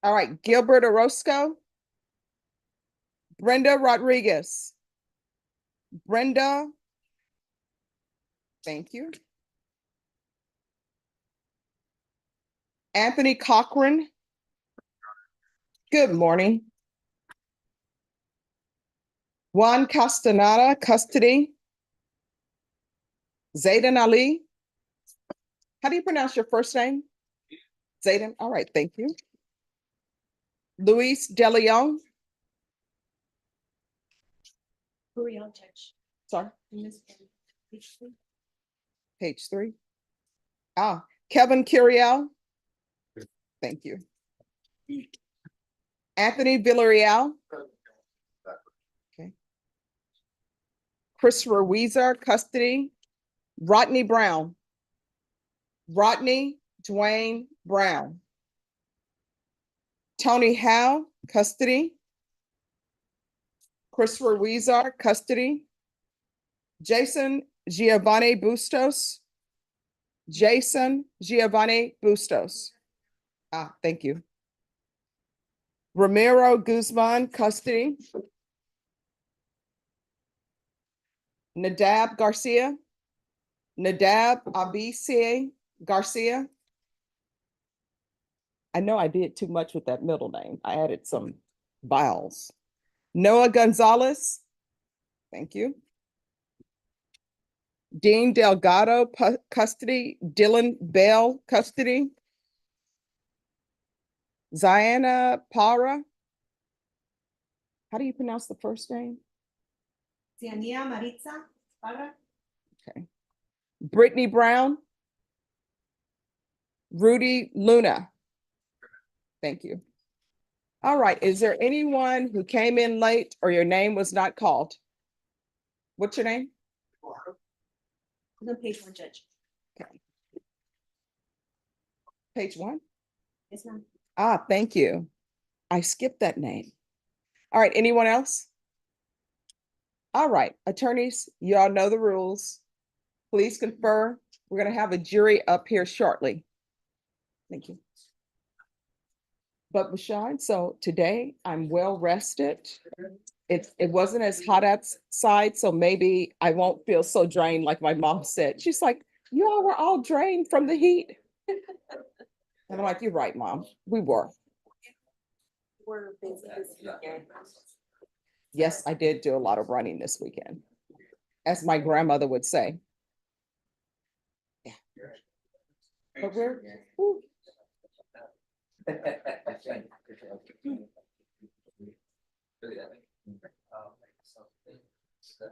All right, Gilbert Orozco. Brenda Rodriguez. Brenda. Thank you. Anthony Cochran. Good morning. Juan Castaneda, custody. Zayden Ali. How do you pronounce your first name? Zayden. All right, thank you. Luis De Leon. Sorry. Page 3. Ah, Kevin Curiel. Thank you. Anthony Villarreal. Okay. Christopher Weezer, custody. Rodney Brown. Rodney Dwayne Brown. Tony Howe, custody. Christopher Weezer, custody. Jason Giovanni Bustos. Jason Giovanni Bustos. Ah, thank you. Ramiro Guzman, custody. Nadab Garcia. Nadab Abise Garcia. I know I did too much with that middle name. I added some vowels. Noah Gonzalez. Thank you. Dean Delgado, custody. Dylan Bell, custody. Ziana Para. How do you pronounce the first name? Ziania Maritza Para. Okay. Brittany Brown. Rudy Luna. Thank you. All right. Is there anyone who came in late or your name was not called? What's your name? No, page 1, Judge. Okay. Page 1? Yes, ma'am. Ah, thank you. I skipped that name. All right. Anyone else? All right. Attorneys, you all know the rules. Please confer. We're going to have a jury up here shortly. Thank you. But Bashan, so today I'm well rested. It wasn't as hot outside, so maybe I won't feel so drained like my mom said. She's like, you all were all drained from the heat. And I'm like, you're right, Mom. We were. We're busy this weekend. Yes, I did do a lot of running this weekend, as my grandmother would say. Yeah. But we're, whew.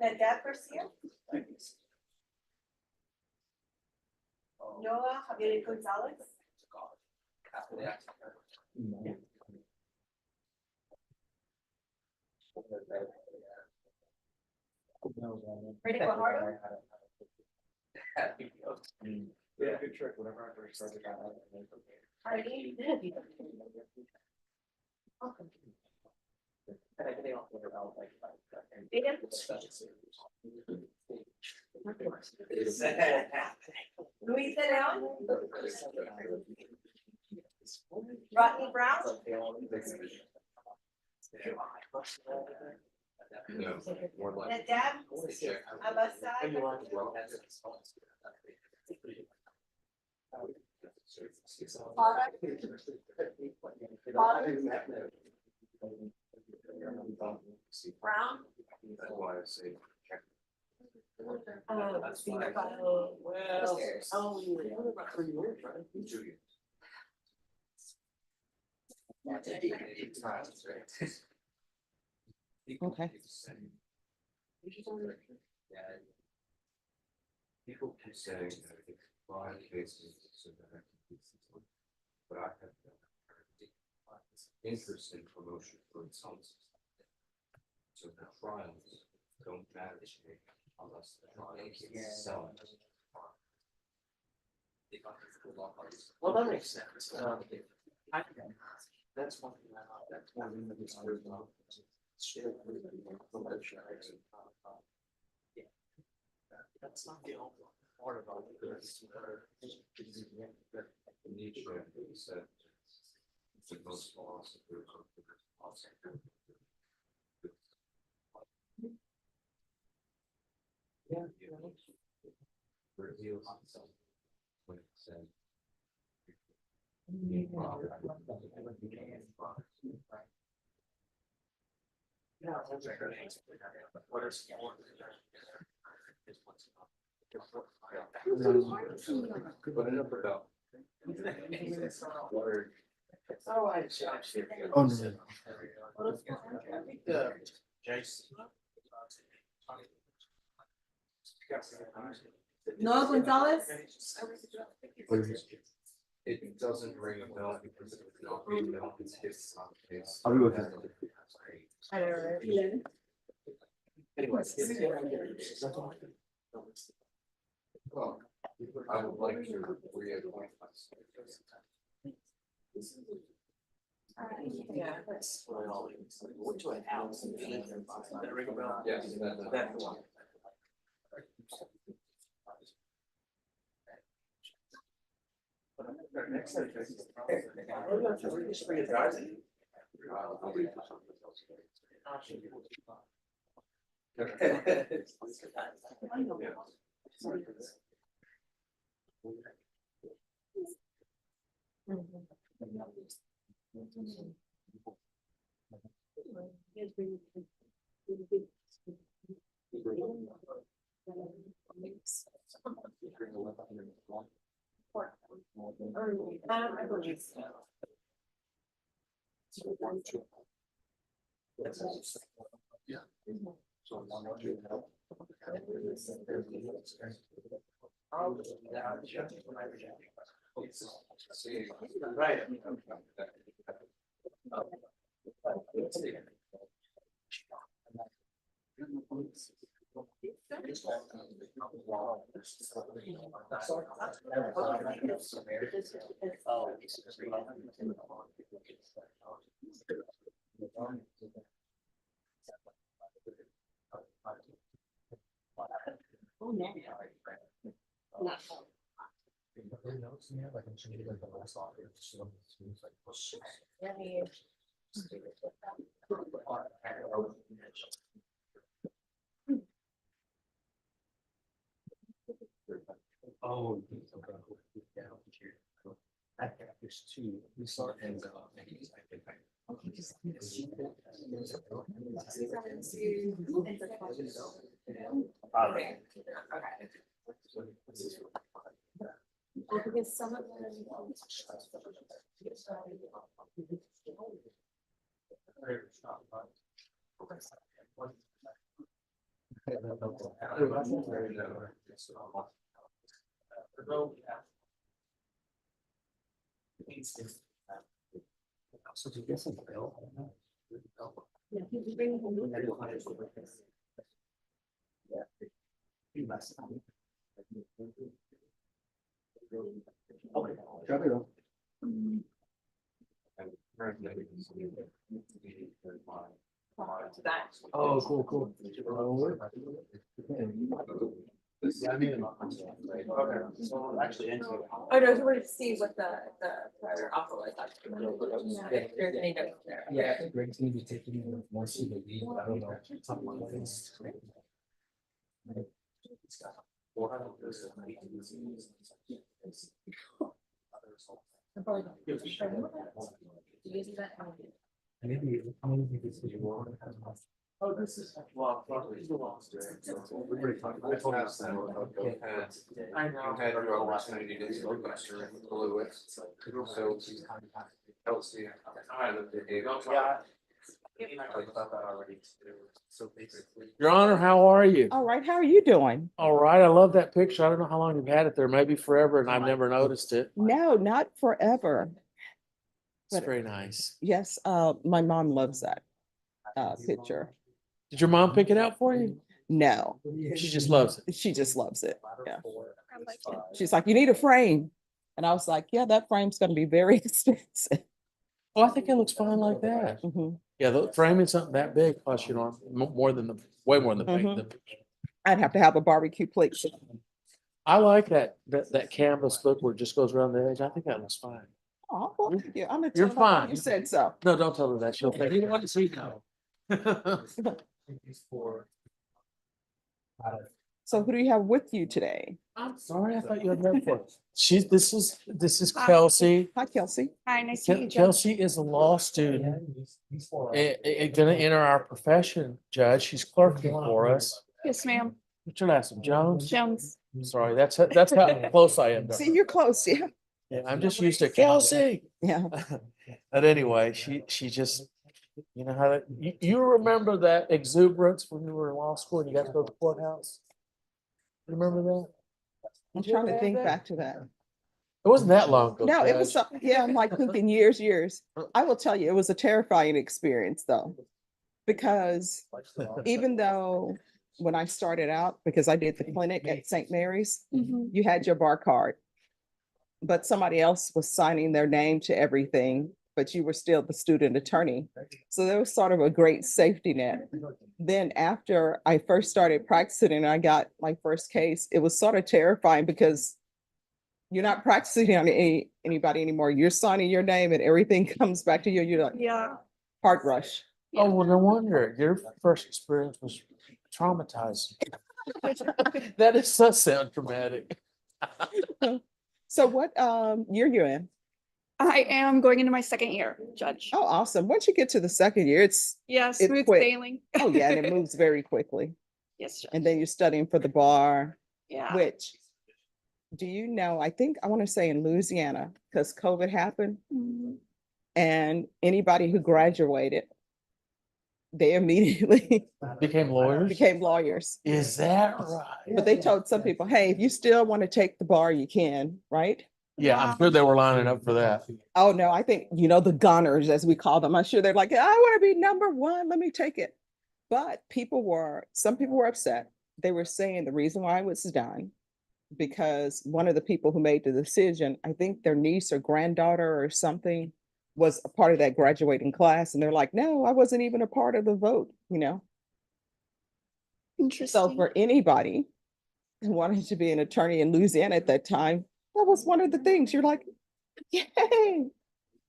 Nadab Garcia. Noah Javier Gonzalez. Ready for Harder? Yeah, good trick. Whenever I first started that. Arlene. Luis De Leon. Rodney Brown. Nadab Abasai. Brown. Okay. People keep saying that it's five cases, but I have interest in promotion for insults. So the trials don't matter to me unless the trial is selling. Well, that makes sense. That's one thing that's one thing that is very well. That's not the only part about this. The nature of the with most laws. Yeah. Reveal myself when it said. Oh, no. Noah Gonzalez? It doesn't ring a bell because it's not being done, it's his case. I'll be with you. I don't know. Well, I would like to reappoint myself. Yeah. Yes, that's one. I believe so. Right. Oh. There's two. We saw it and. Because some of them. So do you guess a bill? Yeah, he's bringing them. Okay, drop it off. Oh, cool, cool. Oh, no, he wanted to see what the prior offer was. If there's any notes there. Yeah, I think Greg's gonna be taking more CBD, but I don't know. Something like this. Maybe this is your. Oh, this is. Well, we're pretty fine. I told us that. I know. You had your opportunity to do Mr. Lewis. So. Kelsey. Yeah. So basically. Your Honor, how are you? All right, how are you doing? All right, I love that picture. I don't know how long you've had it there, maybe forever, and I've never noticed it. No, not forever. It's But- very nice. Yes, my mom loves that picture. Did your mom pick it out for you? No, She just loves it. she just loves it. Yeah. She's like, you need a frame. And I was like, yeah, that frame's gonna be very expensive. Well, I think it looks fine like that. Mhm. Yeah, the framing something that big costs, you know, more than the, way more than Mhm. the. I'd have to have a barbecue plate. I like that canvas look where it just goes around the edge. I think that looks fine. Oh, well, thank you. I'm gonna You're tell my mom fine. you said so. No, don't tell her that. She'll think. What does he know? So who do you have with you today? I'm sorry, I thought you had that for. This is Hi. Kelsey. Hi, Kelsey. Hi, nice to meet you, Judge. Kelsey is a law student. Gonna enter our profession, Judge. She's clerking for us. Yes, ma'am. What's your last name? Jones? Jones. Sorry, that's how close I am. to See, her. you're close, yeah. Yeah, I'm just used to Kelsey. Yeah. But anyway, she just, you know how that, you remember that exuberance when you were in law school and you got to go to the courthouse? You remember that? I'm Did you trying to ever think have that? back to that. It wasn't that long ago. No, it was, Judge. yeah, I'm like thinking years. I will tell you, it was a terrifying experience though. Because even though when I started out, because I did the clinic at St. Mary's, Mhm. you had your bar card. But somebody else was signing their name to everything, but you were still the student attorney. So there was sort of a great safety net. Then after I first started practicing and I got my first case, it was sort of terrifying because you're not practicing on anybody anymore. You're signing your name and everything comes back to you. You're like Yeah. heart rush. Oh, well, no wonder your first experience was traumatizing. That is so sound dramatic. So what year you in? I am going into my second year, Judge. Oh, awesome. Once you get to the second year, it's Yeah, it's smooth quick. sailing. oh yeah, and it moves very quickly. Yes, Judge. And then you're studying for the bar, Yeah. which do you know, I think I want to say in Louisiana, because COVID happened Mhm. and anybody who graduated, they immediately Became lawyers? became lawyers. Is that right? But they told some people, hey, if you still want to take the bar, you can, right? Yeah, I'm sure they were lining up for that. Oh no, I think, the gunners, as we call them, I'm sure they're like, I want to be number one, let me take it. But some people were upset. They were saying the reason why it was done, because one of the people who made the decision, I think their niece or granddaughter or something was a part of that graduating class. And they're like, no, I wasn't even a part of the vote. So Interesting. for anybody who wanted to be an attorney in Louisiana at that time, that was one of the things. You're like, yay.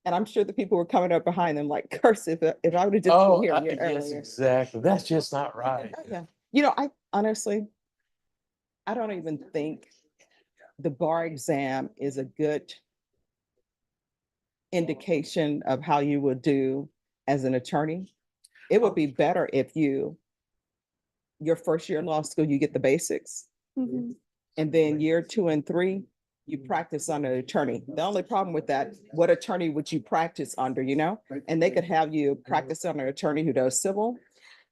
And I'm sure the people were coming up behind them like, curse if I would have just Oh, been here a year yes, earlier. exactly. That's just not right. Oh, yeah. I honestly, I don't even think the bar exam is a good indication of how you would do as an attorney. It would be better if your first year in law school, you get the basics. Mhm. And then year 2 and 3, you practice under an attorney. The only problem with that, what attorney would you practice under, And they could have you practice under an attorney who does civil,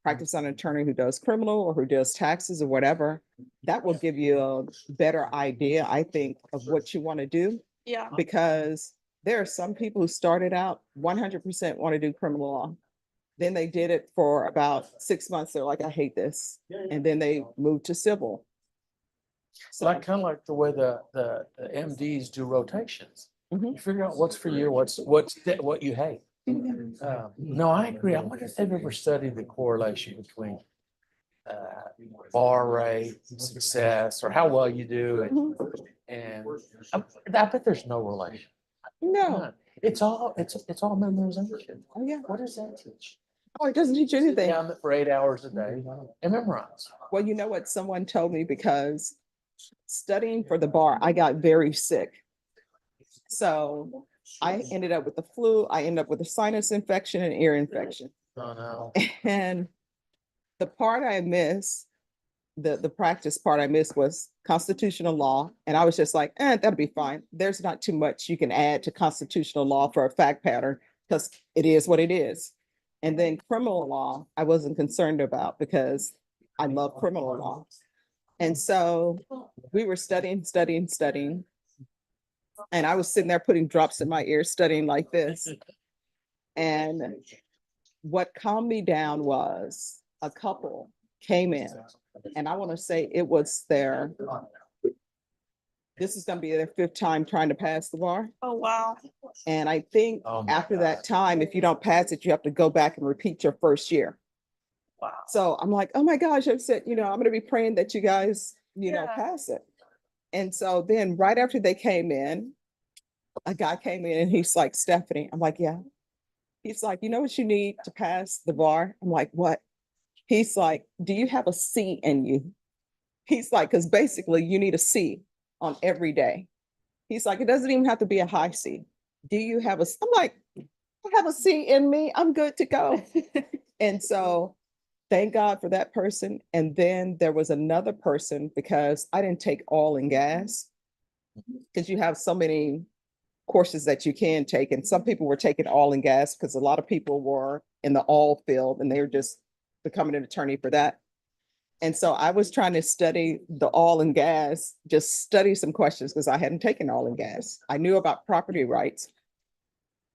practice on an attorney who does criminal or who does taxes or whatever. That will give you a better idea, I think, of what you want to do. Yeah. Because there are some people who started out 100% want to do criminal law. Then they did it for about 6 months. They're like, I hate this. And then they moved to civil. So Like kind of like the way the MDs do rotations. Mhm. You figure out what's for you, what you hate. No, I agree. I wonder if they've ever studied the correlation between bar rate, success, or how well you do. And I bet there's no relation. no, None. It's all memorization. oh yeah, What does that teach? oh, it doesn't teach you Sit anything. down for 8 hours a day and memorize. Well, you know what someone told me, because studying for the bar, I got very sick. So I ended up with the flu. I ended up with a sinus infection and ear infection. Oh, no. And the part I missed, the practice part I missed was constitutional law. And I was just like, that'll be fine. There's not too much you can add to constitutional law for a fact pattern because it is what it is. And then criminal law, I wasn't concerned about because I love criminal law. And so we were studying. And I was sitting there putting drops in my ears, studying like this. And what calmed me down was a couple came in, and I want to say it was this is going to be their 5th time trying to pass the bar. Oh, wow. And I think Oh my after God. that time, if you don't pass it, you have to go back and repeat your first year. Wow. So I'm like, oh my gosh, I've said, I'm going to be praying that you guys, Yeah. pass it. And so then right after they came in, a guy came in and he's like, Stephanie, I'm like, yeah. He's like, you know what you need to pass the bar? I'm like, what? He's like, do you have a C in you? He's like, because basically you need a C on every day. He's like, it doesn't even have to be a high C. Do you have a? I'm like, I have a C in me. I'm good to go. And so thank God for that person. And then there was another person because I didn't take oil and gas because you have so many courses that you can take. And some people were taking oil and gas because a lot of people were in the oil field and they were just becoming an attorney for that. And so I was trying to study the oil and gas, just study some questions because I hadn't taken oil and gas. I knew about property rights.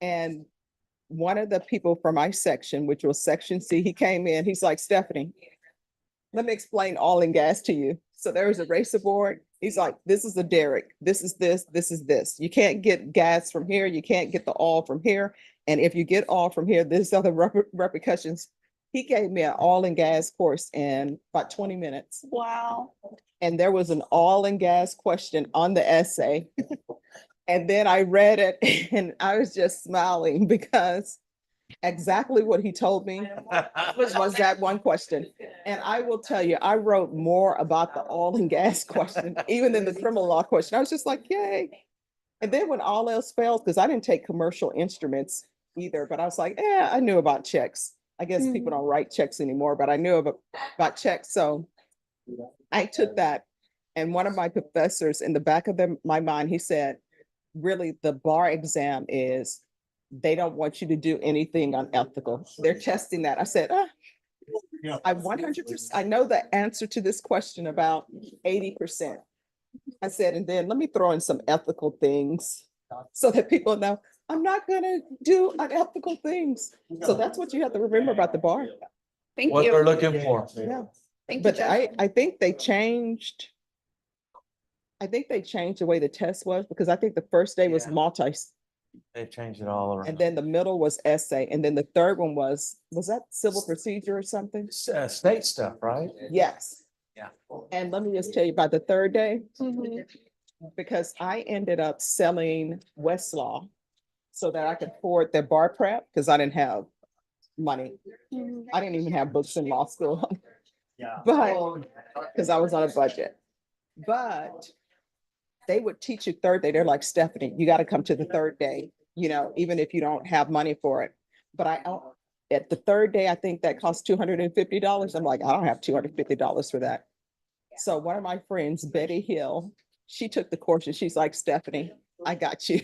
And one of the people from my section, which was section C, he came in, he's like, Stephanie, let me explain oil and gas to you. So there was a racer board. He's like, this is a derrick. This is this, this is this. You can't get gas from here. You can't get the oil from here. And if you get oil from here, there's other repercussions. He gave me an oil and gas course in about 20 minutes. Wow. And there was an oil and gas question on the essay. And then I read it and I was just smiling because exactly what he told me was that one question. And I will tell you, I wrote more about the oil and gas question, even than the criminal law question. I was just like, yay. And then when all else fails, because I didn't take commercial instruments either, but I was like, yeah, I knew about checks. I guess people don't write checks anymore, but I knew about checks. So I took that. And one of my professors in the back of my mind, he said, really, the bar exam is they don't want you to do anything unethical. They're testing that. I said, I 100%, I know the answer to this question about 80%. I said, and then let me throw in some ethical things so that people know I'm not gonna do unethical things. So that's what you have to remember about the bar. Thank What they're you. looking for. Yeah. Thank you, But Jeff. I think they changed. I think they changed the way the test was because I think the first day was Yeah. multi, They changed it all around. and then the middle was essay, and then the third one was that civil procedure or something? State stuff, right? Yes. Yeah. And let me just tell you about the third day, Mhm. because I ended up selling Westlaw so that I could afford their bar prep because I didn't have money. Mhm. I didn't even have books in law school, Yeah. but because I was on a budget. But they would teach you third day. They're like, Stephanie, you got to come to the third day, even if you don't have money for it. But at the third day, I think that cost $250. I'm like, I don't have $250 for that. So one of my friends, Betty Hill, she took the course and she's like, Stephanie, I got you.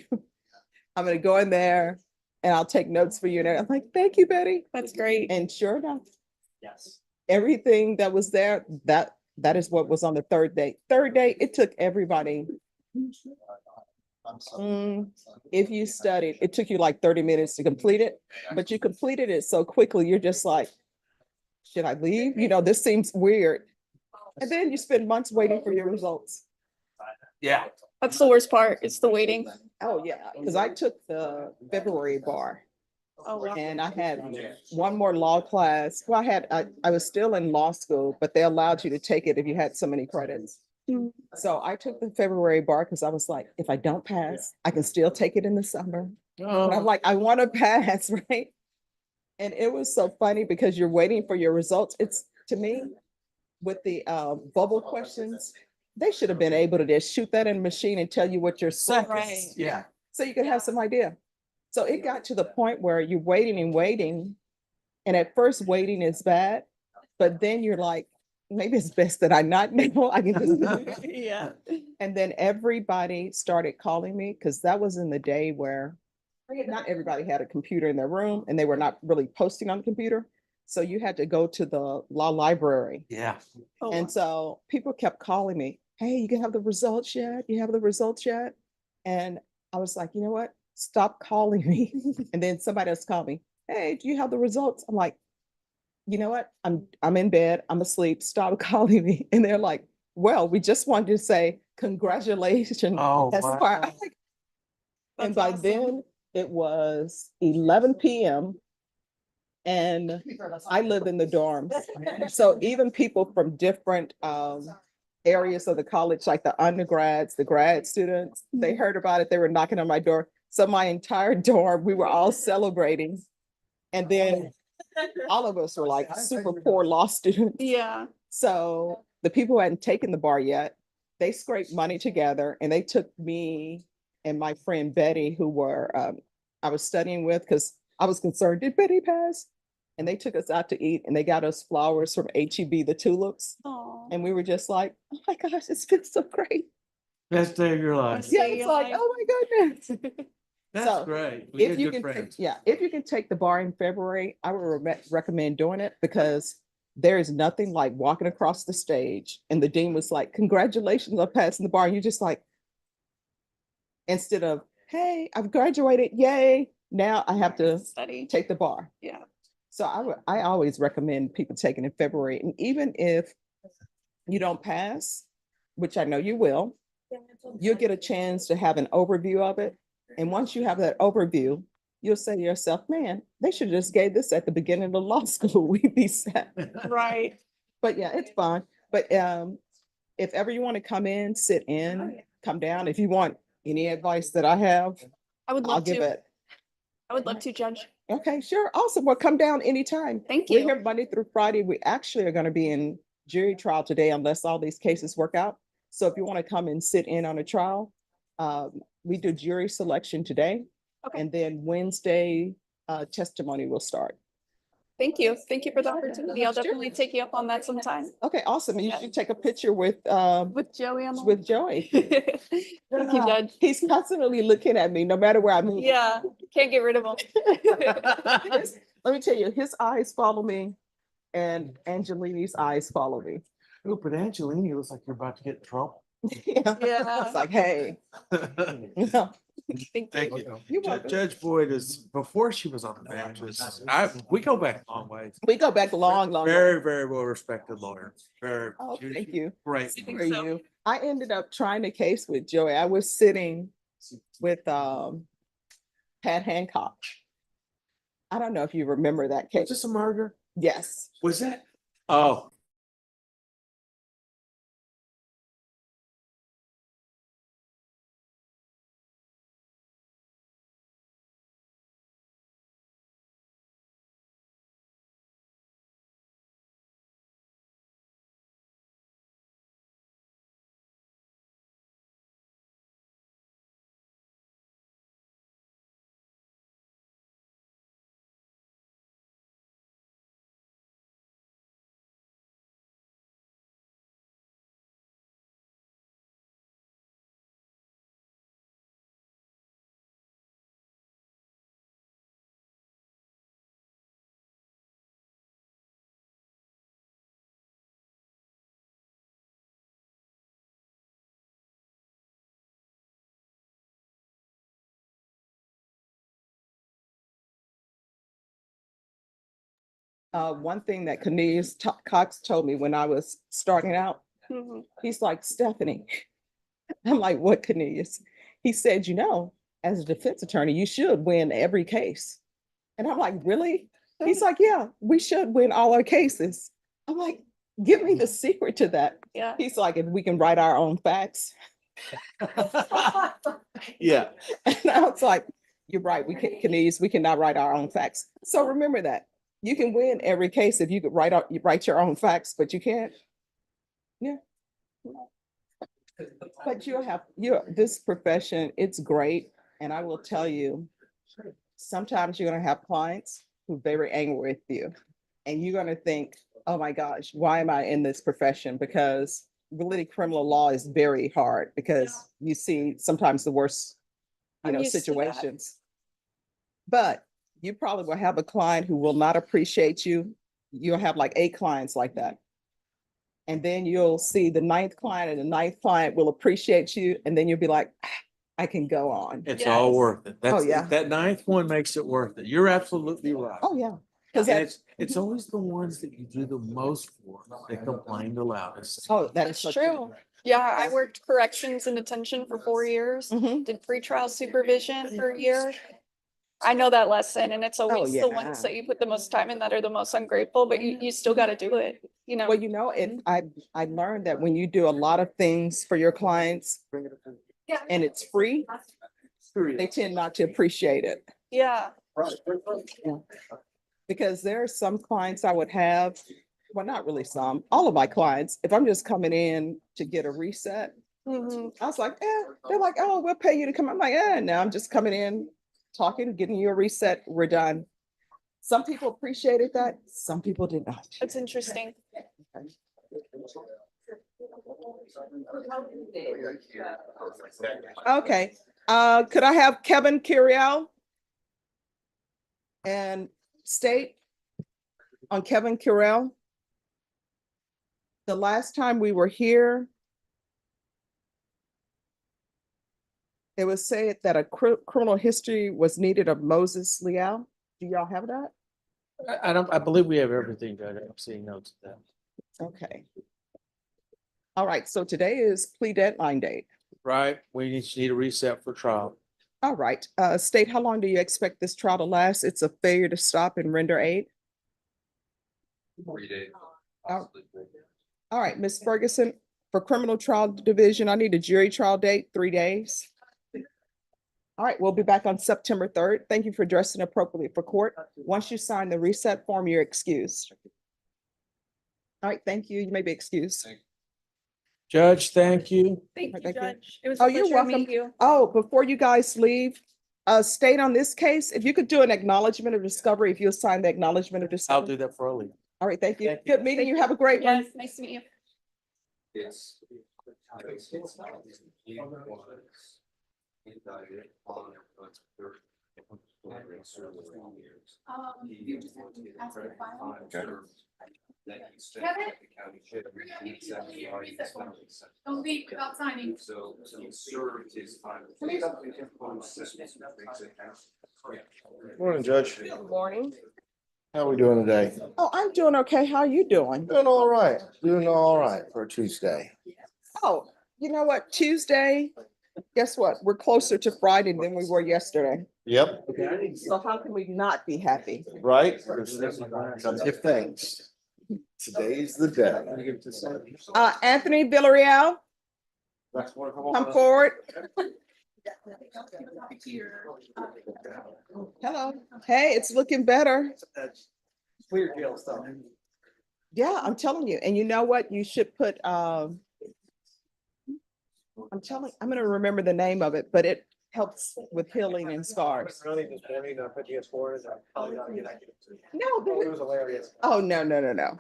I'm going to go in there and I'll take notes for you. And I'm like, thank you, Betty. That's great. And sure enough, Yes. everything that was there, that is what was on the third day. Third day, it took everybody. If you studied, it took you like 30 minutes to complete it, but you completed it so quickly, you're just like, should I leave? This seems weird. And then you spend months waiting for your results. Yeah. That's the worst part. It's the waiting. Oh, yeah, because I took the February bar Oh, wow. and I had one more law class. Well, I was still in law school, but they allowed you to take it if you had so many credits. Mhm. So I took the February bar because I was like, if I don't pass, I can still take it in the summer. But I'm like, I want to pass, right? And it was so funny because you're waiting for your results. It's, to me, with the bubble questions, they should have been able to just shoot that in a machine and tell you what your score Right. is. Yeah. So you could have some idea. So it got to the point where you're waiting and waiting. And at first waiting is bad, but then you're like, maybe it's best that I not know. I can just. Yeah. And then everybody started calling me because that was in the day where not everybody had a computer in their room and they were not really posting on the computer. So you had to go to the law library. Yeah. Oh, And so people kept calling me, hey, you can have the results yet? You have the results yet? And I was like, you know what? Stop calling me. And then somebody else called me, hey, do you have the results? I'm like, you know what? I'm in bed. I'm asleep. Stop calling me. And they're like, well, we just wanted to say congratulations. Oh, That's wow. why I'm like, and That's by awesome. then it was 11 p.m. and I live in the dorms. So even people from different areas of the college, like the undergrads, the grad students, they heard about it. They were knocking on my door. So my entire dorm, we were all celebrating. And then all of us were like super poor law students. Yeah. So the people who hadn't taken the bar yet, they scraped money together and they took me and my friend Betty, who were I was studying with, because I was concerned, did Betty pass? And they took us out to eat and they got us flowers from HEB, the tulips. Oh. And we were just like, oh my gosh, it's been so great. Best day of your life. Best Yeah, day of it's your like, life. oh my goodness. That's So, great. We If get you good can, take- friends. yeah, if you can take the bar in February, I would recommend doing it because there is nothing like walking across the stage and the dean was like, congratulations on passing the bar. And you're just like, instead of, hey, I've graduated, yay. Now I have to Study. take the bar. Yeah. So I always recommend people taking in February. And even if you don't pass, which I know you will, you'll get a chance to have an overview of it. And once you have that overview, you'll say to yourself, man, they should have just gave this at the beginning of law school. We'd be set. Right. But yeah, it's fun. But if ever you want to come in, sit in, come down. If you want any advice that I have, I would I'll love give to. it. I would love to, Judge. Okay, sure. Awesome. Well, come down anytime. Thank We're you. here Monday through Friday. We actually are going to be in jury trial today unless all these cases work out. So if you want to come and sit in on a trial, we do jury selection today. Okay. And then Wednesday, testimony will start. Thank you. Thank you for the opportunity. I'll Sure. definitely take you up on that sometime. Okay, awesome. You should take a picture with With Joey on the. with Joey. Thank you, Judge. He's constantly looking at me, no matter where I move. Yeah, can't get rid of him. Let me tell you, his eyes follow me and Angelini's eyes follow me. Oh, but Angelini looks like you're about to get in trouble. Yeah. Yeah. It's like, hey. No, Thank you. you're welcome. Judge Boyd is, before she was on the bench, we go back a long ways. We go back long. Very, very well respected lawyer. Very. Oh, she was thank you. Great. think For so. you. I ended up trying a case with Joey. I was sitting with Pat Hancock. I don't know if you remember that Was case. this a murder? Yes. Was that? Oh. One thing that Cornelius Cox told me when I was starting out, Mhm. he's like, Stephanie. I'm like, what, Cornelius? He said, as a defense attorney, you should win every case. And I'm like, really? He's like, yeah, we should win all our cases. I'm like, give me the secret to that. Yeah. He's like, if we can write our own facts. Yeah. And I was like, you're right, we can, Cornelius, we cannot write our own facts. So remember that. You can win every case if you could write your own facts, but you can't. Yeah. But this profession, it's great. And I will tell you, sometimes you're gonna have clients who are very angry with you. And you're gonna think, oh my gosh, why am I in this profession? Because really criminal law is very hard because you see sometimes the worst, I'm used to that. situations. But you probably will have a client who will not appreciate you. You'll have like 8 clients like that. And then you'll see the 9th client and the 9th client will appreciate you. And then you'll be like, I can go on. It's all Yes. worth it. That's, yeah. that 9th one makes it worth it. You're absolutely right. Oh, yeah. Because And that's, it's always the ones that you do the most for that complain the loudest. oh, that is That's so true. Yeah, I worked corrections and detention for 4 years, Mhm. did pretrial supervision for a year. I know that lesson, and it's always the yeah. ones that you put the most time in that are the most ungrateful, but you still gotta do it. you know. Well, you know, I learned that when you do a lot of things for your clients and it's free, they tend not to appreciate it. Yeah, Because there are some clients I would have, well, not really some, all of my clients, if I'm just coming in to get a reset, mhm, I was like, they're like, oh, we'll pay you to come. I'm like, no, I'm just coming in, talking, getting you a reset, we're done. Some people appreciated that, some people did not. that's interesting. Okay, could I have Kevin Curiel and state on Kevin Curiel? The last time we were here, it was said that a criminal history was needed of Moses Leal. Do y'all have that? I believe we have everything, Judge. I'm seeing notes of that. Okay. All right, so today is plea deadline date. Right, we need a reset for trial. All right, state, how long do you expect this trial to last? It's a failure to stop and render aid. 3 days. Oh. possibly 4 days. All right, Ms. Ferguson, for criminal trial division, I need a jury trial date, 3 days. All right, we'll be back on September 3rd. Thank you for dressing appropriately for court. Once you sign the reset form, you're excused. All right, thank you. You may be excused. Thank Judge, thank you. Thank you, Thank you. Judge. It was Oh, a you're pleasure to meet welcome. you. Oh, before you guys leave, state on this case, if you could do an acknowledgement of discovery, if you'll sign the acknowledgement of I'll discovery. do that for Oli. All right, thank you. Thank you. Good meeting you. Have a great one. Yes, nice to meet you. It's. He was indicted on You just have to ask the file. That he spent Kevin? at the county jail. We're gonna need to Exactly. see your reset form. Don't leave without signing. So he served his time. Come here. Morning, Judge. Good morning. How are we doing today? Oh, I'm doing okay. How are you doing? Doing all right. Doing all right for a Tuesday. Oh, you know what? Tuesday, guess what? We're closer to Friday than we were yesterday. Yep, So how can we not be happy? right? Gotta give thanks. Today's the day. Anthony Villarreal, come forward. Hello. Hey, it's looking better. Clear jail stuff. Yeah, I'm telling you. And you know what? You should put, I'm gonna remember the name of it, but it helps with healing and scars. Running this morning, I put PS4 in, I probably not get it. No, It was hilarious. oh, no, no, no, no.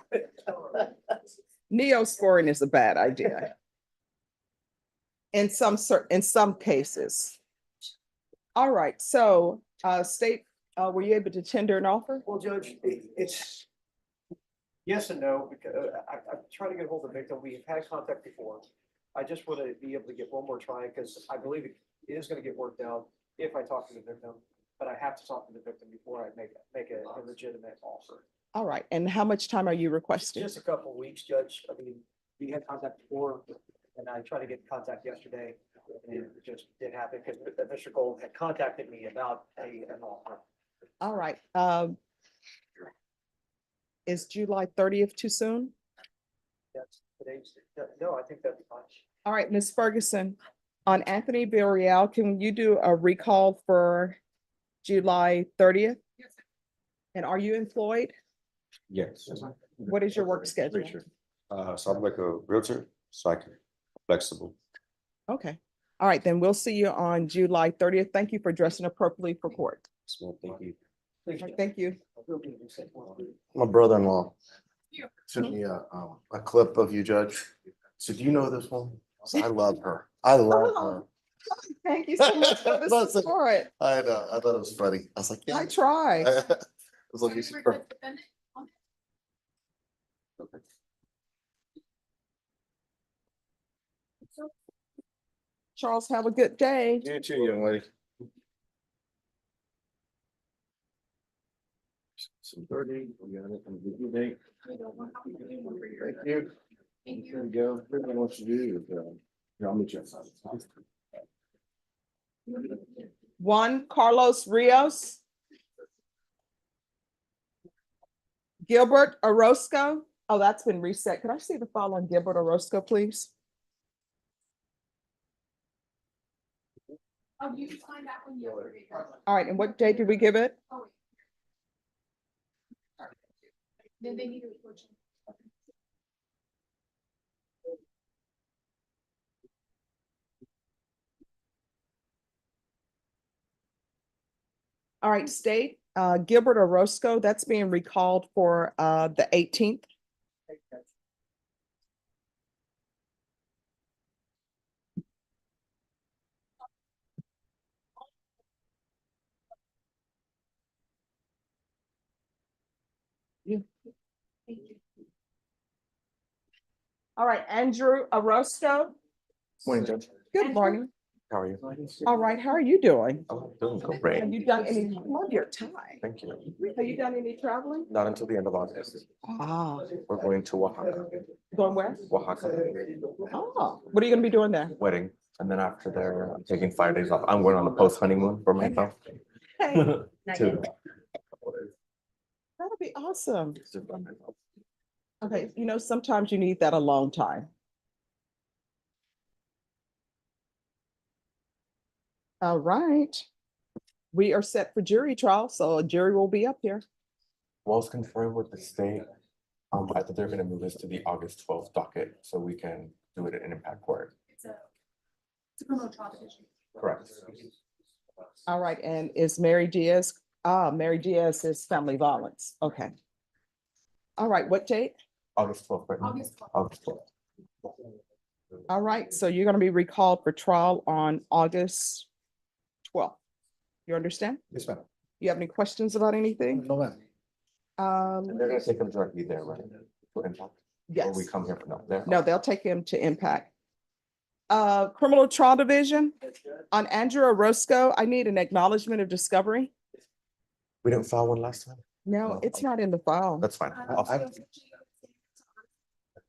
Neosporin is a bad idea. In some cases. All right, so, state, were you able to tender an offer? Well, Judge, it's yes and no, because I'm trying to get hold of the victim. We've had contact before. I just want to be able to get one more try because I believe it is going to get worked out if I talk to the victim. But I have to talk to the victim before I make a legitimate offer. All right, and how much time are you requesting? Just a couple of weeks, Judge. I mean, we had contact before and I tried to get contact yesterday. And it just didn't happen because Mr. Gold had contacted me about an offer. All right, is July 30th too soon? That's today's, no, I think that'd be fine. All right, Ms. Ferguson, on Anthony Villarreal, can you do a recall for July 30th? And are you employed? Yes. What is your work schedule? So I'm like a realtor, so I can flexible. Okay, all right, then we'll see you on July 30th. Thank you for dressing appropriately for court. So thank you. All right, thank you. My brother-in-law sent me a clip of you, Judge. So do you know this woman? So I love her. I love her. Thank you so much for the Listen. support. I know. I thought it was funny. I was like, yeah. I try. I was like, you should. Charles, have a good day. You too, young lady. Some 30, we got it. On a good date. Thank you. Here we go. Everyone wants to do is, I'll meet you outside. Juan Carlos Rios. Gilbert Orozco. Oh, that's been reset. Could I see the file on Gilbert Orozco, please? Oh, you signed that one yesterday. All right, and what date did we give it? Then they need to report you. All right, state, Gilbert Orozco, that's being recalled for the 18th. All right, Andrew Orozco, Morning, Judge. good morning. How are you? All right, how are you doing? Oh, doing great. Have you done any, love your tie. Thank you. Have you done any traveling? Not until the end of August. Ah, We're going to Oaxaca. going where? Oaxaca. Oh, what are you gonna be doing there? Wedding. And then after there, I'm taking 5 days off. I'm going on a post honeymoon for myself. Hey, Too. that'll be awesome. Okay, you know, sometimes you need that alone time. All right. We are set for jury trial, so a jury will be up here. Was confirmed with the state. I thought they're gonna move this to the August 12th docket so we can do it in impact court. It's a criminal trial division. Correct. All right, and is Mary Diaz, Mary Diaz is family violence, okay. All right, what date? August 12th, right? August 12th. August 12th. All right, so you're gonna be recalled for trial on August 12th. You understand? Yes, ma'am. You have any questions about anything? No, ma'am. And they're gonna take them directly there, right? For impact? Or we Yes, come here for no, there? no, they'll take him to impact. Criminal Trial Division, on Andrew Orozco, I need an acknowledgement of discovery. We didn't file one last time? No, No. it's not in the file. That's fine.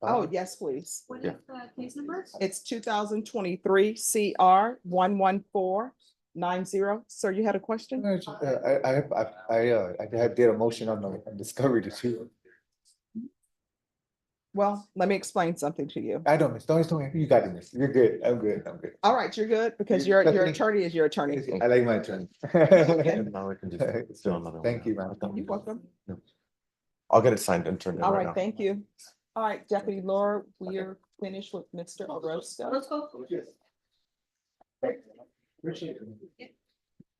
Oh, yes, please. What Yeah. is the case number? It's 2023 CR 11490. Sir, you had a question? I did a motion on the on Discovery to see. Well, let me explain something to you. I don't miss, don't, you got it, miss. You're good. I'm good. I'm good. All right, you're good because You're your definitely- attorney is your attorney. I like my attorney. And now we can just do another one. Thank you, ma'am. You're welcome. I'll get it signed and turned in All right right, now. thank you. All right, Deputy Laura, we are finished with Mr. Orozco. Let's go.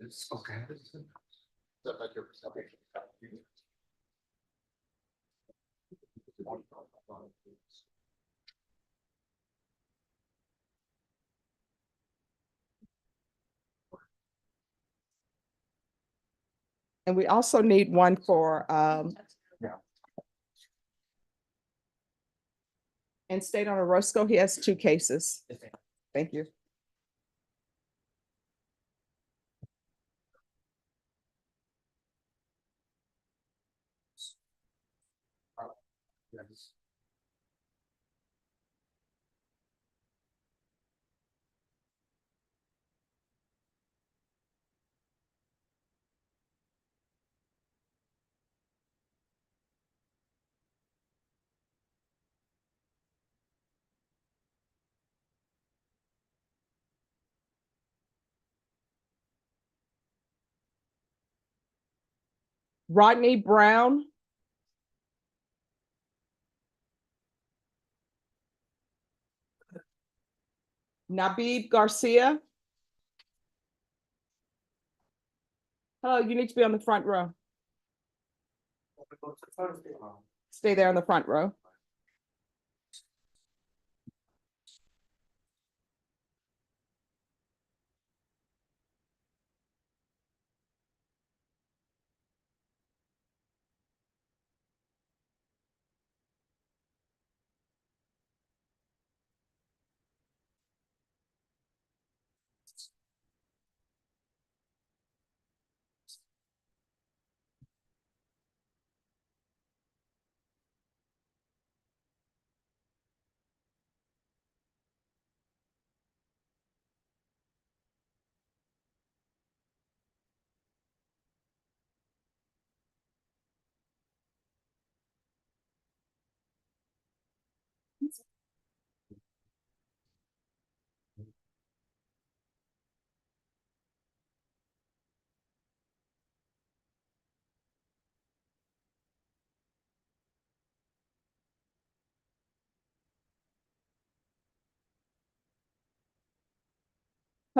It's okay. And we also need one for, and state on Orozco, he has 2 cases. Thank you. Rodney Brown. Nabib Garcia. Hello, you need to be on the front row. Stay there in the front row.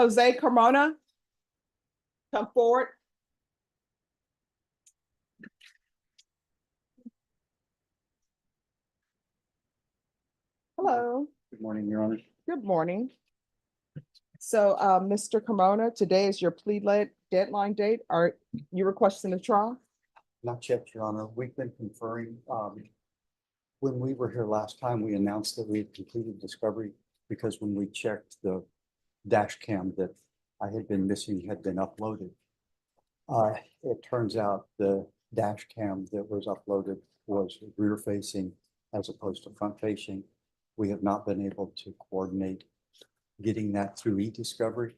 Jose Carmona, come forward. Hello, Good morning, Your Honor. good morning. So, Mr. Carmona, today is your plea deadline date. Are you requesting a trial? Not yet, Your Honor. We've been conferring. When we were here last time, we announced that we had completed discovery because when we checked the dash cam that I had been missing had been uploaded. It turns out the dash cam that was uploaded was rear facing as opposed to front facing. We have not been able to coordinate getting that through e-discovery.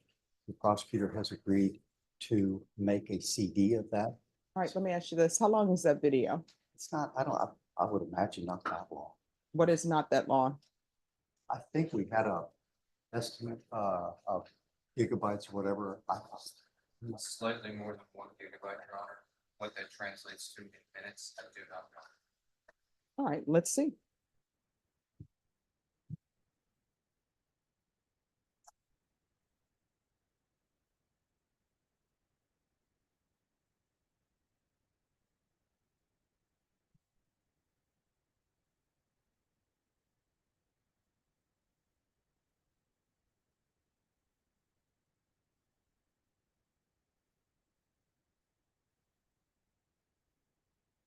The prosecutor has agreed to make a CD of that. All right, let me ask you this. How long is that video? It's not, I would imagine not that long. What is not that long? I think we had a estimate of gigabytes or whatever. Slightly more than 1 gigabyte, Your Honor. What that translates to in minutes, I do not know. All right, let's see.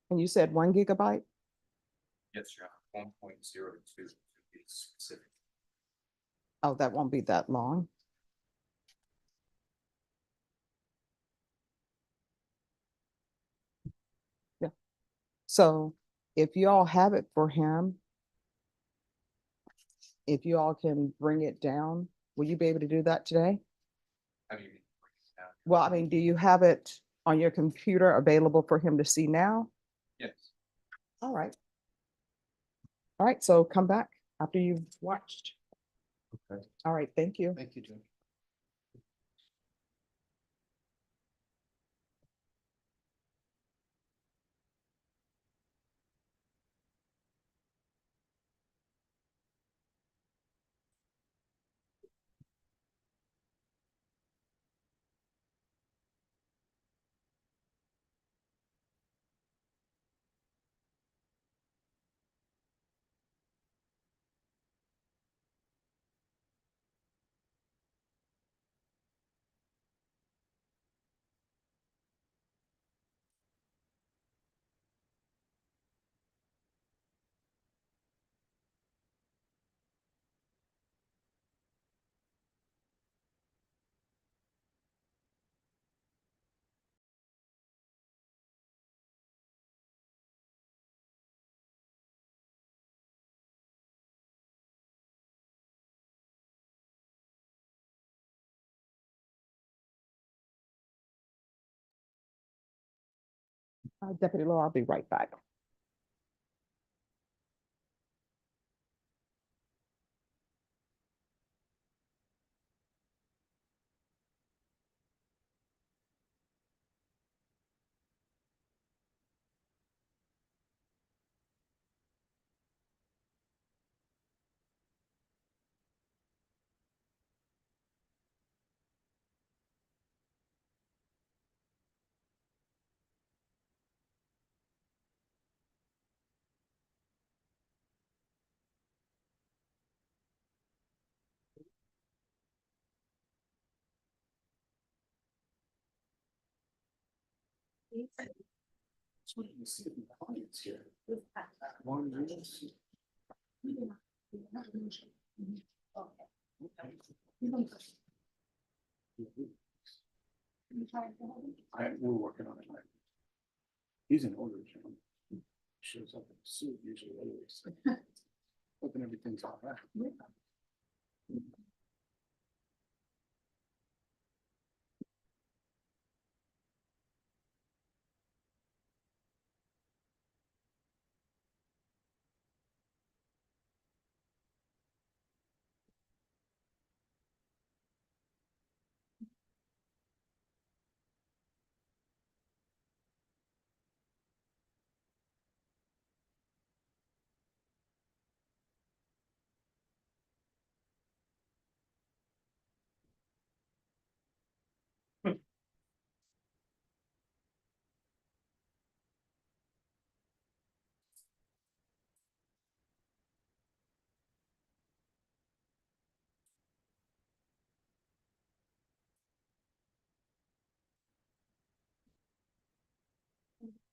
And you said 1 gigabyte? Yes, Your Honor, 1.02 to be specific. Oh, that won't be that long. Yeah. So if you all have it for him, if you all can bring it down, will you be able to do that today? How do you mean? Now? Well, I mean, do you have it on your computer available for him to see now? Yes. All right. All right, so come back after you've watched. Okay. All right, thank you. Thank you, Judge. Deputy Law, I'll be right back. We're working on it. He's in order, John. Shows up in a suit usually always. Hoping everything's all right.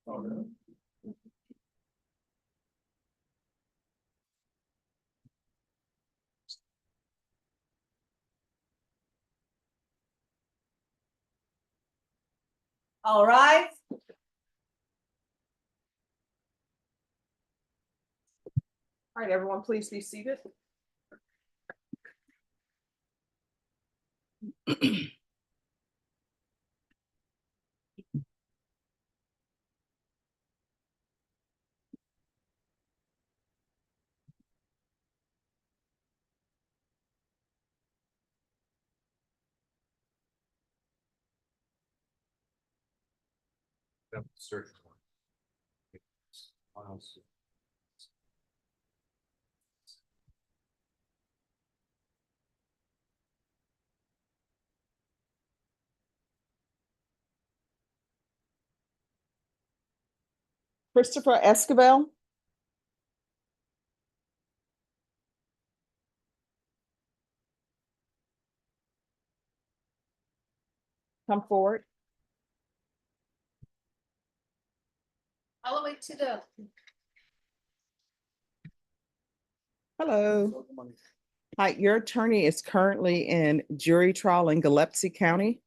All right. All right, everyone, please be seated. Search warrant. Christopher Escabel. Come forward. All the way to the. Hello. Hi, your attorney is currently in jury trial in Gillespie County.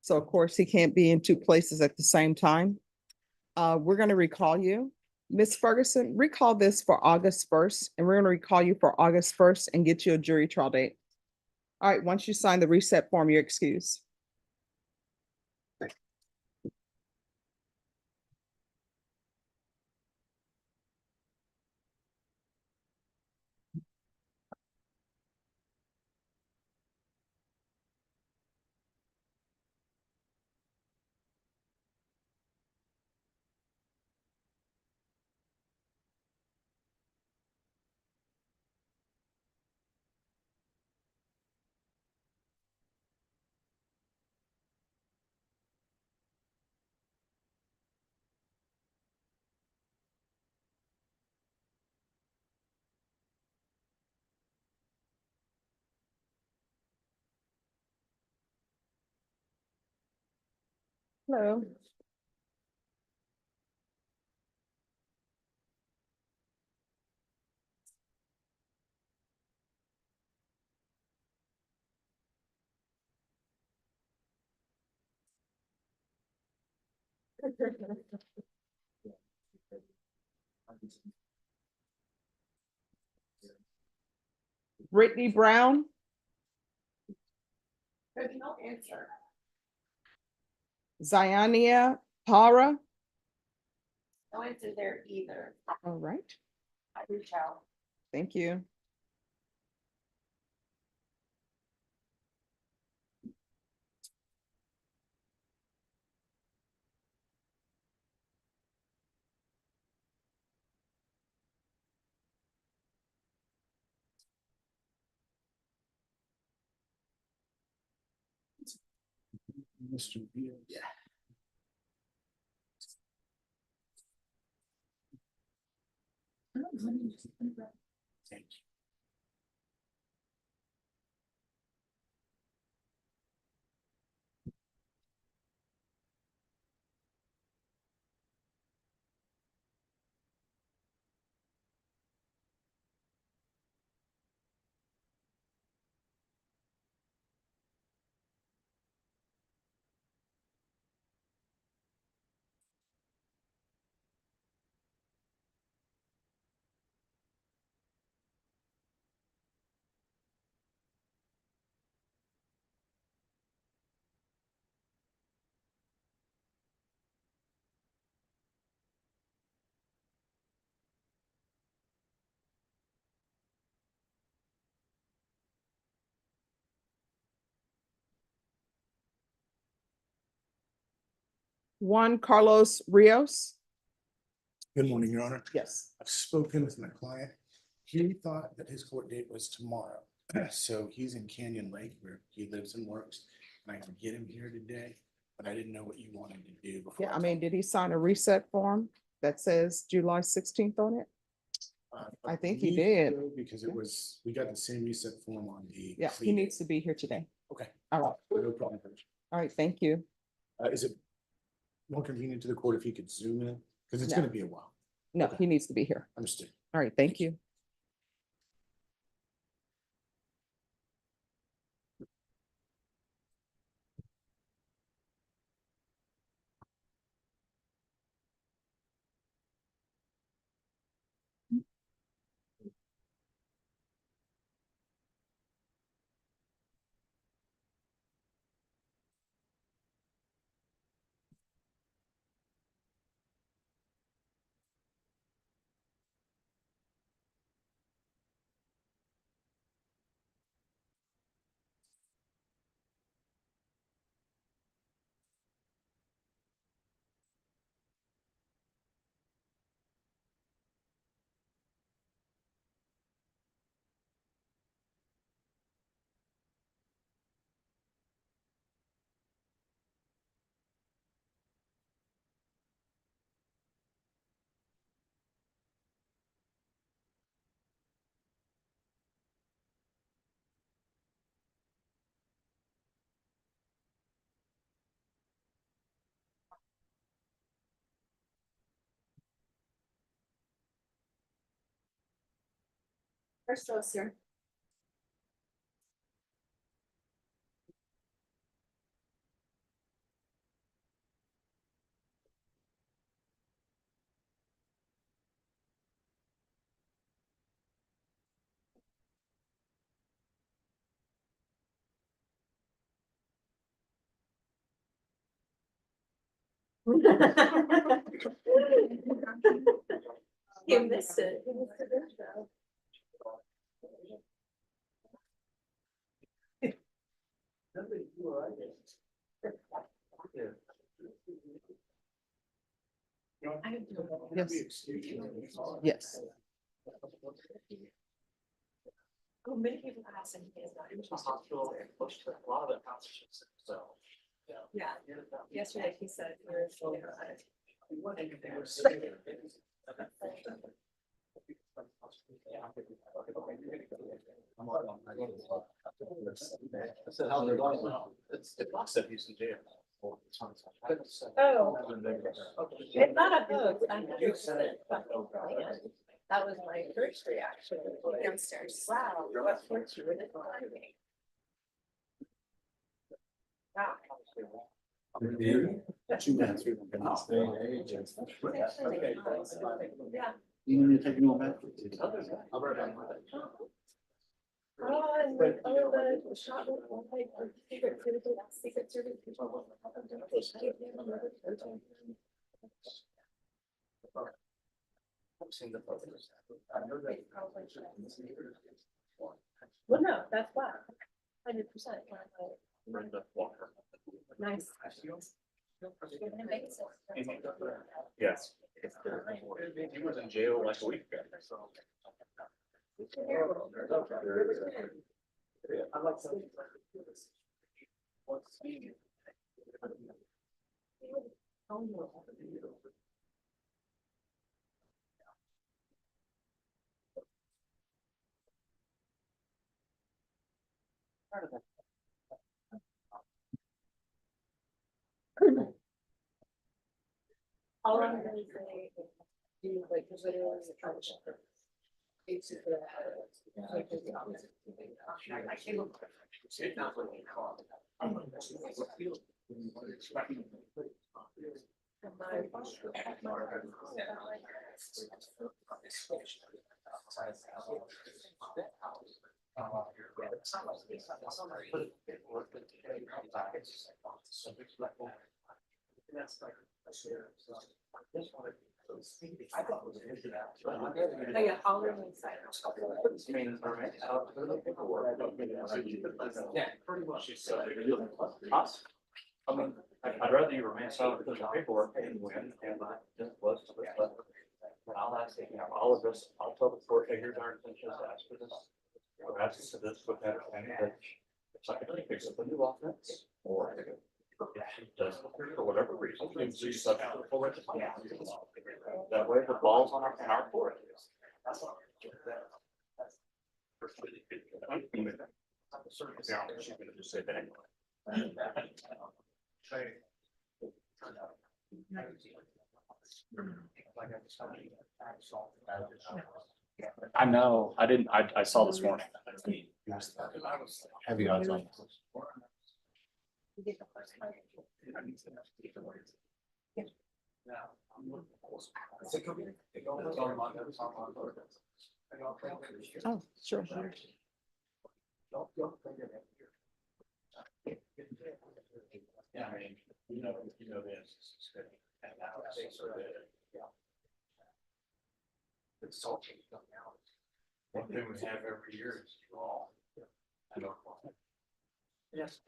So of course, he can't be in two places at the same time. We're gonna recall you. Ms. Ferguson, recall this for August 1st, and we're gonna recall you for August 1st and get you a jury trial date. All right, once you sign the reset form, you're excused. Hello. Brittany Brown. There's no answer. Ziania Para. No answer there either. All right, I reach out. thank you. Mr. Beals. Yeah. Thank you. Juan Carlos Rios. Good morning, Your Honor. Yes. I've spoken with my client. He thought that his court date was tomorrow. So he's in Canyon Lake where he lives and works. And I can get him here today, but I didn't know what you wanted to do before. Yeah, I mean, did he sign a reset form that says July 16th on it? I think he believe did. so, because it was, we got the same reset form on the. Yeah, plea he date. needs to be here today. Okay. All right, No problem. all right, thank you. Is it more convenient to the court if he could zoom in? Because it's No. gonna be a while. No, Okay. he needs to be here. Understood. All right, thank you. First of all, sir. You missed it. You missed the intro. Yes. Oh, many people ask and he is not interested. Yeah, yesterday he said. It's not that he's in jail. Oh, it's not a hoax. I know it's a fucking plan. That was my first reaction downstairs. Wow, what works really funny. Wow. Yeah. You need to take me on back. Oh, and like, oh, the shot with like secret service people. I've seen the photos. Well, no, that's why. 100%. Brenda Walker. Nice. Yes. He was in jail like a week ago, so. I'd like to. All I'm gonna say, do like literally the troubleshooter. It's Oh, yeah, all of them inside. Yeah, pretty much. Us? I mean, I'd rather you remain silent because the paperwork and win and not just was. I'll ask, all of this, I'll tell the court, hey, here's our intentions, ask for this. Or ask us to this with that, and that it's like, it picks up a new offense, or if she does, for whatever reason, she's subject to full registration. That way, the ball's on our court. She's gonna just say that anyway. I know, I didn't, I saw this morning. Heavy odds on. Oh, sure. Yeah, I mean, you know this. It's all changed up now. One thing we have every year is all. I don't know. Yes.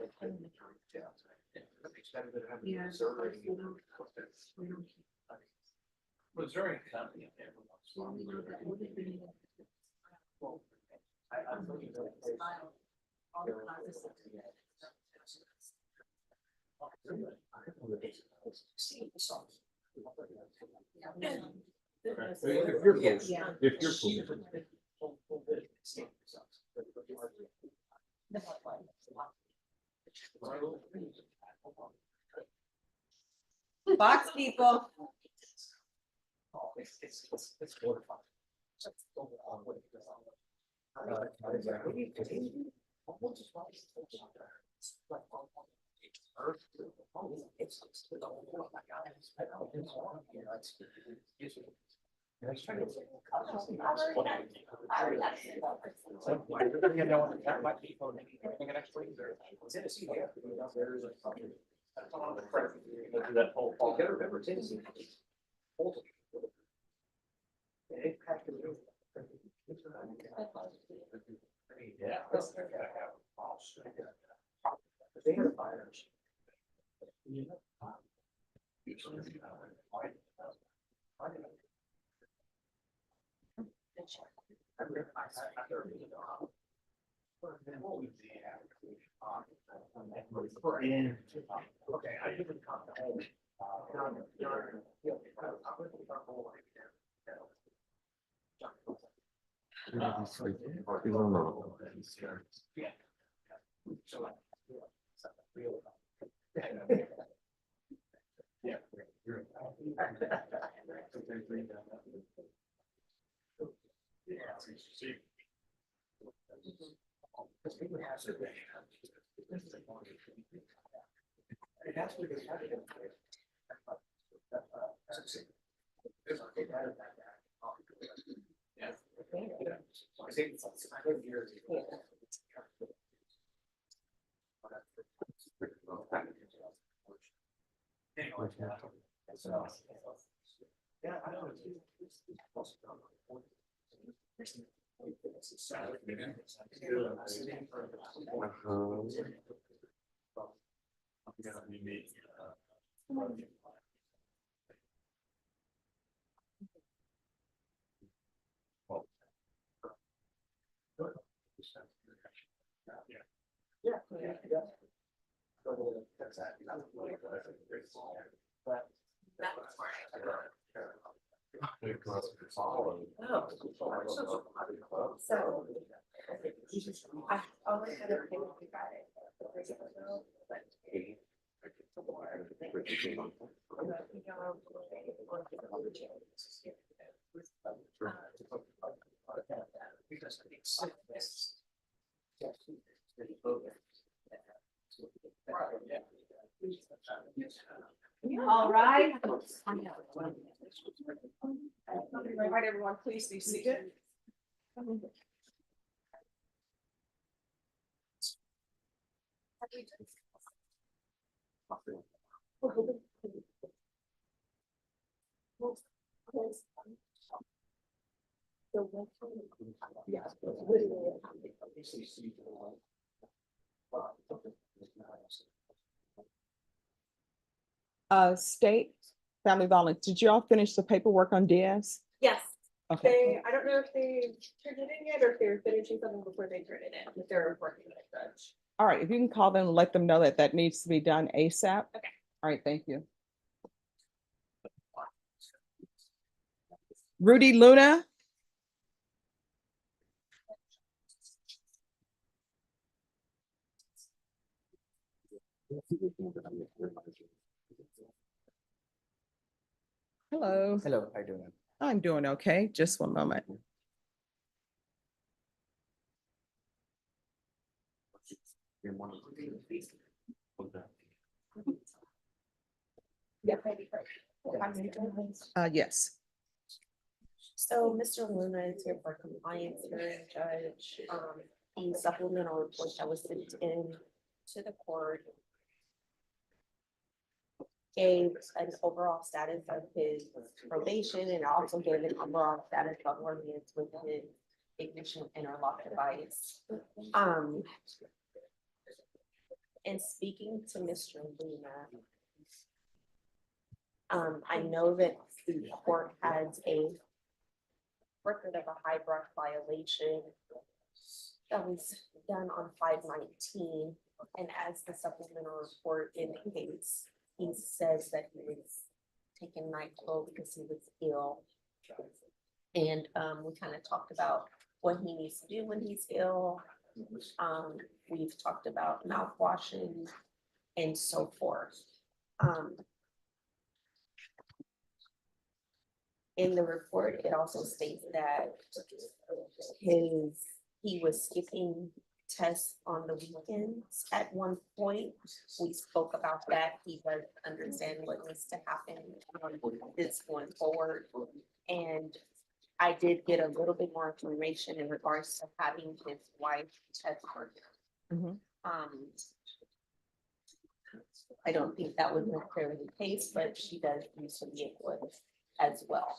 Missouri County. If you're close, if you're Box people. It's glorified. That whole. You gotta remember Tennessee. Yeah. They had fires. Okay, I didn't come home. Yeah. Yeah. Yeah, I know. So. I always had a thing with you guys. All right. All right, everyone, please be seated. State family violence, did you all finish the paperwork on Diaz? Yes, Okay, they, I don't know if they turned it in yet or if they're finishing something before they turn it in, but they're working with the judge. all right, if you can call them and let them know that that needs to be done ASAP. Okay. All right, thank you. Rudy Luna. Hello, Hello, how you doing? I'm doing okay. Just one moment. Yes. So Mr. Luna is here for compliance hearing, Judge. The supplemental report that was sent in to the court gave an overall status of his probation and also gave an overall status of where he is with his ignition interlock device. And speaking to Mr. Luna, I know that the court has a record of a high breath violation that was done on 5/19, and as the supplemental report indicates, he says that he was taking NyQuil because he was ill. And we kind of talked about what he needs to do when he's ill. We've talked about mouthwashing and so forth. In the report, it also states that he was skipping tests on the weekends at one point. We spoke about that. He does understand what needs to happen this going forward. And I did get a little bit more information in regards to having his wife test for him. I don't think that was necessarily the case, but she does use some vehicles as well.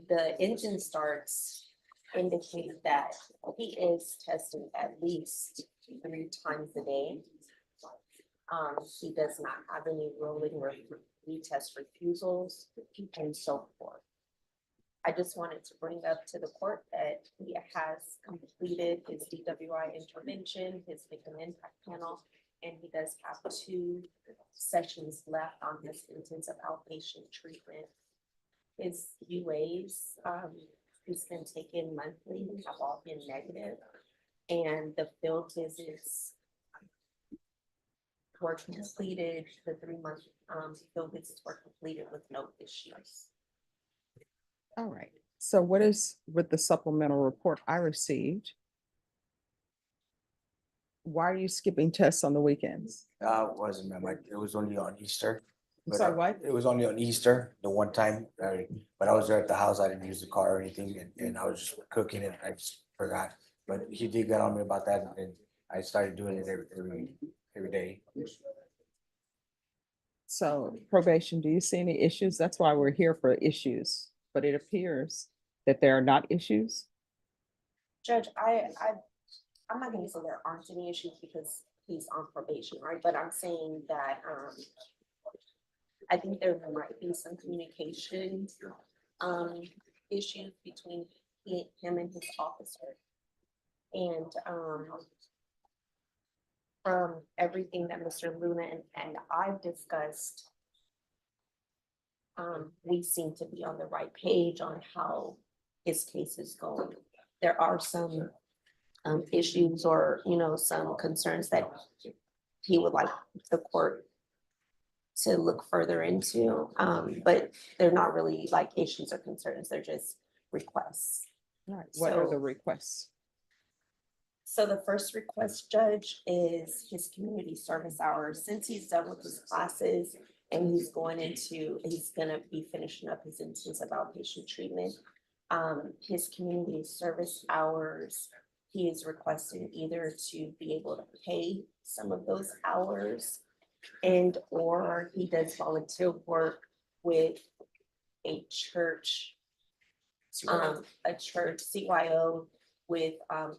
The engine starts indicate that he is tested at least 3 times a day. He does not have any rolling or retest refusals and so forth. I just wanted to bring up to the court that he has completed his DWI intervention, his victim impact panel, and he does have 2 sessions left on his intensive outpatient treatment. His UAs, he's been taken monthly, have all been negative, and the field visits were completed, the 3-month field visits were completed with no issues. All right. So what is with the supplemental report I received? Why are you skipping tests on the weekends? Wasn't, ma'am, it was only on Easter. I'm sorry, what? It was only on Easter, the one time, but I was there at the house, I didn't use the car or anything, and I was just cooking and I just forgot. But he did get on me about that, and I started doing it every day. So probation, do you see any issues? That's why we're here, for issues, but it appears that there are not issues. Judge, I'm not gonna say there aren't any issues because he's on probation, right? But I'm saying that, I think there might be some communication, issues between him and his officer. And, from everything that Mr. Luna and I've discussed, we seem to be on the right page on how his case is going. There are some issues or, some concerns that he would like the court to look further into, but they're not really like issues or concerns, they're just requests. All right. What are So- the requests? So the first request, Judge, is his community service hours. Since he's done with his classes and he's gonna be finishing up his intensive outpatient treatment. His community service hours, he is requesting either to be able to pay some of those hours or he does volunteer work with a church, CYO with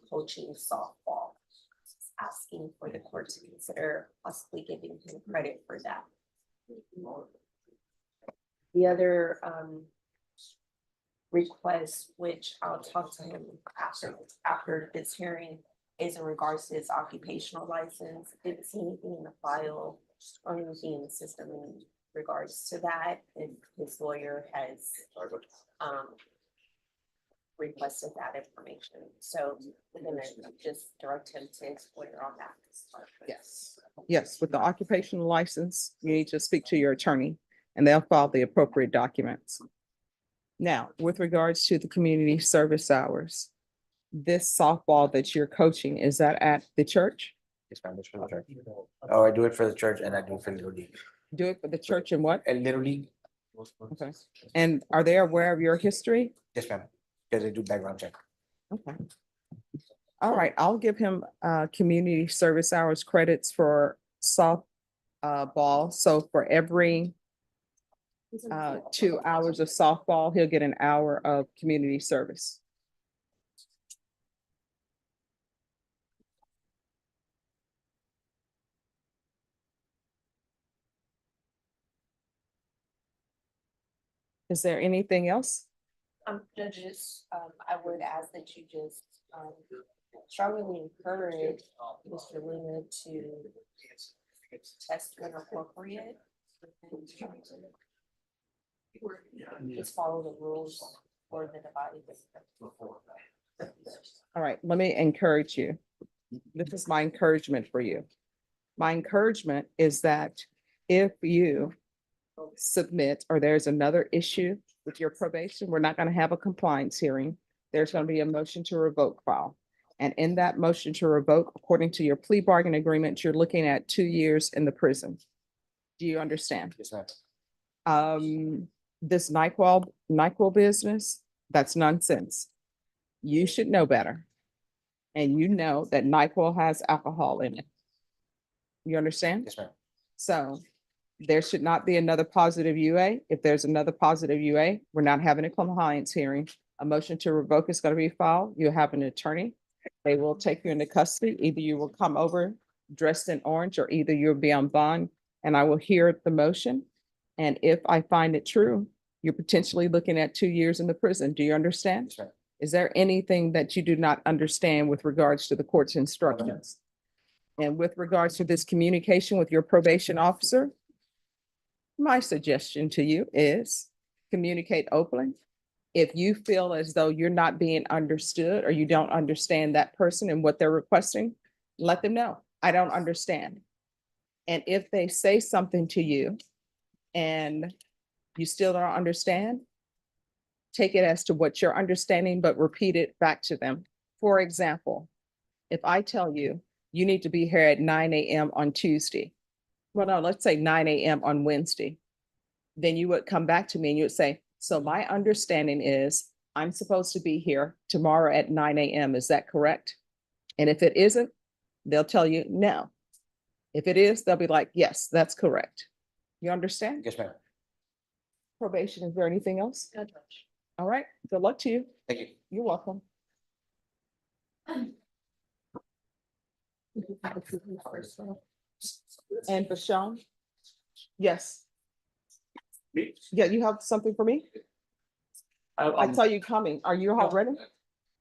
coaching softball. Asking for the court to consider possibly giving him credit for that. The other request, which I'll talk to him after this hearing, is in regards to his occupational license. Didn't see anything in the file or anything in the system in regards to that, and his lawyer has requested that information. So we're gonna just direct him to his lawyer on that. Yes. Yes, with the occupational license, you need to speak to your attorney and they'll file the appropriate documents. Now, with regards to the community service hours, this softball that you're coaching, is that at the church? Yes, ma'am, it's for the church. Oh, I do it for the church and I do it for Little League. Do it for the church and what? And Little League, Okay. And are they aware of your history? yes, ma'am, because they do background check. Okay. All right, I'll give him community service hours credits for soft ball. So for every 2 hours of softball, he'll get an hour of community service. Is there anything else? Judges, I would ask that you just, strongly encourage Mr. Luna to test when appropriate. and Just follow the rules for the divided. All right, let me encourage you. This is my encouragement for you. My encouragement is that if you submit or there's another issue with your probation, we're not going to have a compliance hearing. There's going to be a motion to revoke file. And in that motion to revoke, according to your plea bargain agreement, you're looking at 2 years in the prison. Do you understand? Yes, ma'am. This NyQuil business, that's nonsense. You should know better. And you know that NyQuil has alcohol in it. You understand? Yes, ma'am. So there should not be another positive UA. If there's another positive UA, we're not having a compliance hearing. A motion to revoke is going to be filed. You have an attorney. They will take you into custody. Either you will come over dressed in orange or either you'll be on bond and I will hear the motion. And if I find it true, you're potentially looking at 2 years in the prison. Do you understand? Yes, ma'am. Is there anything that you do not understand with regards to the court's instructions? And with regards to this communication with your probation officer, my suggestion to you is communicate openly. If you feel as though you're not being understood or you don't understand that person and what they're requesting, let them know. I don't understand. And if they say something to you and you still don't understand, take it as to what you're understanding, but repeat it back to them. For example, if I tell you, you need to be here at 9 a.m. on Tuesday. Well, no, let's say 9 a.m. on Wednesday. Then you would come back to me and you would say, so my understanding is I'm supposed to be here tomorrow at 9 a.m. Is that correct? And if it isn't, they'll tell you no. If it is, they'll be like, yes, that's correct. You understand? Yes, ma'am. Probation, is there anything else? All right, good luck to you. Thank you. You're welcome. And Bashan? Yes. Me? Yeah, you have something for me? I saw you coming. Are you all ready?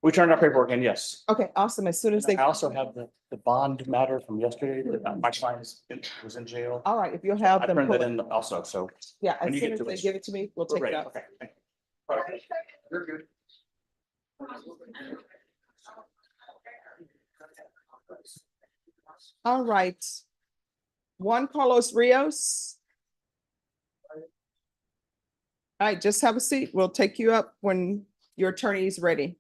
We turned our paperwork in, yes. Okay, awesome. As soon as they, I also have the bond matter from yesterday, that my client was in jail. all right, if you'll have I them. turned pull that it. in also, so. Yeah, when as you soon get as to they us, give it to me, we'll we're take it ready. out. Okay, thank you. All right. You're good. All right. Juan Carlos Rios. All right, just have a seat. We'll take you up when your attorney is ready.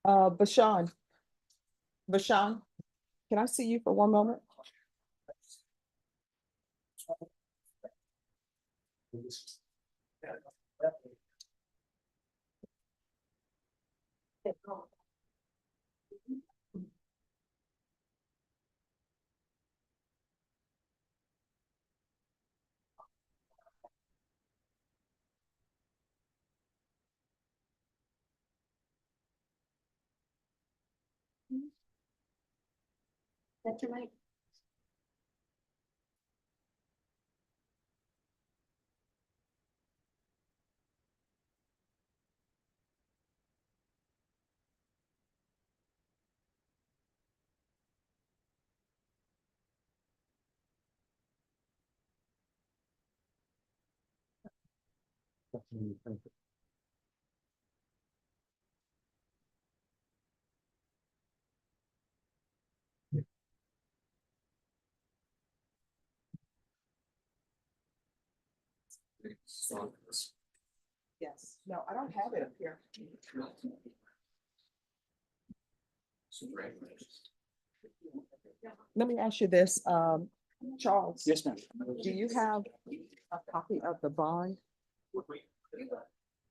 Bashan. Bashan, can I see you for one moment? That's your mic. Yes, no, I don't have it up here. Let me ask you this, Charles. Yes, ma'am. Do you have a copy of the bond?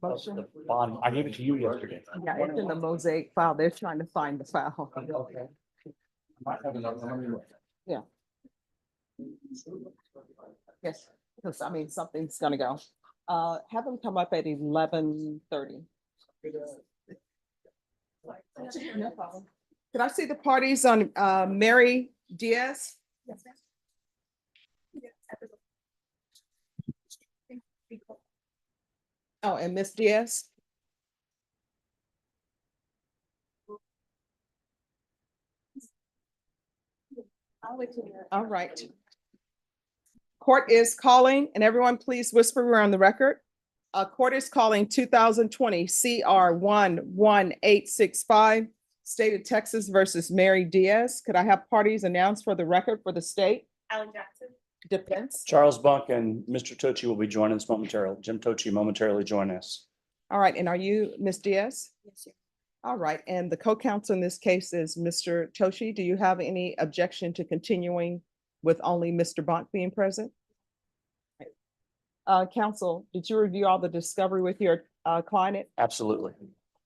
Motion? Bond, I gave it to you yesterday. Yeah, it's in the mosaic file. They're trying to find the file. Okay. Might have another one. Let me look. Yeah. Yes, because I mean, something's gonna go. Have them come up at 11:30. No problem. Could I see the parties on Mary Diaz? Oh, and Miss Diaz? All right. Court is calling, and everyone please whisper, we're on the record. Court is calling 2020 CR 11865, State of Texas versus Mary Diaz. Could I have parties announced for the record for the state? Alan Jackson. Defense. Charles Buck and Mr. Tochi will be joining us momentarily. Jim Tochi momentarily join us. All right, and are you Miss Diaz? Yes, sir. All right, and the co-counsel in this case is Mr. Toshi. Do you have any objection to continuing with only Mr. Bont being present? Counsel, did you review all the discovery with your client? Absolutely.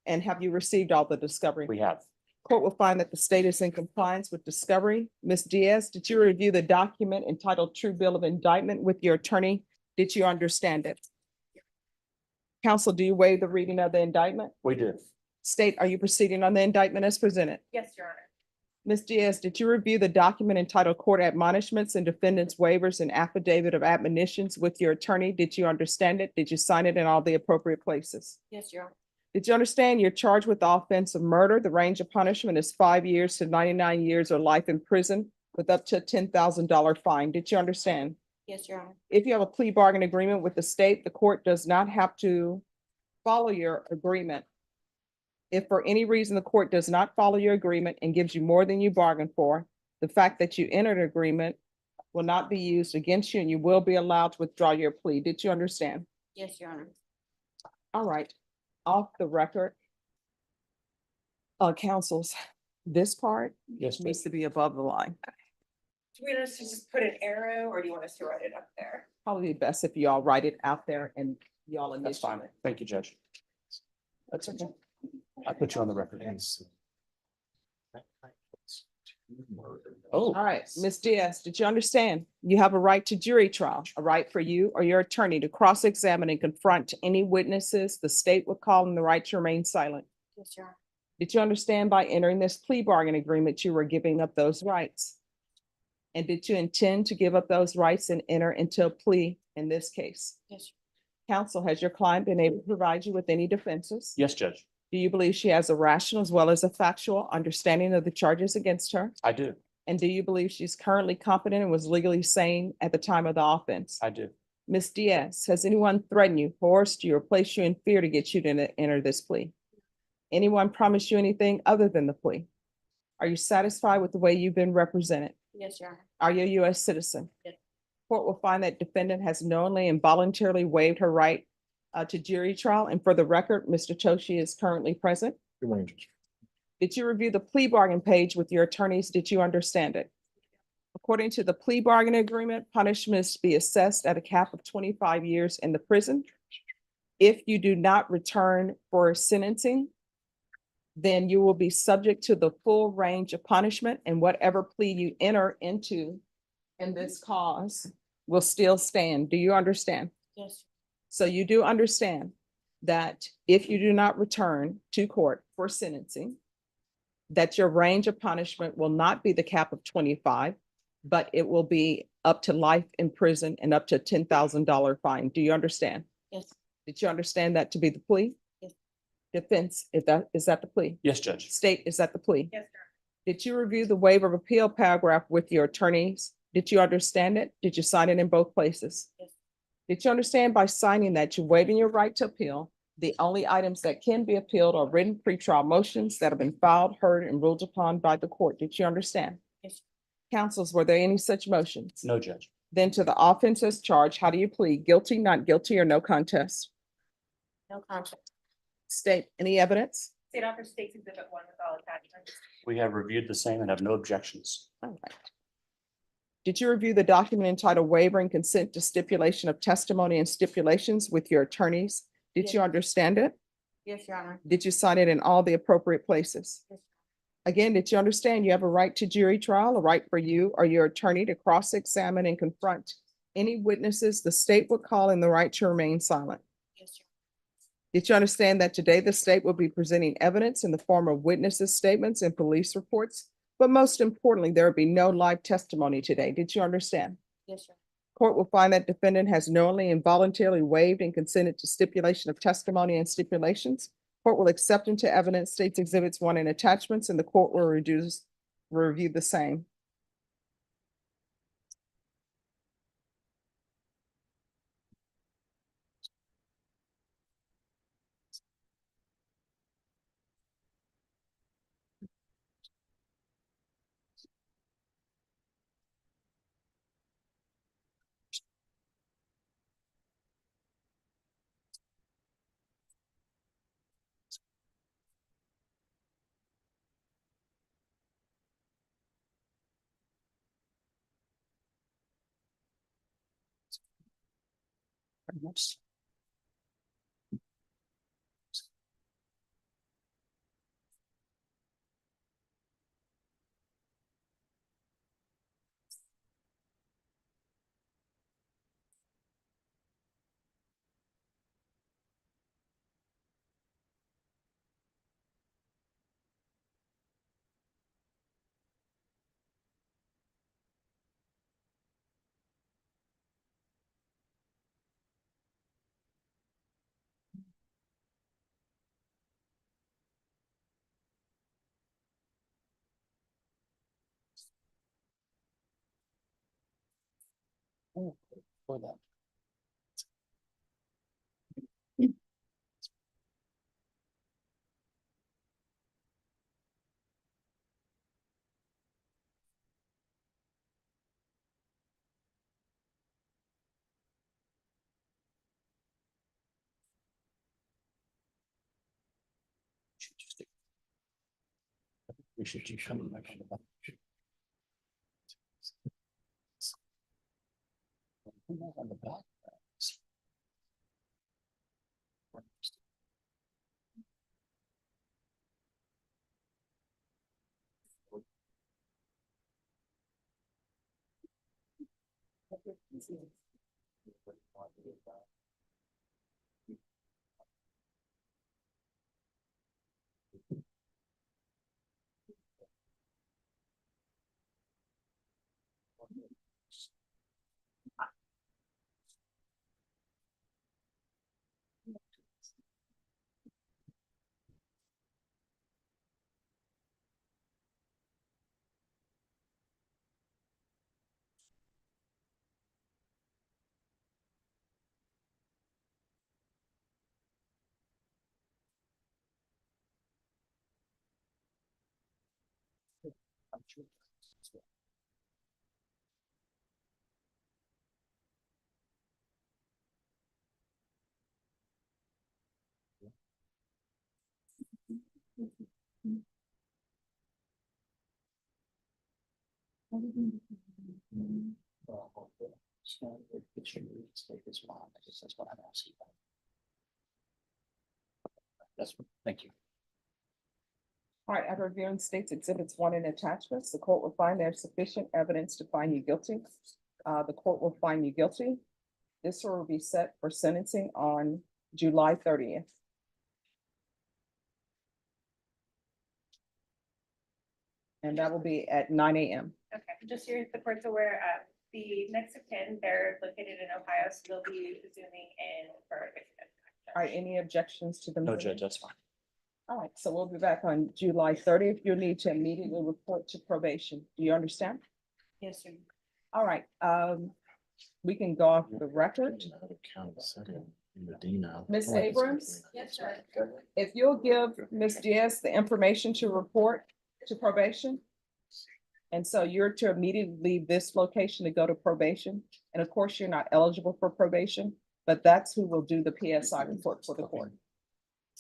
And have you received all the discovery? We have. Court will find that the state is in compliance with discovery. Ms. Diaz, did you review the document entitled True Bill of Indictment with your attorney? Did you understand it? Counsel, do you waive the reading of the indictment? We did. State, are you proceeding on the indictment as presented? Yes, Your Honor. Ms. Diaz, did you review the document entitled Court Admonishments and Defendants Waivers and Affidavit of Admonitions with your attorney? Did you understand it? Did you sign it in all the appropriate places? Yes, Your Honor. Did you understand you're charged with the offense of murder? The range of punishment is 5 years to 99 years or life in prison with up to a $10,000 fine. Did you understand? Yes, Your Honor. If you have a plea bargain agreement with the state, the court does not have to follow your agreement. If for any reason the court does not follow your agreement and gives you more than you bargained for, the fact that you entered an agreement will not be used against you and you will be allowed to withdraw your plea. Did you understand? Yes, Your Honor. All right, off the record. Counsels, this part Yes, needs to be above the line. Do we want us to just put an arrow or do you want us to write it up there? Probably best if you all write it out there and y'all that's fine. initial it. Thank you, Judge. That's okay. I put you on the record. Oh. All right, Ms. Diaz, did you understand? You have a right to jury trial, a right for you or your attorney to cross-examine and confront any witnesses the state would call and the right to remain silent. Yes, Your Honor. Did you understand by entering this plea bargain agreement, you were giving up those rights? And did you intend to give up those rights and enter into a plea in this case? Yes. Counsel, has your client been able to provide you with any defenses? Yes, Judge. Do you believe she has a rational as well as a factual understanding of the charges against her? I do. And do you believe she's currently competent and was legally sane at the time of the offense? I do. Ms. Diaz, has anyone threatened you, coerced you, or placed you in fear to get you to enter this plea? Anyone promised you anything other than the plea? Are you satisfied with the way you've been represented? Yes, Your Honor. Are you a U.S. citizen? Yes. Court will find that defendant has knowingly and voluntarily waived her right to jury trial. And for the record, Mr. Toshi is currently present. Good morning, Judge. Did you review the plea bargain page with your attorneys? Did you understand it? According to the plea bargain agreement, punishment is to be assessed at a cap of 25 years in the prison. If you do not return for sentencing, then you will be subject to the full range of punishment, and whatever plea you enter into in this cause will still stand. Do you understand? Yes. So you do understand that if you do not return to court for sentencing, that your range of punishment will not be the cap of 25, but it will be up to life in prison and up to a $10,000 fine. Do you understand? Yes. Did you understand that to be the plea? Yes. Defense, is that the plea? Yes, Judge. State, is that the plea? Yes, sir. Did you review the waiver of appeal paragraph with your attorneys? Did you understand it? Did you sign it in both places? Yes. Did you understand by signing that you're waiving your right to appeal? The only items that can be appealed are written pretrial motions that have been filed, heard, and ruled upon by the court. Did you understand? Yes. Councils, were there any such motions? No, Judge. Then to the offenses charged, how do you plead? Guilty, not guilty, or no contest? No conflict. State any evidence? State offer states exhibit 1 with all attachments. We have reviewed the same and have no objections. All right. Did you review the document entitled waiver and consent to stipulation of testimony and stipulations with your attorneys? Did you Yes. understand it? Yes, Your Honor. Did you sign it in all the appropriate places? Yes. Again, did you understand you have a right to jury trial, a right for you or your attorney to cross-examine and confront any witnesses the state would call and the right to remain silent? Yes, Your Did you understand that today the state will be presenting evidence in the form of witnesses' statements and police reports? But most importantly, there will be no live testimony today. Did you understand? Yes, Your Honor. Court will find that defendant has knowingly and voluntarily waived and consented to stipulation of testimony and stipulations. Court will accept into evidence states exhibits 1 and attachments, and the court will review the same. Very much. Oh, for that. We should keep coming back on the back. On the back. I'm sure. It should be state as well. I guess that's what I'm asking about. That's, thank you. All right, after reviewing states exhibits 1 and attachments, the court will find there's sufficient evidence to find you guilty. The court will find you guilty. This will be set for sentencing on July 30th. And that will be at 9 a.m. Okay, just so the court's aware, the next of kin, they're located in Ohio, so they'll be zooming in for. All right, any objections to the? No, meeting? Judge, that's fine. All right, so we'll be back on July 30th. You'll need to immediately report to probation. Do you understand? Yes, sir. All right, We can go off the record. Ms. Abrams? Yes, sir. If you'll give Ms. Diaz the information to report to probation. And so you're to immediately leave this location to go to probation. And of course, you're not eligible for probation, but that's who will do the PSI report for the court.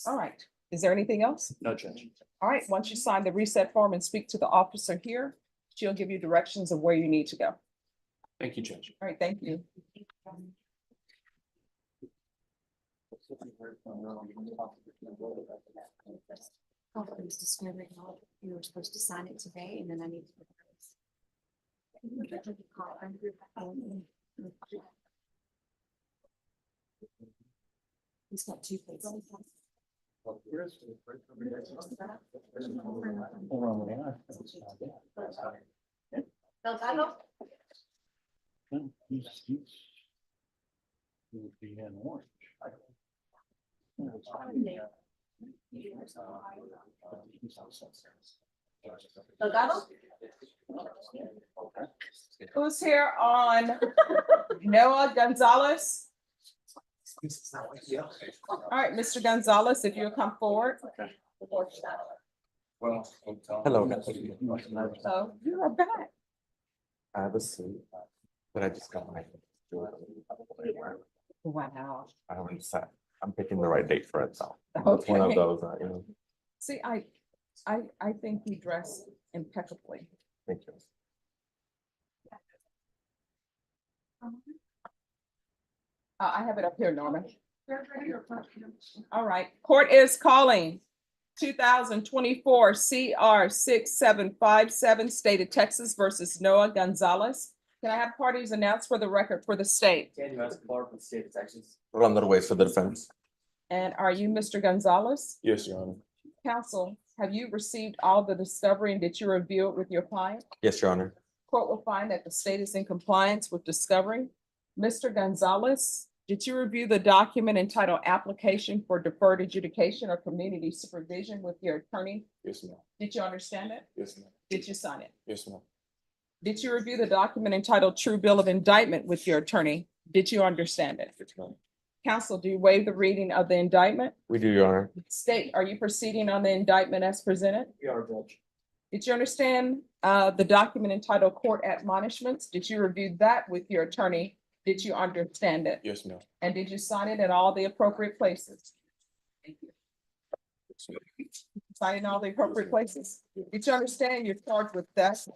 All right. Is there anything else? No, Judge. All right. Once you sign the reset form and speak to the officer here, she'll give you directions of where you need to go. Thank you, Judge. All right. Thank you. You were supposed to sign it today and then I need to. He's got two places. Delgado? Delgado? Who's here on Noah Gonzalez? All right, Mr. Gonzalez, if you'll come forward. Hello. So you are back. I have a suit, but I just got my. Wow. I haven't decided. I'm picking the right date for it, so. It's one of Okay. those, See, I think you dress impeccably. thank you. I have it up here, Norman. All right, court is calling 2024 CR 6757, State of Texas versus Noah Gonzalez. Can I have parties announced for the record for the state? Daniel Escobar from the state of Texas. Rolando Ruiz for the defense. And are you Mr. Gonzalez? Yes, Your Honor. Counsel, have you received all the discovery and did you review it with your client? Yes, Your Honor. Court will find that the state is in compliance with discovery. Mr. Gonzalez, did you review the document entitled Application for Deferred Adjudication or Community Supervision with your attorney? Yes, ma'am. Did you understand it? Yes, ma'am. Did you sign it? Yes, ma'am. Did you review the document entitled True Bill of Indictment with your attorney? Did you understand it? Yes, ma'am. Counsel, do you waive the reading of the indictment? We do, Your Honor. State, are you proceeding on the indictment as presented? We are, Judge. Did you understand the document entitled Court Admonishments? Did you review that with your attorney? Did you understand it? Yes, ma'am. And did you sign it at all the appropriate places? Thank you. Sign in all the appropriate places? Did you understand you're charged with theft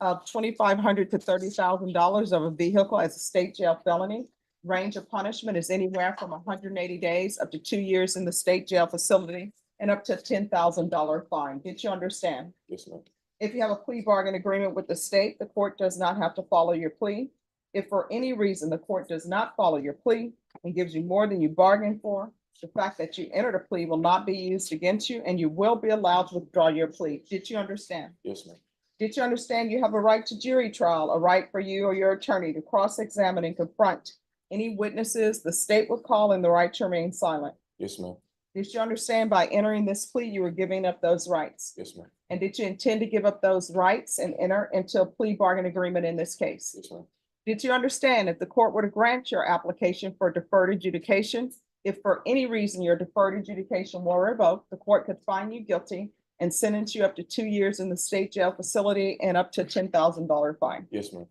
of $2,500 to $30,000 of a vehicle as a state jail felony? Range of punishment is anywhere from 180 days up to 2 years in the state jail facility and up to $10,000 fine. Did you understand? Yes, ma'am. If you have a plea bargain agreement with the state, the court does not have to follow your plea. If for any reason the court does not follow your plea and gives you more than you bargained for, the fact that you entered a plea will not be used against you and you will be allowed to withdraw your plea. Did you understand? Yes, ma'am. Did you understand you have a right to jury trial, a right for you or your attorney to cross-examine and confront any witnesses the state would call and the right to remain silent? Yes, ma'am. Did you understand by entering this plea, you were giving up those rights? Yes, ma'am. And did you intend to give up those rights and enter into a plea bargain agreement in this case? Yes, ma'am. Did you understand if the court were to grant your application for deferred adjudication, if for any reason your deferred adjudication were revoked, the court could find you guilty and sentence you up to 2 years in the state jail facility and up to $10,000 fine? Yes, ma'am.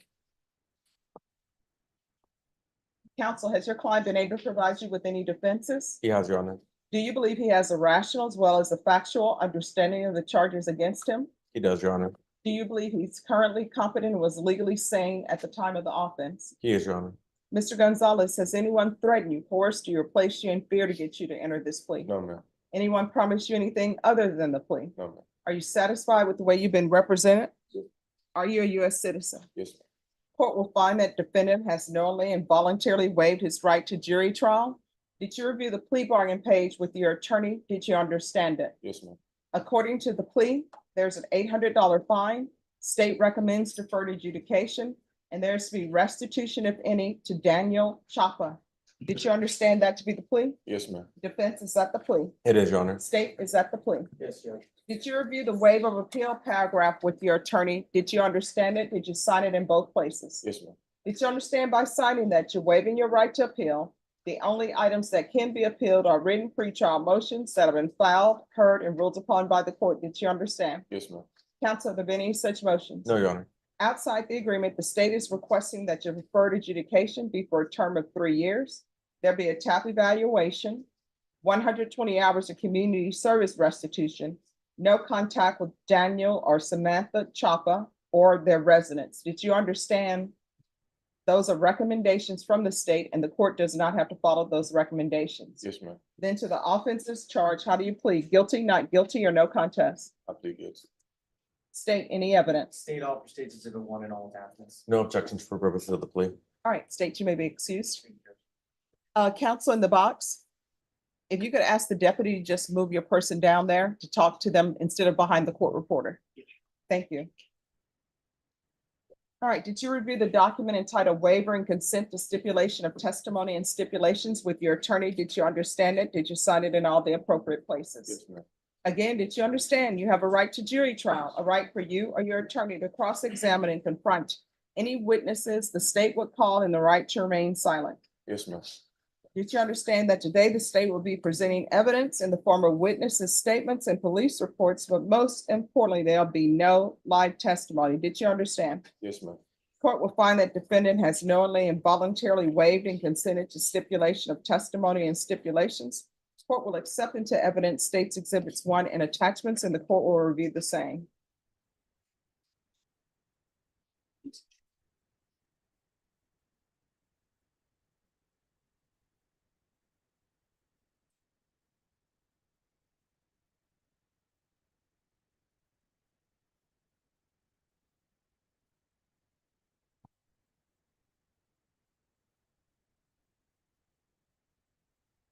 Counsel, has your client been able to provide you with any defenses? He has, Your Honor. Do you believe he has a rational as well as a factual understanding of the charges against him? He does, Your Honor. Do you believe he's currently competent and was legally sane at the time of the offense? He is, Your Honor. Mr. Gonzalez, has anyone threatened you, coerced you, or placed you in fear to get you to enter this plea? No, ma'am. Anyone promised you anything other than the plea? No, ma'am. Are you satisfied with the way you've been represented? Yes. Are you a U.S. citizen? Yes, ma'am. Court will find that defendant has knowingly and voluntarily waived his right to jury trial. Did you review the plea bargain page with your attorney? Did you understand it? Yes, ma'am. According to the plea, there's an $800 fine. State recommends deferred adjudication, and there's to be restitution, if any, to Daniel Chapa. Did you understand that to be the plea? Yes, ma'am. Defense is at the plea. It is, Your Honor. State is at the plea. Yes, Judge. Did you review the waiver of appeal paragraph with your attorney? Did you understand it? Did you sign it in both places? Yes, ma'am. Did you understand by signing that you're waiving your right to appeal? The only items that can be appealed are written pretrial motions that have been filed, heard, and ruled upon by the court. Did you understand? Yes, ma'am. Counsel, have there been any such motions? No, Your Honor. Outside the agreement, the state is requesting that your deferred adjudication be for a term of 3 years. There be a TAP evaluation, 120 hours of community service restitution, no contact with Daniel or Samantha Chapa or their residents. Did you understand? Those are recommendations from the state and the court does not have to follow those recommendations. Yes, ma'am. Then to the offenses charge, how do you plead? Guilty, not guilty, or no contest? I plead guilty. State any evidence. State offer states exhibit 1 in all attachments. No objections for purposes of the plea. All right, state, you may be excused. Counsel in the box, if you could ask the deputy to just move your person down there to talk to them instead of behind the court reporter. Thank you. All right, did you review the document entitled waiver and consent to stipulation of testimony and stipulations with your attorney? Did you understand it? Did you sign it in all the appropriate places? Yes, ma'am. Again, did you understand you have a right to jury trial, a right for you or your attorney to cross-examine and confront any witnesses the state would call and the right to remain silent? Yes, ma'am. Did you understand that today the state will be presenting evidence in the form of witnesses' statements and police reports, but most importantly, there'll be no live testimony? Did you understand? Yes, ma'am. Court will find that defendant has knowingly and voluntarily waived and consented to stipulation of testimony and stipulations. Court will accept into evidence states exhibits 1 and attachments, and the court will review the same.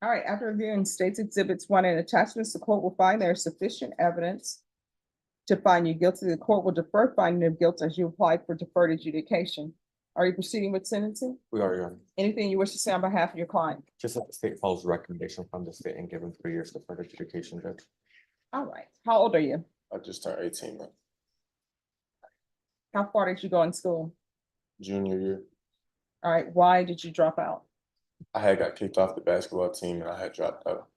All right, after reviewing states exhibits 1 and attachments, the court will find there is sufficient evidence to find you guilty. The court will defer finding of guilt as you apply for deferred adjudication. Are you proceeding with sentencing? We are, Your Honor. Anything you wish to say on behalf of your client? Just that the state follows the recommendation from the state and give him 3 years deferred adjudication, Judge. All right, how old are you? I just turned 18, man. How far did you go in school? Junior year. All right, why did you drop out? I had got kicked off the basketball team and I had dropped out.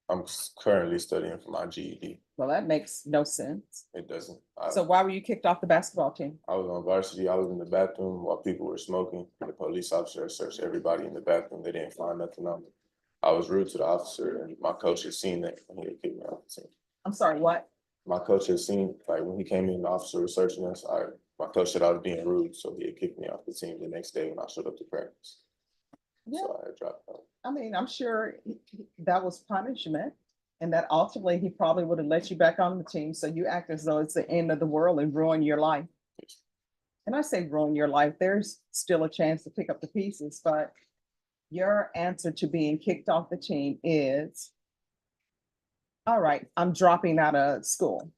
I'm currently studying for my GED. Well, that makes no sense. It doesn't. So why were you kicked off the basketball team? I was on varsity. I was in the bathroom while people were smoking. The police officer searched everybody in the bathroom. They didn't find nothing on me. I was rude to the officer and my coach had seen that and he had kicked me off the team. I'm sorry, what? My coach had seen, like when he came in, the officer was searching us. My coach said I was being rude, so he had kicked me off the team the next day when I showed up to practice. Yeah, So I had dropped out. I mean, I'm sure that was punishment and that ultimately he probably would have let you back on the team. So you act as though it's the end of the world and ruin your life. And I say ruin your life, there's still a chance to pick up the pieces, but your answer to being kicked off the team is, all right, I'm dropping out of school.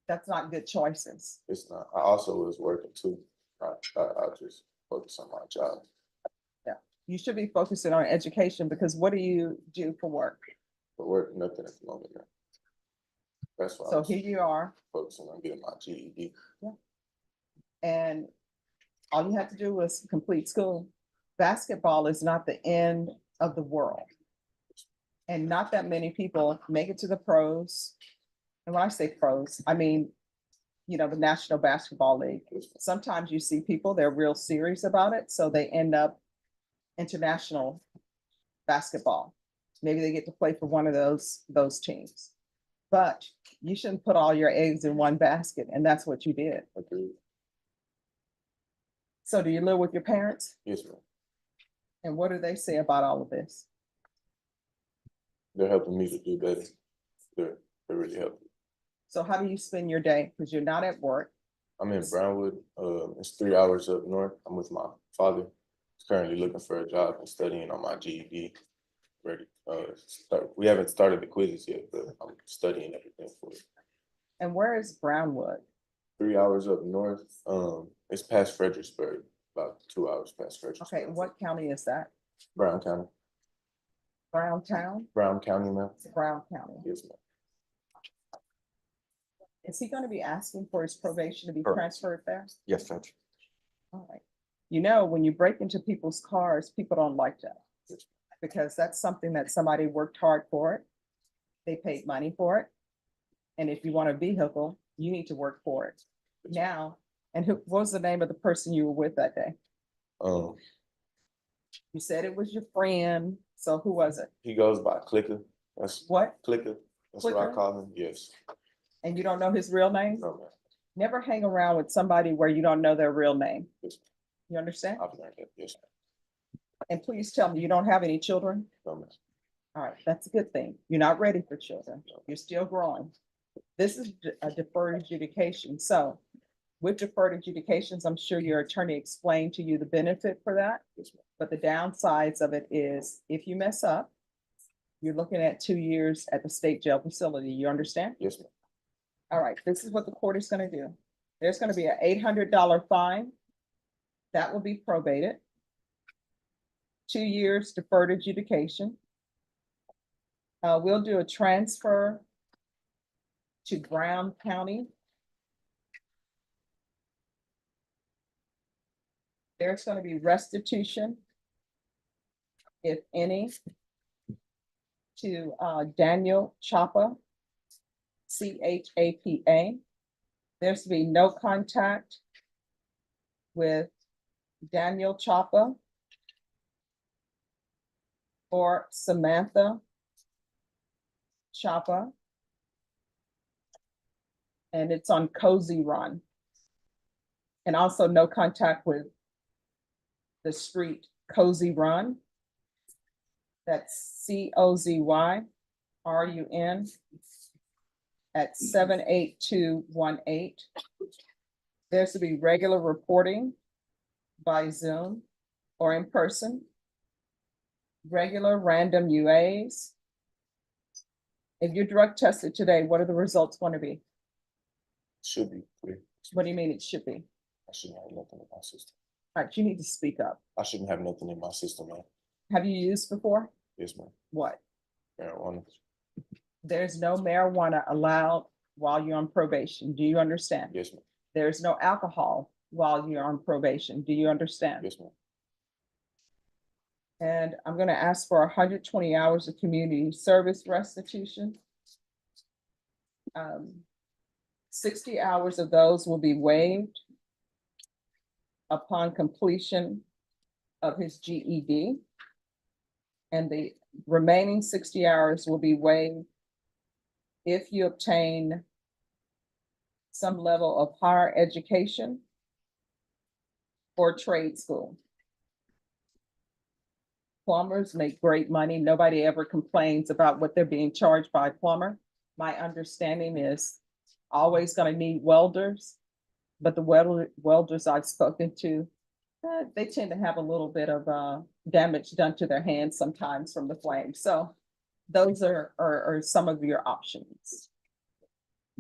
That's not good choices. It's not. I also was working too. I just focus on my job. Yeah, you should be focusing on education because what do you do for work? For work, nothing at the moment now. That's why So I'm here you are, focusing on getting my GED. and all you have to do was complete school. Basketball is not the end of the world. And not that many people make it to the pros. And when I say pros, I mean, you know, the National Basketball League. Sometimes you see people, they're real serious about it, so they end up international basketball. Maybe they get to play for one of those teams. But you shouldn't put all your eggs in one basket, and that's what you did. Agreed. So do you live with your parents? Yes, ma'am. And what do they say about all of this? They're helping me to do better. They're really helping. So how do you spend your day? Because you're not at work. I'm in Brownwood. It's 3 hours up north. I'm with my father. He's currently looking for a job and studying on my GED. Ready. We haven't started the quizzes yet, but I'm studying everything for it. And where is Brownwood? 3 hours up north. It's past Fredericksburg, about 2 hours past Fredericksburg. Okay, and what county is that? Brown County. Brown Town? Brown County, ma'am. Brown County. Yes, ma'am. Is he gonna be asking for his probation to be Correct. transferred there? Yes, Judge. All right. You know, when you break into people's cars, people don't like that. Because that's something that somebody worked hard for it. They paid money for it. And if you want a vehicle, you need to work for it. Now, and what was the name of the person you were with that day? Um, You said it was your friend, so who was it? he goes by Clicker. That's What? Clicker. That's what I Clicker? call him. Yes. And you don't know his real name? No, man. Never hang around with somebody where you don't know their real name. Yes. You understand? I've learned that. Yes. And please tell me, you don't have any children? No, man. All right, that's a good thing. You're not ready for children. You're still growing. This is a deferred adjudication. So with deferred adjudications, I'm sure your attorney explained to you the benefit for that. Yes, ma'am. But the downsides of it is if you mess up, you're looking at 2 years at the state jail facility. You understand? Yes, ma'am. All right, this is what the court is gonna do. There's gonna be an $800 fine. That will be probated. 2 years deferred adjudication. We'll do a transfer to Brown County. There's gonna be restitution, if any, to Daniel Chapa, CHAPA. There's to be no contact with Daniel Chapa or Samantha Chapa. And it's on Cozy Run. And also no contact with the street Cozy Run. That's COZYRUN at 78218. There's to be regular reporting by Zoom or in person. Regular random UAs. If you're drug tested today, what are the results going to be? Should be clear. What do you mean it should be? I shouldn't have nothing in my system. All right, you need to speak up. I shouldn't have nothing in my system, man. Have you used before? Yes, ma'am. What? Marijuana. There's no marijuana allowed while you're on probation. Do you understand? Yes, ma'am. There's no alcohol while you're on probation. Do you understand? Yes, ma'am. And I'm gonna ask for 120 hours of community service restitution. 60 hours of those will be waived upon completion of his GED. And the remaining 60 hours will be waived if you obtain some level of higher education or trade school. Plumbers make great money. Nobody ever complains about what they're being charged by a plumber. My understanding is always gonna need welders, but the welders I've spoken to, they tend to have a little bit of damage done to their hands sometimes from the flames. So those are some of your options.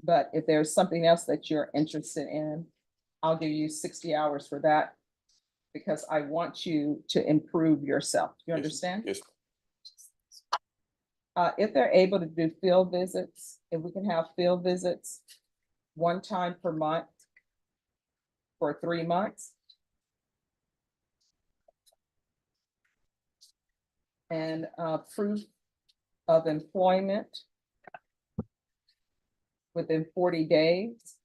But if there's something else that you're interested in, I'll give you 60 hours for that because I want you to improve yourself. You understand? Yes. If they're able to do field visits, if we can have field visits 1 time per month for 3 months. And proof of employment within 40 days.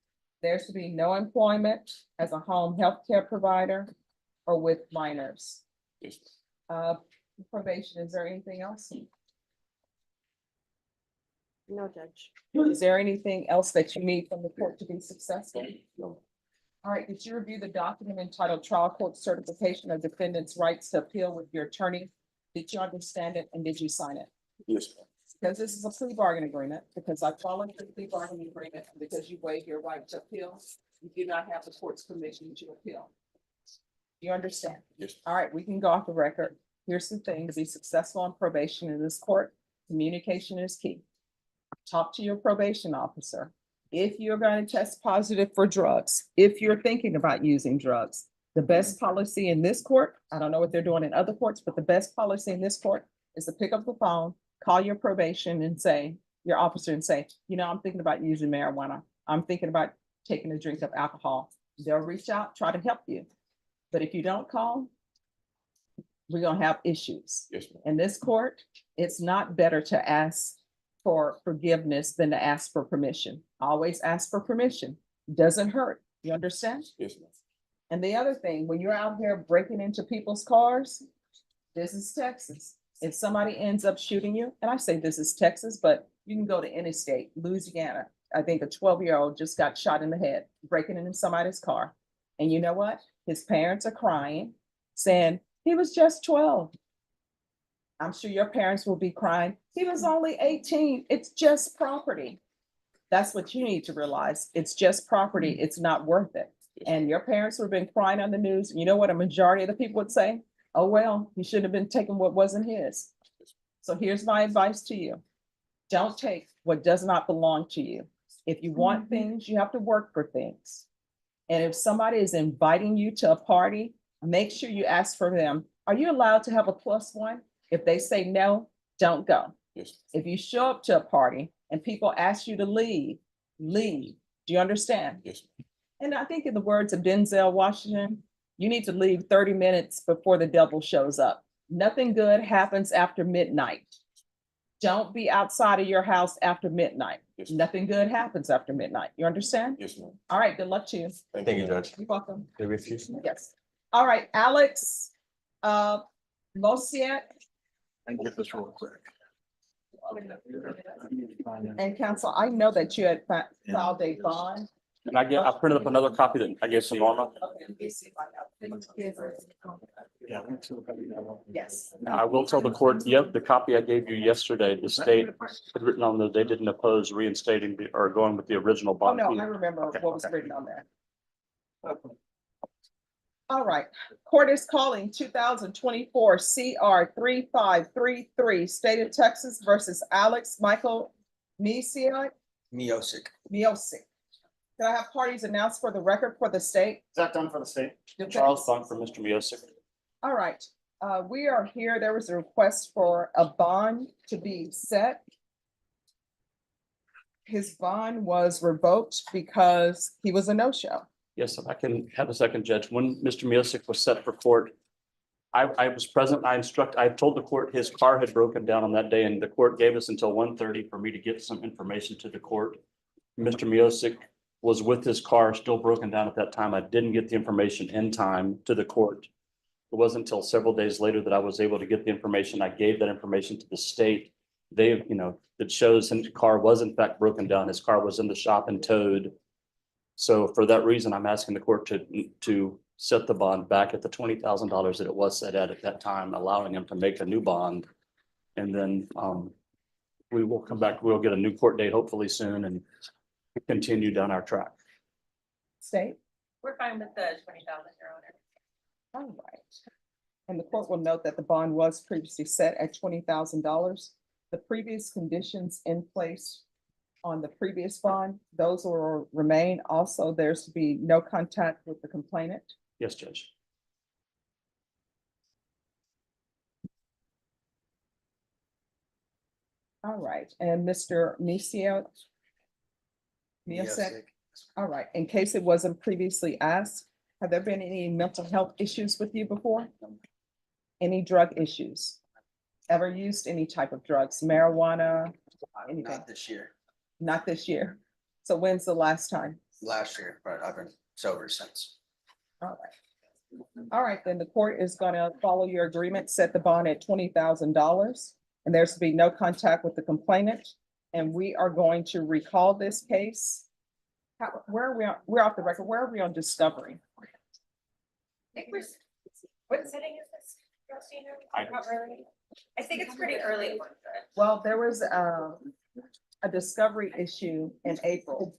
There's to be no employment as a home healthcare provider or with minors. Yes. Probation, is there anything else? No, Judge. Is there anything else that you need from the court to be successful? No. All right, did you review the document entitled Trial Court Certification of Defendants' Rights to Appeal with your attorney? Did you understand it and did you sign it? Yes, ma'am. Because this is a plea bargain agreement, because I followed the plea bargain agreement, because you waive your right to appeal, you do not have the court's permission to appeal. You understand? Yes. All right, we can go off the record. Here's the thing, to be successful on probation in this court, communication is key. Talk to your probation officer. If you're going to test positive for drugs, if you're thinking about using drugs, the best policy in this court, I don't know what they're doing in other courts, but the best policy in this court is to pick up the phone, call your probation and say, your officer and say, you know, I'm thinking about using marijuana. I'm thinking about taking a drink of alcohol. They'll reach out, try to help you. But if you don't call, we're gonna have issues. Yes, ma'am. In this court, it's not better to ask for forgiveness than to ask for permission. Always ask for permission. Doesn't hurt. You understand? Yes, ma'am. And the other thing, when you're out here breaking into people's cars, this is Texas. If somebody ends up shooting you, and I say this is Texas, but you can go to any state, Louisiana. I think a 12-year-old just got shot in the head, breaking into somebody's car. And you know what? His parents are crying, saying, he was just 12. I'm sure your parents will be crying. He was only 18. It's just property. That's what you need to realize. It's just property. It's not worth it. And your parents would have been crying on the news. You know what a majority of the people would say? Oh, well, he shouldn't have been taking what wasn't his. So here's my advice to you. Don't take what does not belong to you. If you want things, you have to work for things. And if somebody is inviting you to a party, make sure you ask for them. Are you allowed to have a +1? If they say no, don't go. Yes. If you show up to a party and people ask you to leave, leave. Do you understand? Yes. And I think in the words of Denzel Washington, you need to leave 30 minutes before the devil shows up. Nothing good happens after midnight. Don't be outside of your house after midnight. Yes. Nothing good happens after midnight. You understand? Yes, ma'am. All right, good luck to you. Thank you, Judge. You're welcome. Stay with you. Yes. All right, Alex, Mosiak I can get this real quick. and counsel, I know that you had filed a bond. And I printed up another copy that I gave to Norma. Yes. Now, I will tell the court, yep, the copy I gave you yesterday, the state had written on they didn't oppose reinstating or going with the original Oh, bond. no, fee. I remember Okay, what was okay. written on there. All right, court is calling 2024 CR 3533, State of Texas versus Alex Michael Misiak. Miosic. Can I have parties announced for the record for the state? Is that done for the state? Defense? Charles Funk for Mr. Miosic. All right, we are here. There was a request for a bond to be set. His bond was revoked because he was a no-show. Yes, if I can have a second, Judge. When Mr. Miosic was set for court, I was present. I told the court his car had broken down on that day, and the court gave us until 1:30 for me to get some information to the court. Mr. Miosic was with his car still broken down at that time. I didn't get the information in time to the court. It wasn't until several days later that I was able to get the information. I gave that information to the state. They, that shows his car was in fact broken down. His car was in the shop and towed. So for that reason, I'm asking the court to set the bond back at the $20,000 that it was set at that time, allowing him to make a new bond. And then we will come back. We'll get a new court date hopefully soon and continue down our track. State? We're fine with the 20,000, Your Honor. All right. And the court will note that the bond was previously set at $20,000. The previous conditions in place on the previous bond, those will remain. Also, there's to be no contact with the complainant. Yes, Judge. All right, and Mr. Miosic. All right, in case it wasn't previously asked, have there been any mental health issues with you before? Any drug issues? Ever used any type of drugs, marijuana? Anything? Not this year, Not this year. So when's the last time? last year, but I've been sober since. All right. All right, then the court is gonna follow your agreement, set the bond at $20,000. And there's to be no contact with the complainant. And we are going to recall this case. Where are we? We're off the record. Where are we on discovery? What setting is this? Christina? Not really. I think it's pretty early. Well, there was a discovery issue in April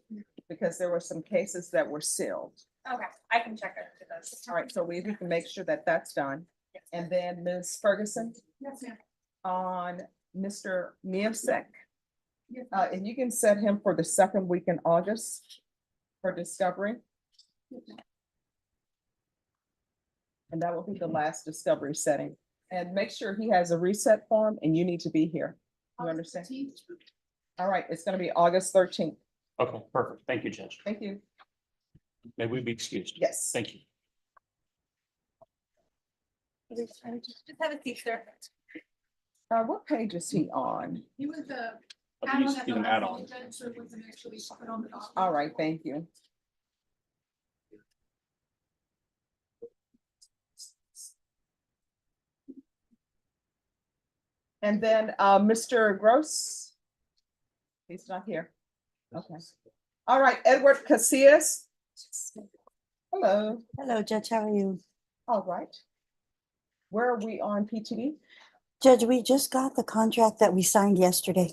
because there were some cases that were sealed. Okay, I can check into those. All right, so we can make sure that that's done. And then Ms. Ferguson Yes, ma'am. on Mr. Miosic. And you can set him for the second week in August for discovery. And that will be the last discovery setting. And make sure he has a reset form and you need to be here. You understand? All right, it's gonna be August 13th. Okay, perfect. Thank you, Judge. Thank you. May we be excused? Yes. Thank you. Just have a seat, sir. What page is he on? He was the. I think he's an add-on. So it wasn't actually put on the docket. All right, thank you. And then, Mr. Gross? He's not here. Okay. All right, Edward Casillas? Hello, Hello, Judge, how are you? all right. Where are we on PTD? Judge, we just got the contract that we signed yesterday.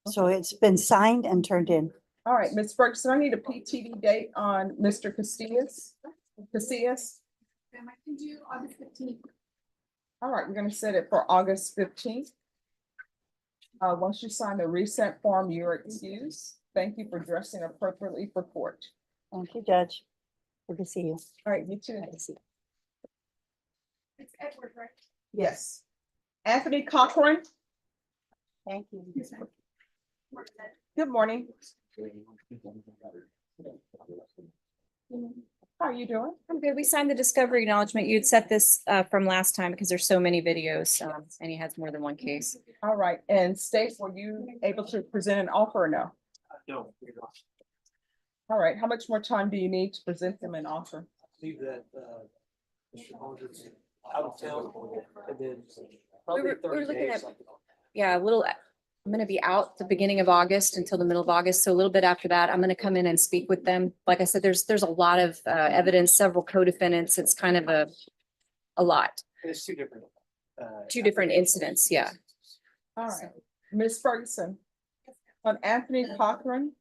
So it's been signed and turned in. All right, Ms. Ferguson, I need a PTD date on Mr. Casillas. Casillas? I can do August 15th. All right, we're gonna set it for August 15th. Once you sign the reset form, you're excused. Thank you for dressing appropriately for court. Thank you, Judge. Good to see you. All right, you too. It's Edward, right? Yes. Anthony Cochran, Thank you. good morning. How are you doing? I'm good. We signed the discovery acknowledgement. You'd set this from last time because there's so many videos and he has more than one case. All right, and Stace, were you able to present an offer or no? No. All right, how much more time do you need to present them an offer? Leave that, Mr. Hodges out of town, and then probably we were 30 looking days. at- Yeah, a little, I'm gonna be out the beginning of August until the middle of August. So a little bit after that, I'm gonna come in and speak with them. Like I said, there's a lot of evidence, several co-defendants. It's kind of a lot, It's two different. two different incidents. Yeah. All right, Ms. Ferguson, on Anthony Cochran,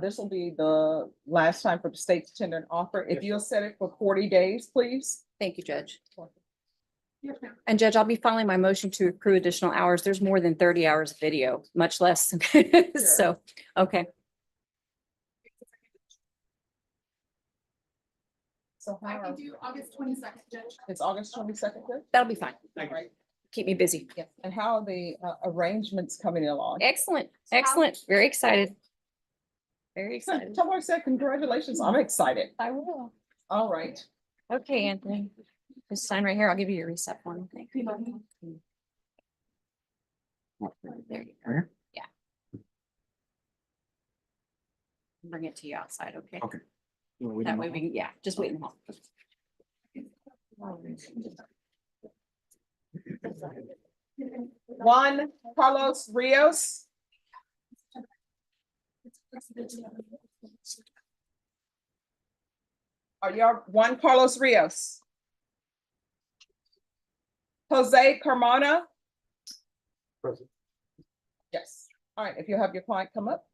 this will be the last time for the state to tender an offer. If you'll set it for 40 days, please. Thank you, Judge. Yes, ma'am. And Judge, I'll be filing my motion to accrue additional hours. There's more than 30 hours of video, much less. So, okay. So I how, can do August 22nd, Judge. is August 22nd good? That'll be fine. All right, Keep me busy. yeah, and how are the arrangements coming along? Excellent, excellent. Very excited. Very So, excited. Someone said congratulations, I'm excited. I will. All right. Okay, Anthony. Just sign right here. I'll give you your reset form. Thank you. There you go. Yeah. Bring it to you outside, okay? Okay. That way we can, yeah, just wait in the hall. Juan Carlos Rios. Are y'all Juan Carlos Rios? Jose Carmona? Present. Yes. All right, if you have your client come up.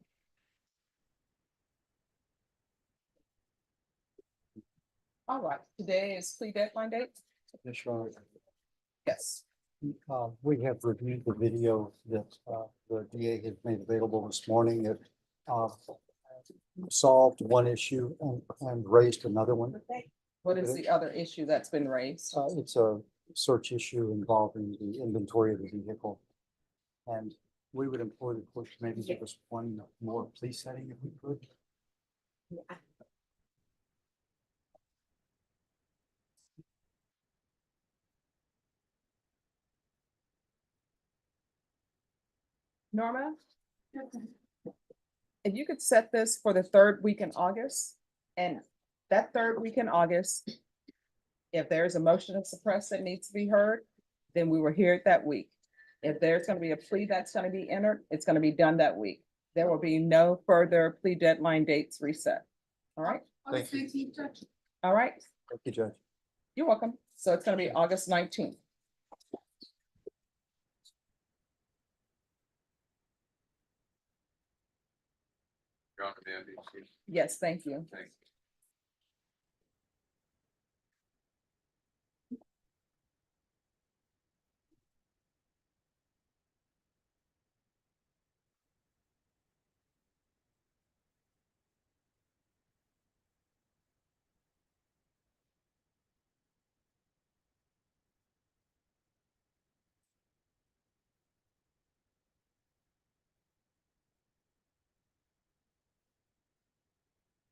All right, today is plea deadline date? Yes, Your Honor. Yes. We have reviewed the video that the DA has made available this morning. It solved one issue and raised another one. What is the other issue that's been raised? It's a search issue involving the inventory of the vehicle. And we would employ the court to maybe give us one more plea setting if we could. Norma? If you could set this for the third week in August, and that third week in August, if there's a motion to suppress that needs to be heard, then we will hear it that week. If there's gonna be a plea that's gonna be entered, it's gonna be done that week. There will be no further plea deadline dates reset. All right, August 19th, Judge. all right, Thank you, Judge. you're welcome. So it's gonna be August 19th. Yes, thank you.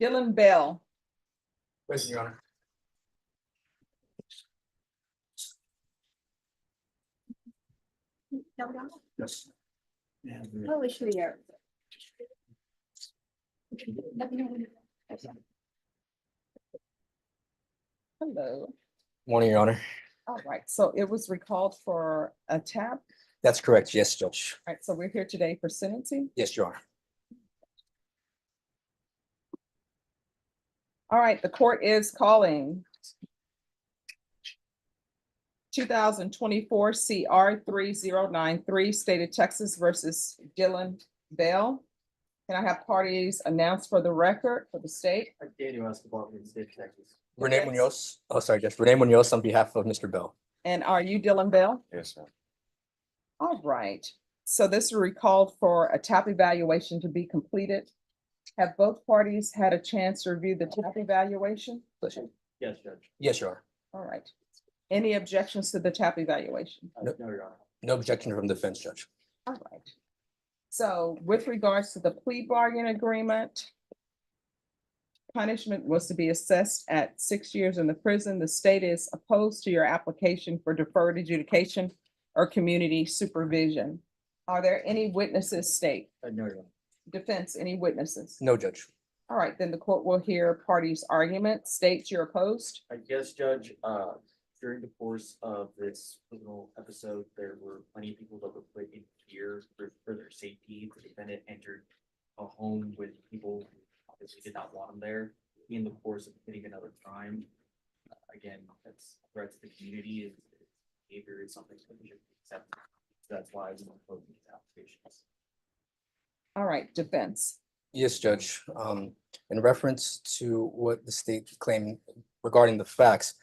Dylan Bell. Present, Your Honor. Yes. Oh, we should hear. Hello. Morning, Your Honor. All right, so it was recalled for a tap. That's correct. Yes, Judge. All right, so we're here today for sentencing. Yes, Your Honor. All right, the court is calling 2024 CR 3093, State of Texas versus Dylan Bell. Can I have parties announced for the record for the state? Daniel Escobar from the state of Texas. Renee Yes. Munoz. Oh, sorry, Judge. Renee Munoz on behalf of Mr. Bell. And are you Dylan Bell? Yes, sir. All right, so this is recalled for a TAP evaluation to be completed. Have both parties had a chance to review the TAP evaluation? Yes, Judge. Yes, Your Honor. All right. Any objections to the TAP evaluation? No, Your Honor. No objection from the defense, Judge. All right. So with regards to the plea bargain agreement, punishment was to be assessed at 6 years in the prison. The state is opposed to your application for deferred adjudication or community supervision. Are there any witnesses, state? No, Your Honor. Defense, any witnesses? No, Judge. All right, then the court will hear parties' argument. States you're opposed. I guess, Judge, during the course of this criminal episode, there were plenty of people that were put in fear for their safety. The defendant entered a home with people who obviously did not want him there in the course of committing another crime. Again, that's a threat to the community. His behavior is something that we should accept. That's why we don't vote these applications. All right, defense. Yes, Judge. In reference to what the state claimed regarding the facts,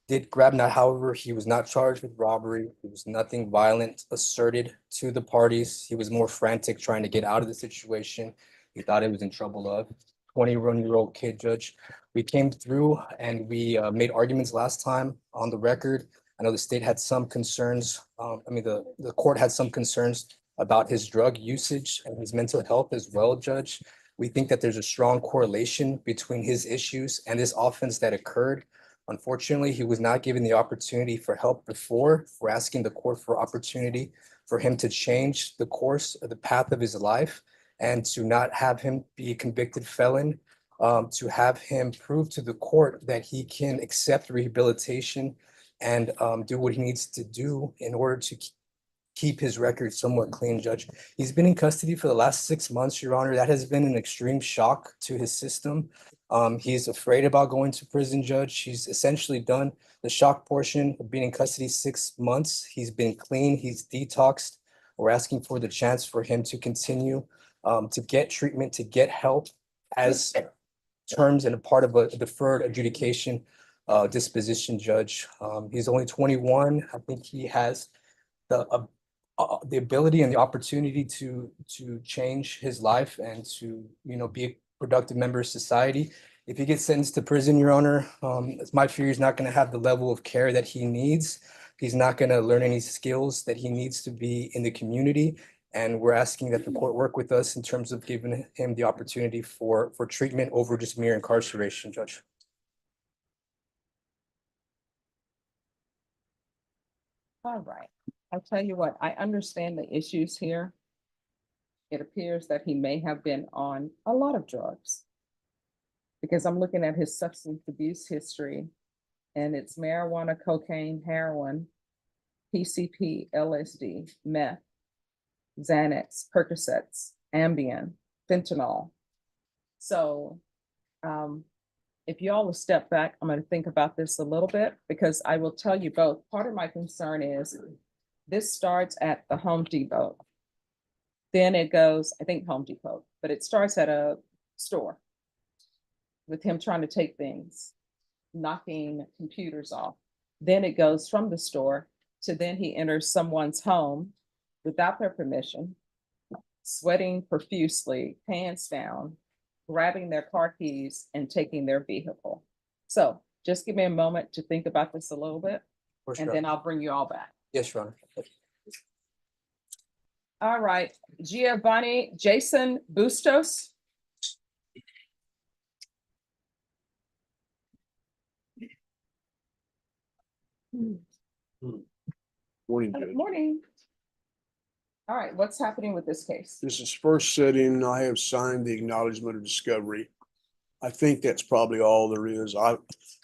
did grab not, however, he was not charged with robbery. There was nothing violent asserted to the parties. He was more frantic trying to get out of the situation. He thought he was in trouble of 21-year-old kid, Judge. We came through and we made arguments last time on the record. I know the state had some concerns. The court had some concerns about his drug usage and his mental health as well, Judge. We think that there's a strong correlation between his issues and this offense that occurred. Unfortunately, he was not given the opportunity for help before. We're asking the court for opportunity for him to change the course of the path of his life and to not have him be a convicted felon, to have him prove to the court that he can accept rehabilitation and do what he needs to do in order to keep his record somewhat clean, Judge. He's been in custody for the last 6 months, Your Honor. That has been an extreme shock to his system. He's afraid about going to prison, Judge. He's essentially done the shock portion of being in custody 6 months. He's been clean, he's detoxed. We're asking for the chance for him to continue to get treatment, to get help as terms and a part of a deferred adjudication disposition, Judge. He's only 21. I think he has the ability and the opportunity to change his life and to, be a productive member of society. If he gets sentenced to prison, Your Honor, it's my fear he's not going to have the level of care that he needs. He's not going to learn any skills that he needs to be in the community. And we're asking that the court work with us in terms of giving him the opportunity for treatment over just mere incarceration, Judge. All right. I'll tell you what, I understand the issues here. It appears that he may have been on a lot of drugs. Because I'm looking at his substance abuse history, and it's marijuana, cocaine, heroin, PCP, LSD, meth, Xanax, Percocets, Ambien, fentanyl. So if y'all will step back, I'm going to think about this a little bit, because I will tell you both. Part of my concern is this starts at the Home Depot. Then it goes, I think Home Depot, but it starts at a store with him trying to take things, knocking computers off. Then it goes from the store to then he enters someone's home without their permission, sweating profusely, pants down, grabbing their car keys and taking their vehicle. So just give me a moment to think about this a little bit, and then I'll bring you all back. Yes, Your Honor. All right, Jason Bustos. Morning, Good Judge. morning. All right, what's happening with this case? This is first sitting. I have signed the acknowledgement of discovery. I think that's probably all there is. I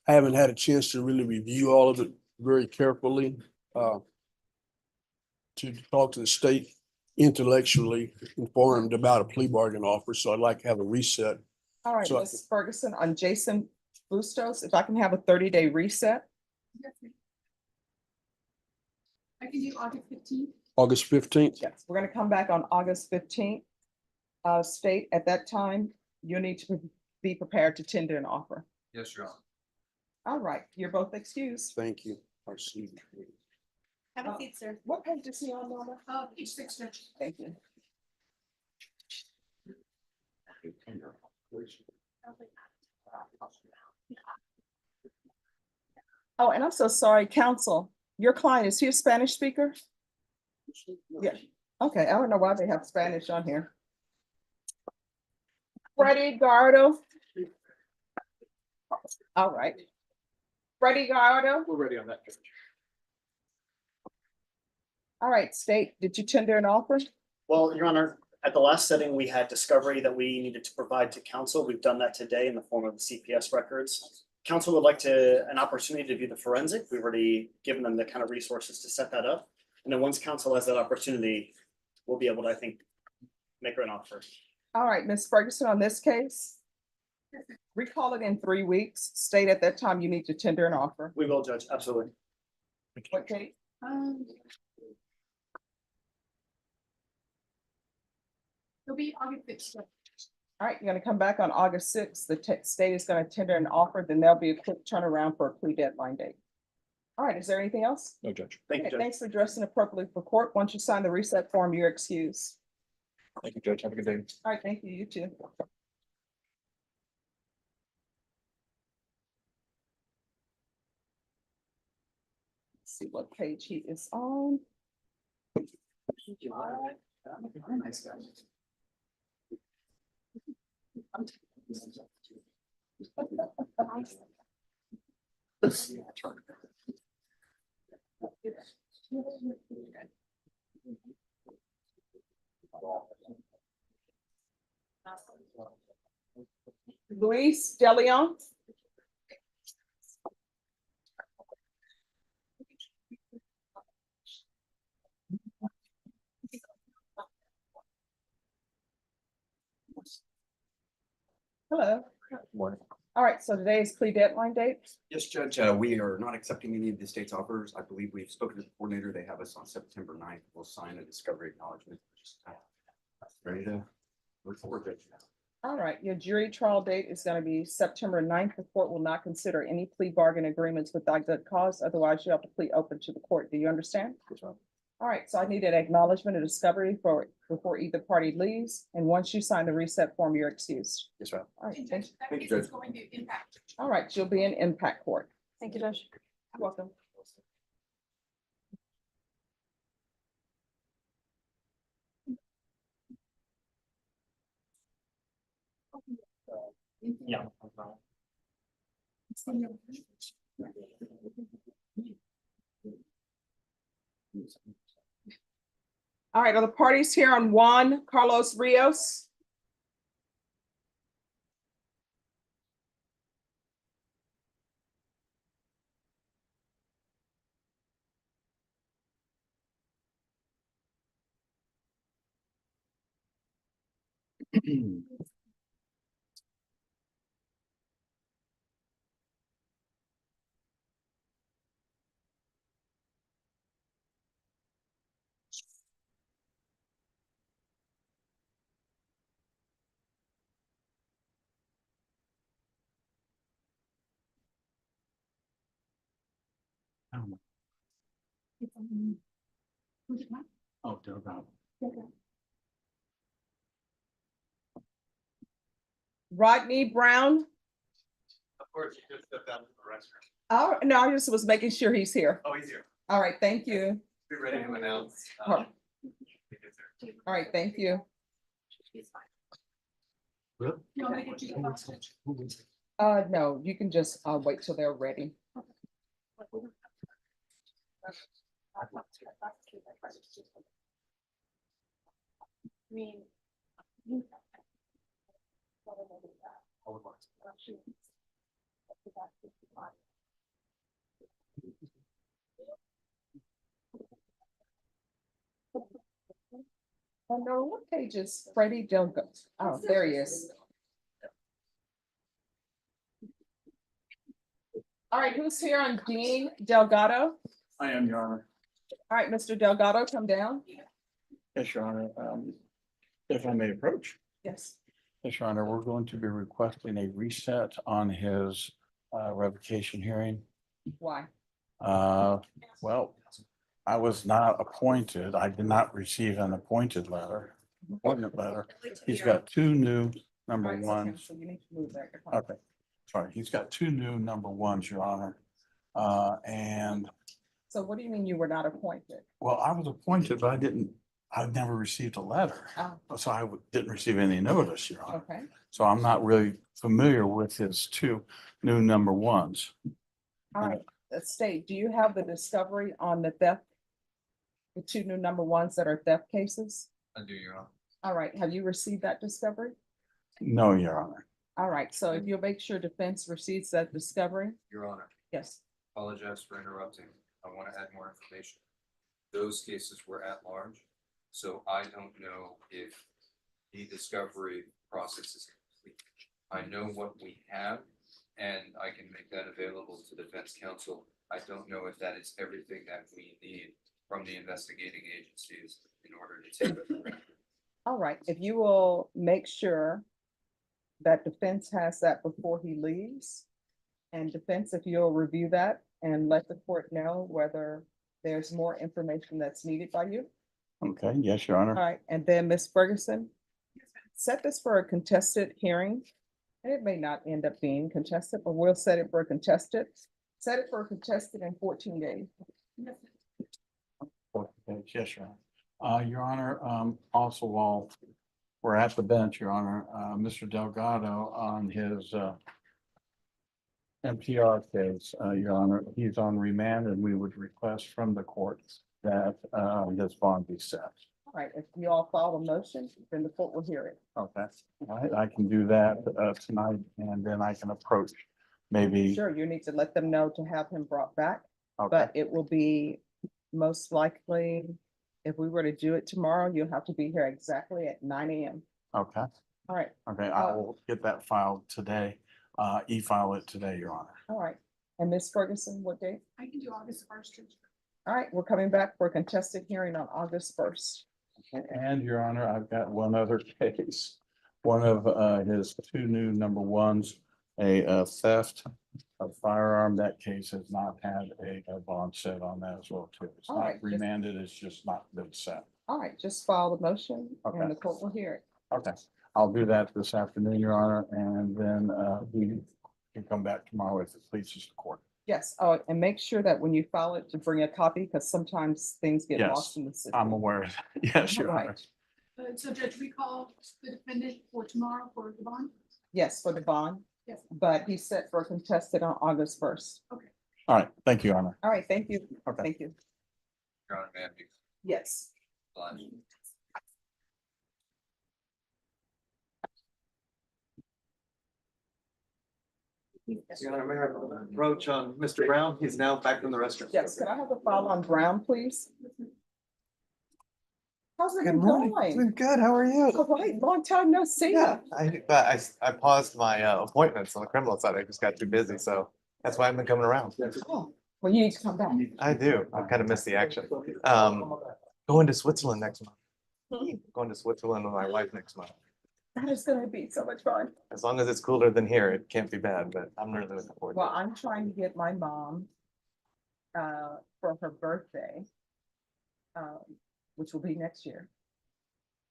haven't had a chance to really review all of it very carefully. To talk to the state intellectually informed about a plea bargain offer, so I'd like to have a reset. All right, So I Ms. Ferguson, on Jason Bustos, if I can have a 30-day reset. I can do August 15th. August 15th. Yes, we're gonna come back on August 15th. State, at that time, you need to be prepared to tender an offer. Yes, Your Honor. All right, you're both excused. Thank you. I see. Have a seat, sir. What page is he on, Norma? Page 6, Judge. Thank you. Oh, and I'm so sorry, counsel. Your client, is he a Spanish speaker? Yeah, okay, I don't know why they have Spanish on here. Freddie Gardo. All right. Freddie Gardo. We're ready on that, Judge. All right, state, did you tender an offer? Well, Your Honor, at the last setting, we had discovery that we needed to provide to counsel. We've done that today in the form of the CPS records. Counsel would like an opportunity to view the forensic. We've already given them the kind of resources to set that up. And then once counsel has that opportunity, we'll be able to, I think, make her an offer. All right, Ms. Ferguson, on this case, recall it in 3 weeks. State at that time you need to tender an offer. We will, Judge, absolutely. What date? It'll be August 6th. All right, you're gonna come back on August 6th. The state is gonna tender an offer, then there'll be a quick turnaround for a plea deadline date. All right, is there anything else? No, Judge. Thank you, Okay, Judge. thanks for dressing appropriately for court. Once you sign the reset form, you're excused. Thank you, Judge. Have a good day. All right, thank you, you too. Let's see what page he is on. Luis DeLeon. Hello. Morning. All right, so today is plea deadline date. Yes, Judge, we are not accepting any of the state's offers. I believe we've spoken to the coordinator. They have us on September 9th. We'll sign a discovery acknowledgement. Ready to move forward, Judge. All right, your jury trial date is going to be September 9th. The court will not consider any plea bargain agreements without good cause. Otherwise, you have to plead open to the court. Do you understand? Yes, ma'am. All right, so I need an acknowledgement of discovery before either party leaves. And once you sign the reset form, you're excused. Yes, ma'am. All right, And thank Judge, you. that Thank you, case is Judge. going to impact. All right, you'll be in impact court. Thank you, Judge. You're welcome. Yeah. All right, are the parties here on Juan Carlos Rios? Oh, no problem. Rodney Brown? Of course, you just stepped out of the restroom. Oh, no, I just was making sure he's here. Oh, he's here. All right, thank you. Be ready to announce. All right, thank you. You want me to get you the box, Judge? No, you can just wait till they're ready. Oh, no, what page is Freddie Delgado? Oh, there he is. All right, who's here on Dean Delgado? I am, Your Honor. All right, Mr. Delgado, come down. Yes, Your Honor. If I may approach. Yes. Yes, Your Honor, we're going to be requesting a reset on his revocation hearing. Why? Well, I was not appointed. I did not receive an appointed letter, appointment letter. He's got two new number All right, ones. so you need to move that. Okay, sorry. He's got two new number ones, Your Honor. And So what do you mean you were not appointed? well, I was appointed, but I've never received a letter. Oh. So I didn't receive any notice, Your Honor. Okay, So I'm not really familiar with his two new number ones. all right. State, do you have the discovery on the theft? The two new number ones that are theft cases? I do, Your Honor. All right, have you received that discovery? No, Your Honor. All right, so if you'll make sure defense receives that discovery, Your Honor, yes. apologize for interrupting. I want to add more information. Those cases were at large, so I don't know if the discovery process is complete. I know what we have, and I can make that available to defense counsel. I don't know if that is everything that we need from the investigating agencies in order to take it. All right, if you will make sure that defense has that before he leaves. And defense, if you'll review that and let the court know whether there's more information that's needed by you. Okay, yes, Your All Honor. right, and then Ms. Ferguson, set this for a contested hearing. And it may not end up being contested, but we'll set it for a contested. Set it for a contested in 14 days. Yes, Your Honor. Your Honor, also while we're at the bench, Your Honor, Mr. Delgado on his MTR case, Your Honor, he's on remand and we would request from the court that his bond be set. All right, if you all follow the motion, then the court will hear it. Okay, all right, I can do that tonight and then I can approach maybe. Sure, you need to let them know to have him brought back, Okay, but it will be most likely, if we were to do it tomorrow, you'll have to be here exactly at 9 a.m. okay, All right, okay, I will get that filed today, e-file it today, Your Honor. all right. And Ms. Ferguson, what date? I can do August 1st. All right, we're coming back for a contested hearing on August 1st. And Your Honor, I've got one other case. One of his two new number ones, a theft of firearm. That case has not had a bond set on that as well too. It's All not right, just- remanded, it's just not been set. All right, just file the motion Okay. and the court will hear it. Okay, I'll do that this afternoon, Your Honor, and then we can come back tomorrow if it pleases the court. Yes, oh, and make sure that when you file it to bring a copy, because sometimes things get Yes, lost in the system. I'm aware of that. Yes, Your All Honor. right. So Judge, we call the defendant for tomorrow for the bond? Yes, for the bond. Yes. But he's set for contested on August 1st. All right, thank you, Your Honor. All right, thank you. Okay. Thank you. Your Honor, may I be Yes. obliged? Your Honor, may I approach on Mr. Brown? He's now back in the restroom. Yes, can I have a file on Brown, please? How's it Good been morning. going? Doing good. How are you? All right, long time no see. Yeah, I paused my appointments on the criminal side. I just got too busy, so that's why I've been coming around. Oh, well, you need to come back. I do. I kind of miss the action. Going to Switzerland next month. Going to Switzerland with my wife next month. That is gonna be so much fun. As long as it's cooler than here, it can't be bad, but I'm really looking forward to Well, it. I'm trying to get my mom for her birthday, which will be next year.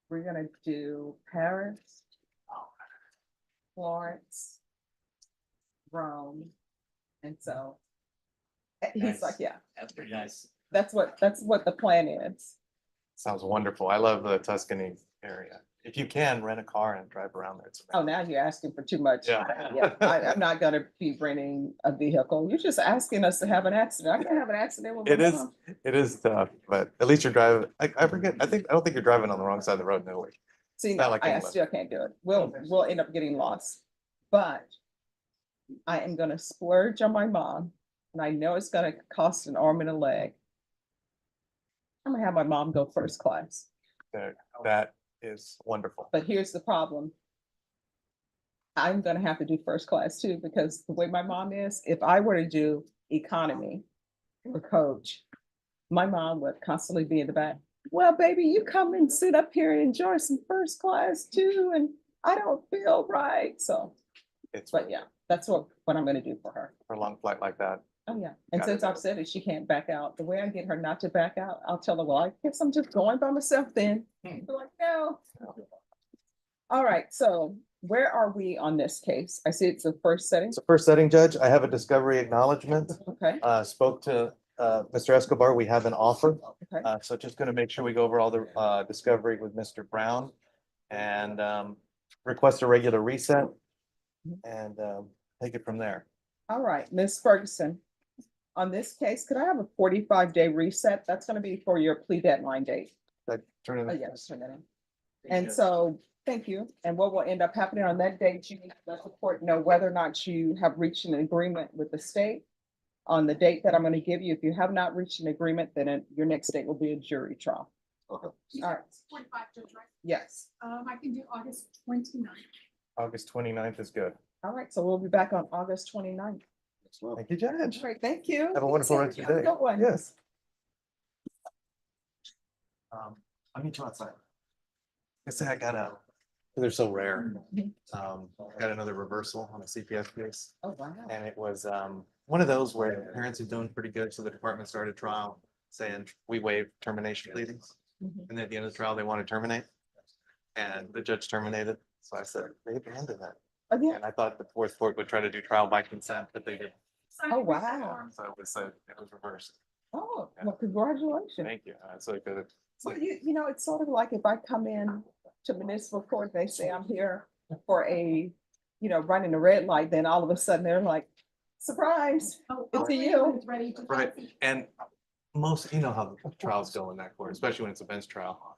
We're gonna do Paris, Florence, Rome, and so he's like, yeah, That's pretty nice. that's what the plan is. Sounds wonderful. I love the Tuscany area. if you can, rent a car and drive around there. It's Oh, now you're asking for too much. Yeah. I'm not gonna be renting a vehicle. You're just asking us to have an accident. I can't have an accident with my It is, mom. it is tough, but at least you're driving, I forget, I don't think you're driving on the wrong side of the road, no way. See, not no, like I England. still can't do it. We'll end up getting lost. But I am gonna splurge on my mom, and I know it's gonna cost an arm and a leg. I'm gonna have my mom go first class. That is wonderful. But here's the problem. I'm gonna have to do first class too, because the way my mom is, if I were to do economy or coach, my mom would constantly be in the back. Well, baby, you come and sit up here and enjoy some first class too, and I don't feel right. So, but yeah, that's what I'm gonna do for her. For a long flight like that. Oh, yeah. And Got since it. I've said it, she can't back out. The way I get her not to back out, I'll tell her, well, I guess I'm just going by myself then. Be like, no. All right, so where are we on this case? I see it's the first setting. So first setting, Judge, I have a discovery acknowledgement. Okay, Spoke to Mr. Escobar, we have an offer. okay. So just gonna make sure we go over all the discovery with Mr. Brown and request a regular reset and take it from there. All right, Ms. Ferguson. On this case, could I have a 45-day reset? That's gonna be for your plea deadline date. Should I turn it Oh, in? yes, turn that in. And so, thank you. And what will end up happening on that date, you need to let the court know whether or not you have reached an agreement with the state on the date that I'm going to give you. If you have not reached an agreement, then your next date will be a jury trial. Okay. All right. 45, Judge, right? Yes. I can do August 29th. August 29th is good. All right. So we'll be back on August 29th. Thank you, Judge. Great. Thank you. Have a wonderful rest of your day. Have a good one. Yes. I'll meet you outside. I say I got they're so rare. Got another reversal on a CPS case. Oh, wow. And it was one of those where parents are doing pretty good, so the department started trial saying we waive termination pleadings. Mhm. And then at the end of the trial, they want to terminate. And the judge terminated. So I said, they abandoned that. Oh, yeah. And I thought the fourth court would try to do trial by consent, but they didn't. Oh, wow. So it was reversed. Oh, well, congratulations. Thank you. So good. It's Well, like, you know, it's sort of like if I come in to municipal court, they say I'm here for running a red light, then all of a sudden they're like, surprise, it's a you. right. And most, you know how the trials go in that court, especially when it's a bench trial.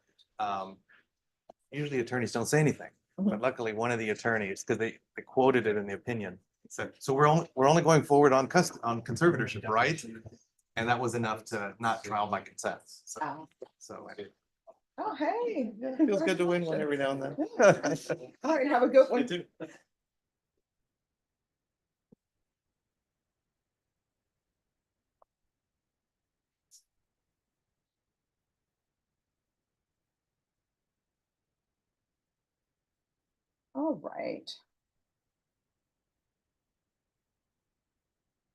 Usually attorneys don't say anything, but luckily one of the attorneys, because they quoted it in the opinion, said, so we're only going forward on conservatorship, right? And that was enough to not trial by consent. So I did. Oh, hey. Feels good to win one every now and then. All right, have a good You one. too. All right.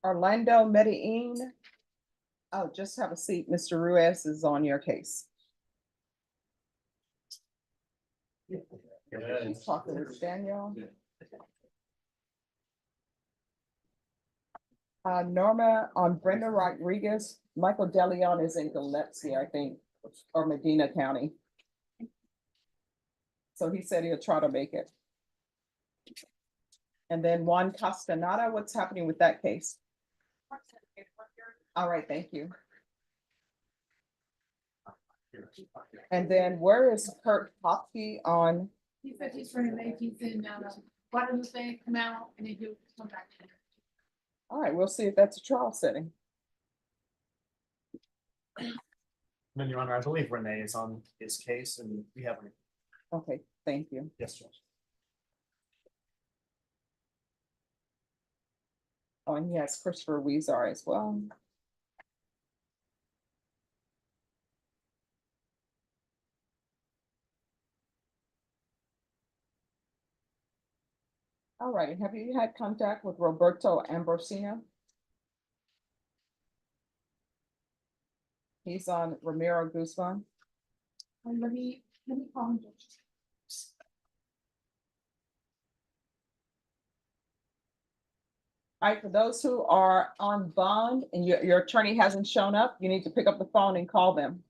Orlando Medellin. Oh, just have a seat. Mr. Ruiz is on your case. He's talking with Daniel. Norma on Brenda Rodriguez. Michael DeLeon is in Gillespie, I think, or Medina County. So he said he'll try to make it. And then Juan Castaneda, what's happening with that case? All right, thank you. And then where is Kurt Hopke on? He said he's running late. He's in Guadalupe, come out, and then he'll come back. All right, we'll see if that's a trial setting. Then, Your Honor, I believe Renee is on his case and we have. Okay, thank you. Yes, Judge. Oh, and yes, Christopher Weezer as well. All right, have you had contact with Roberto Ambrosino? He's on Ramiro Guzman. Let me call him. All right, for those who are on bond and your attorney hasn't shown up, you need to pick up the phone and call them.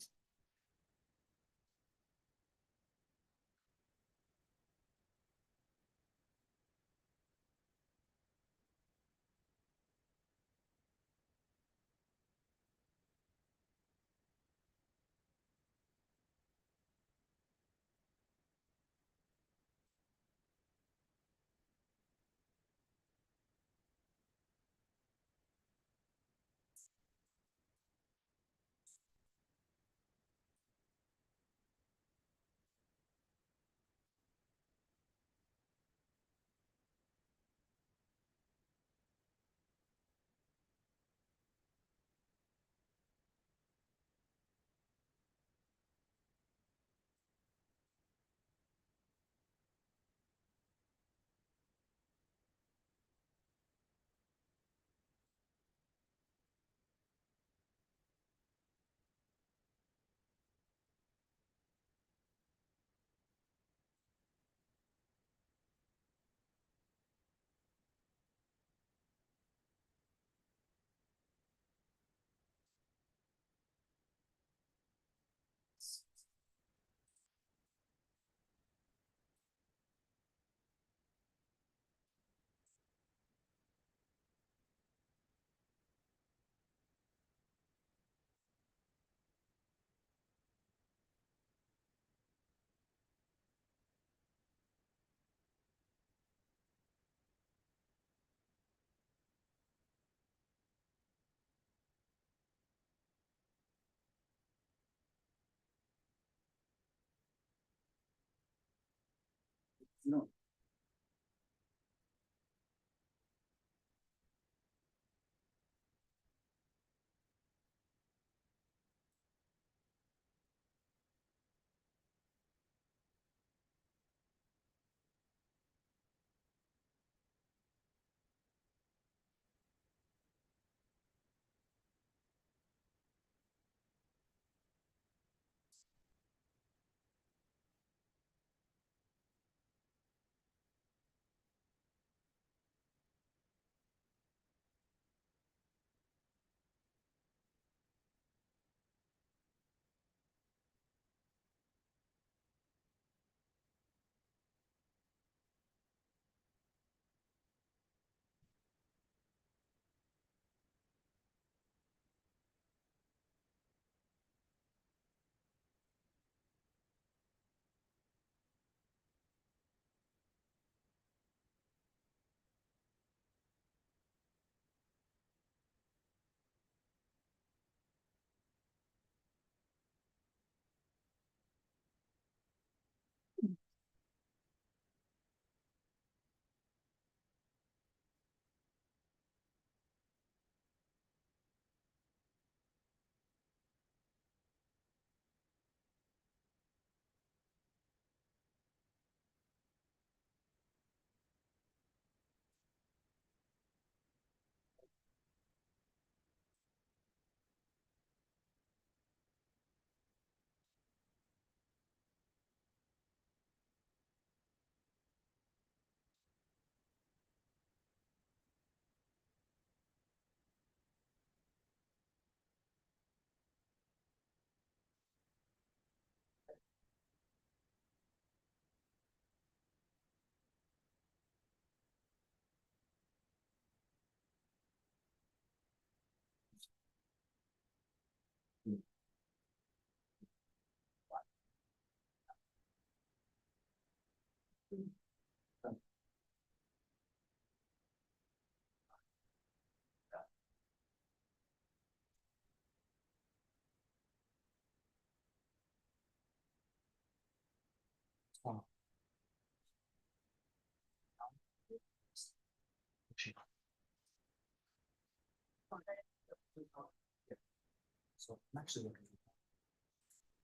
So I'm actually looking.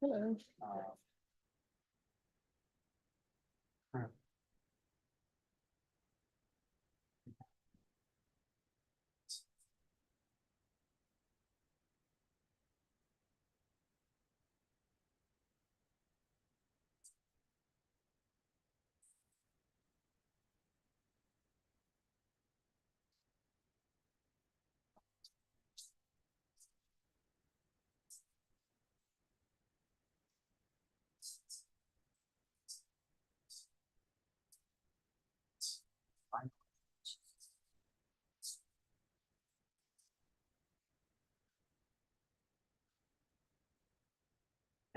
Hello.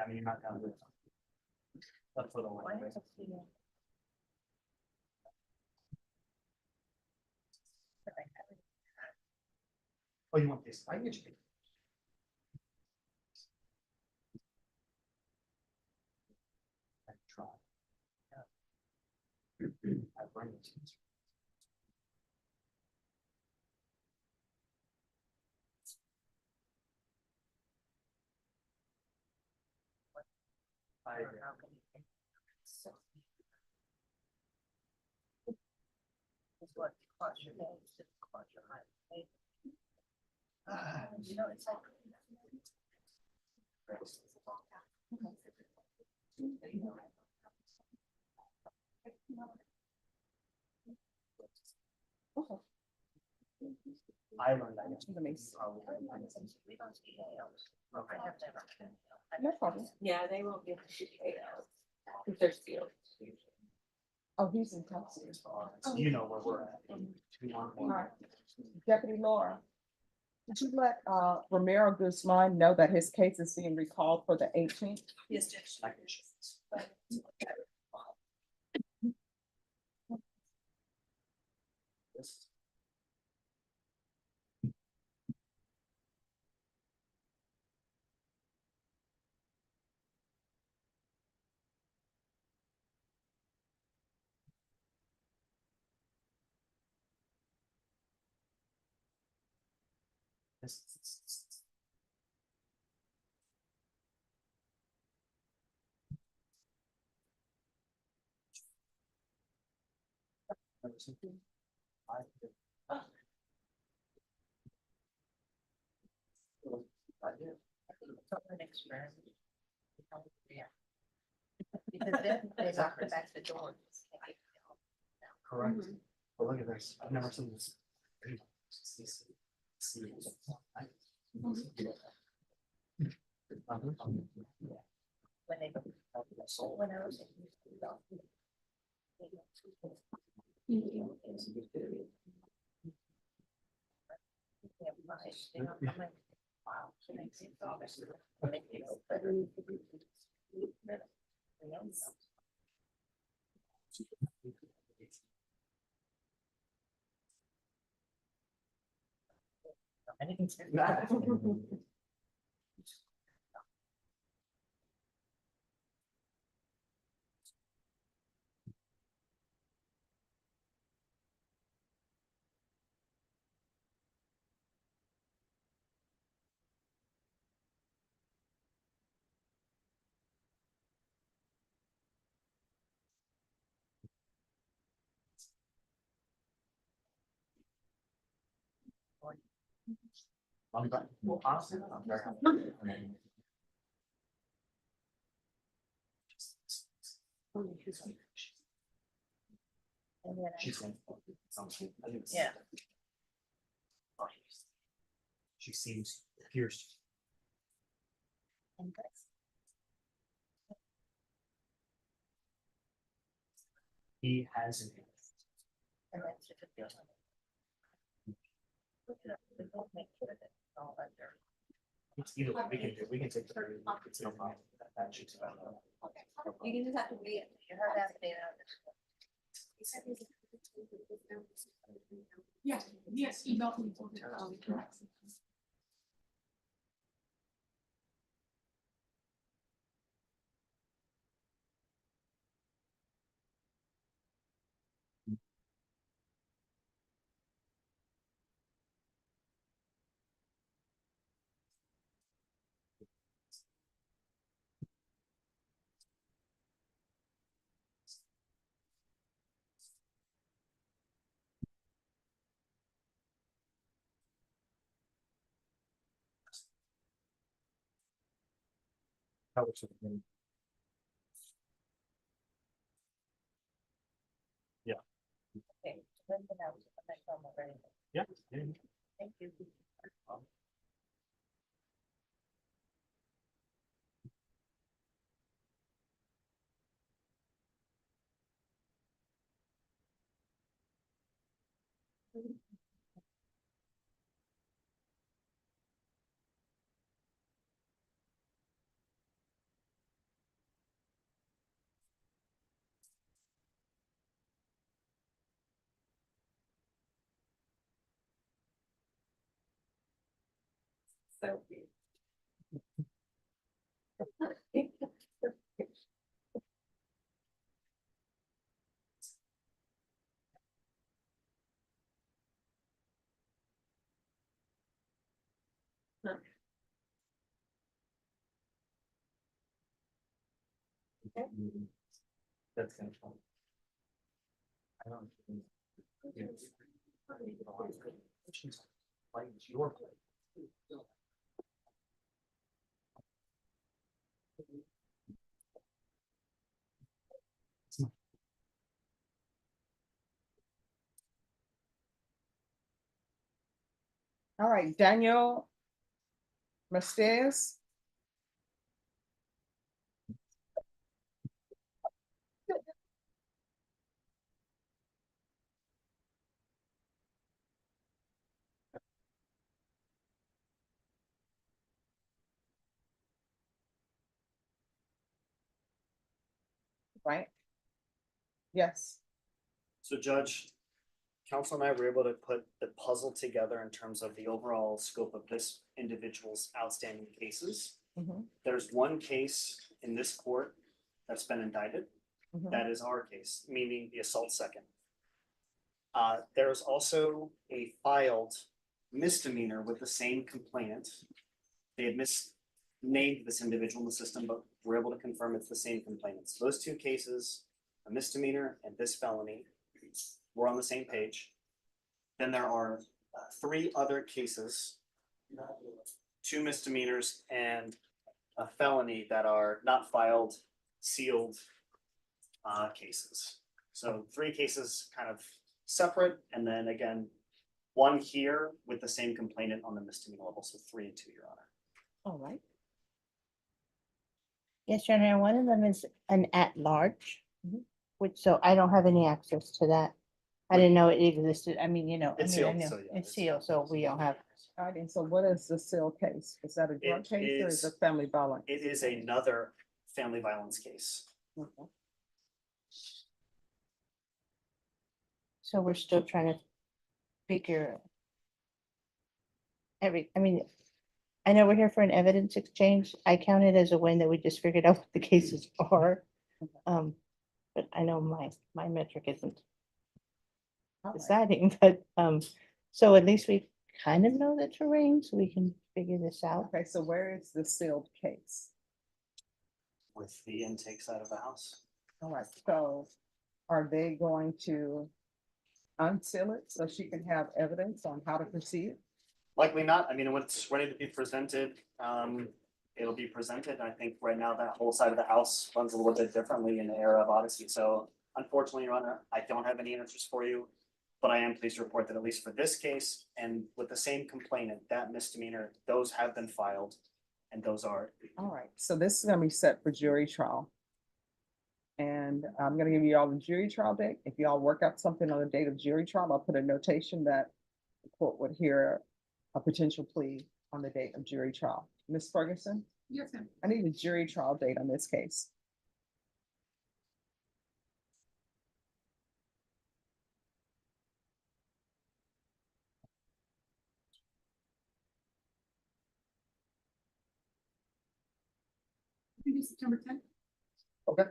I mean, you're not gonna lose. That's what I'm like. Oh, you want this? I get you. I try. I bring it to you. I. You know, it's all. I learned that. No problem. Yeah, they will give if they're sealed. Oh, he's in Texas. So you know where we're at. All right. Deputy Laura, did you let Romero Guzman know that his case is being recalled for the 18th? Yes, Judge. Because then they lock the back the door. Correct. But look at this, I've never seen this. When they. When I was. Well, honestly, I'm very happy. I mean, And then I- she's going. I think. Yeah. She seems pierced. And that's- He has an. and that's if it feels like- Look it up, we both make sure that it's all under. It's either way, we can take 30, it's no problem. That shit's about. You can just have to read it, you heard that data. Yeah, yes, email me. How much of it? Yeah. Okay, so then I was gonna make them already. Yeah. Thank you. So. That's kind of fun. I don't. Yeah. She's playing your play. All right, Daniel Mastez. Right? Yes. So Judge, council and I were able to put the puzzle together in terms of the overall scope of this individual's outstanding cases. Mhm, There's one case in this court that's been indicted. mhm. That is our case, meaning the assault second. There's also a filed misdemeanor with the same complainant. They had misnamed this individual in the system, but we're able to confirm it's the same complainant. So those two cases, a misdemeanor and this felony, we're on the same page. Then there are three other cases, two misdemeanors and a felony that are not filed, sealed cases. So three cases kind of separate, and then again, one here with the same complainant on the misdemeanor level, so 3 and 2, Your Honor. All right. Yes, Your Honor, one of them is an at-large, which, so I don't have any access to that. I didn't know it existed. I mean, you know, I It's mean, I sealed, know so yeah, it's sealed, so we don't have. All right, and so what is the seal case? Is that a drug It case or is is- it family violence? It is another family violence case. Okay. So we're still trying to figure I mean, I know we're here for an evidence exchange. I count it as a win that we just figured out what the cases are. But I know my metric isn't All right. deciding, but, so at least we kind of know the terrain, so we can figure this out. Okay, so where is the sealed case? With the intake side of the house. All right, so are they going to unseal it so she can have evidence on how to proceed? Likely not. I mean, when it's ready to be presented, it'll be presented. I think right now that whole side of the house runs a little bit differently in the era of Odyssey. So unfortunately, Your Honor, I don't have any answers for you. But I am pleased to report that at least for this case and with the same complainant, that misdemeanor, those have been filed and those are. All right, so this is gonna be set for jury trial. And I'm gonna give you all the jury trial date. If y'all work out something on the date of jury trial, I'll put a notation that the court would hear a potential plea on the date of jury trial. Ms. Ferguson, Yes, ma'am. I need a jury trial date on this case. I think it's September 10th. Okay.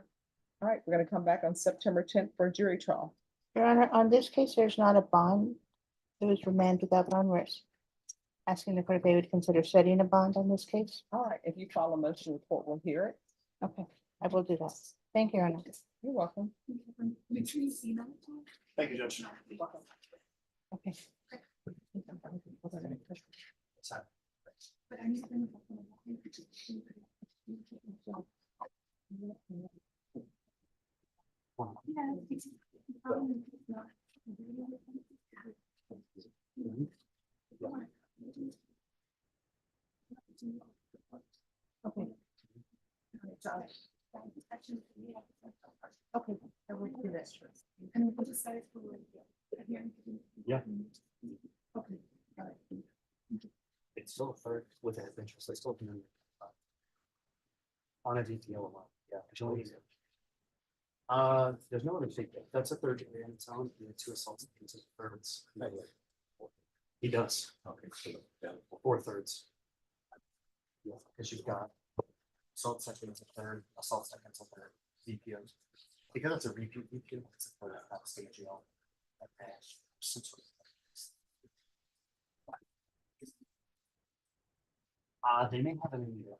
All right, we're gonna come back on September 10th for a jury trial. Your Honor, on this case, there's not a bond. It was remanded without bond. We're asking the court if they would consider setting a bond on this case. All right, if you file a motion, the court will hear it. Okay, I will do that. Thank you, Your Honor. You're welcome. Make sure you see that. Thank you, Judge. Okay. But I need to. Yeah, it's- Okay. Okay, I will do that. And we'll decide for. Yeah. Okay. Got it. It's still a third with an interest, they still can. On a DTO alone, yeah. There's no other state, that's a third degree on its own, and the 2 assaults into thirds. He does. Okay. So, yeah, 4/3. Yeah, because you've got assault second is a third, assault second is a third, DPOs. Because it's a repeat DPO, it's a third at state jail. They may have an India.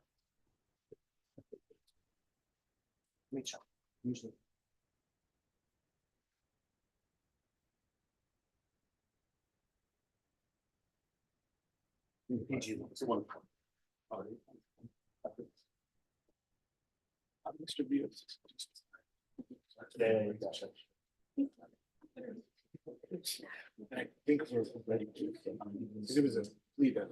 Let me check, usually. PG, it's one. Mr. Beals. There, gotcha. I think we're ready to, because it was a plea that.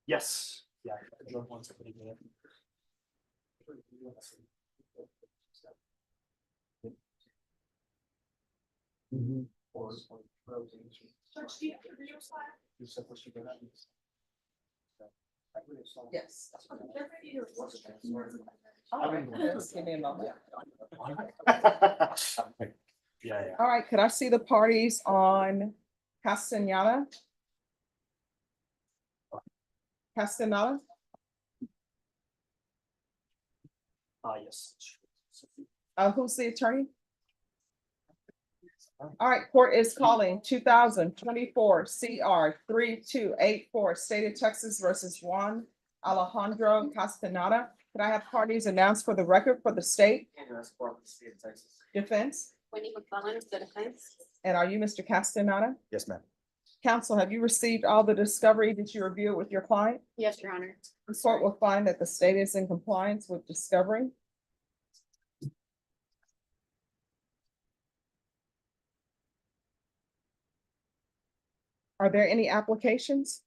Yes, yeah. I drove once, pretty good. Judge, do you have your video slide? Yes. They're ready to report. All right, just give me a moment. Yeah, yeah. All right, could I see the parties on Castaneda? Castaneda? Yes. Who's the attorney? All right, court is calling 2024 CR 3284, State of Texas versus Juan Alejandro Castaneda. Could I have parties announced for the record for the state defense? Wendy McClellan, the defense. And are you Mr. Castaneda? Yes, ma'am. Counsel, have you received all the discovery? Did you review it with your client? Yes, Your Honor. The court will find that the state is in compliance with discovery. Are there any applications?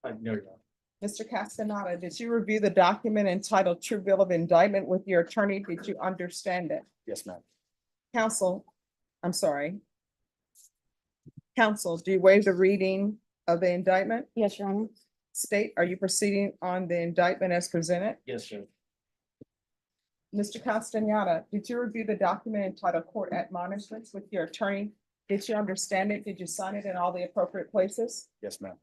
No, Your Honor. Mr. Castaneda, did you review the document entitled True Bill of Indictment with your attorney? Did you understand it? Yes, ma'am. Counsel, I'm sorry. Counsel, do you waive the reading of the indictment? Yes, Your Honor. State, are you proceeding on the indictment as presented? Yes, sir. Mr. Castaneda, did you review the document entitled Court Admonishments with your attorney? Did you understand it? Did you sign it in all the appropriate places? Yes, ma'am.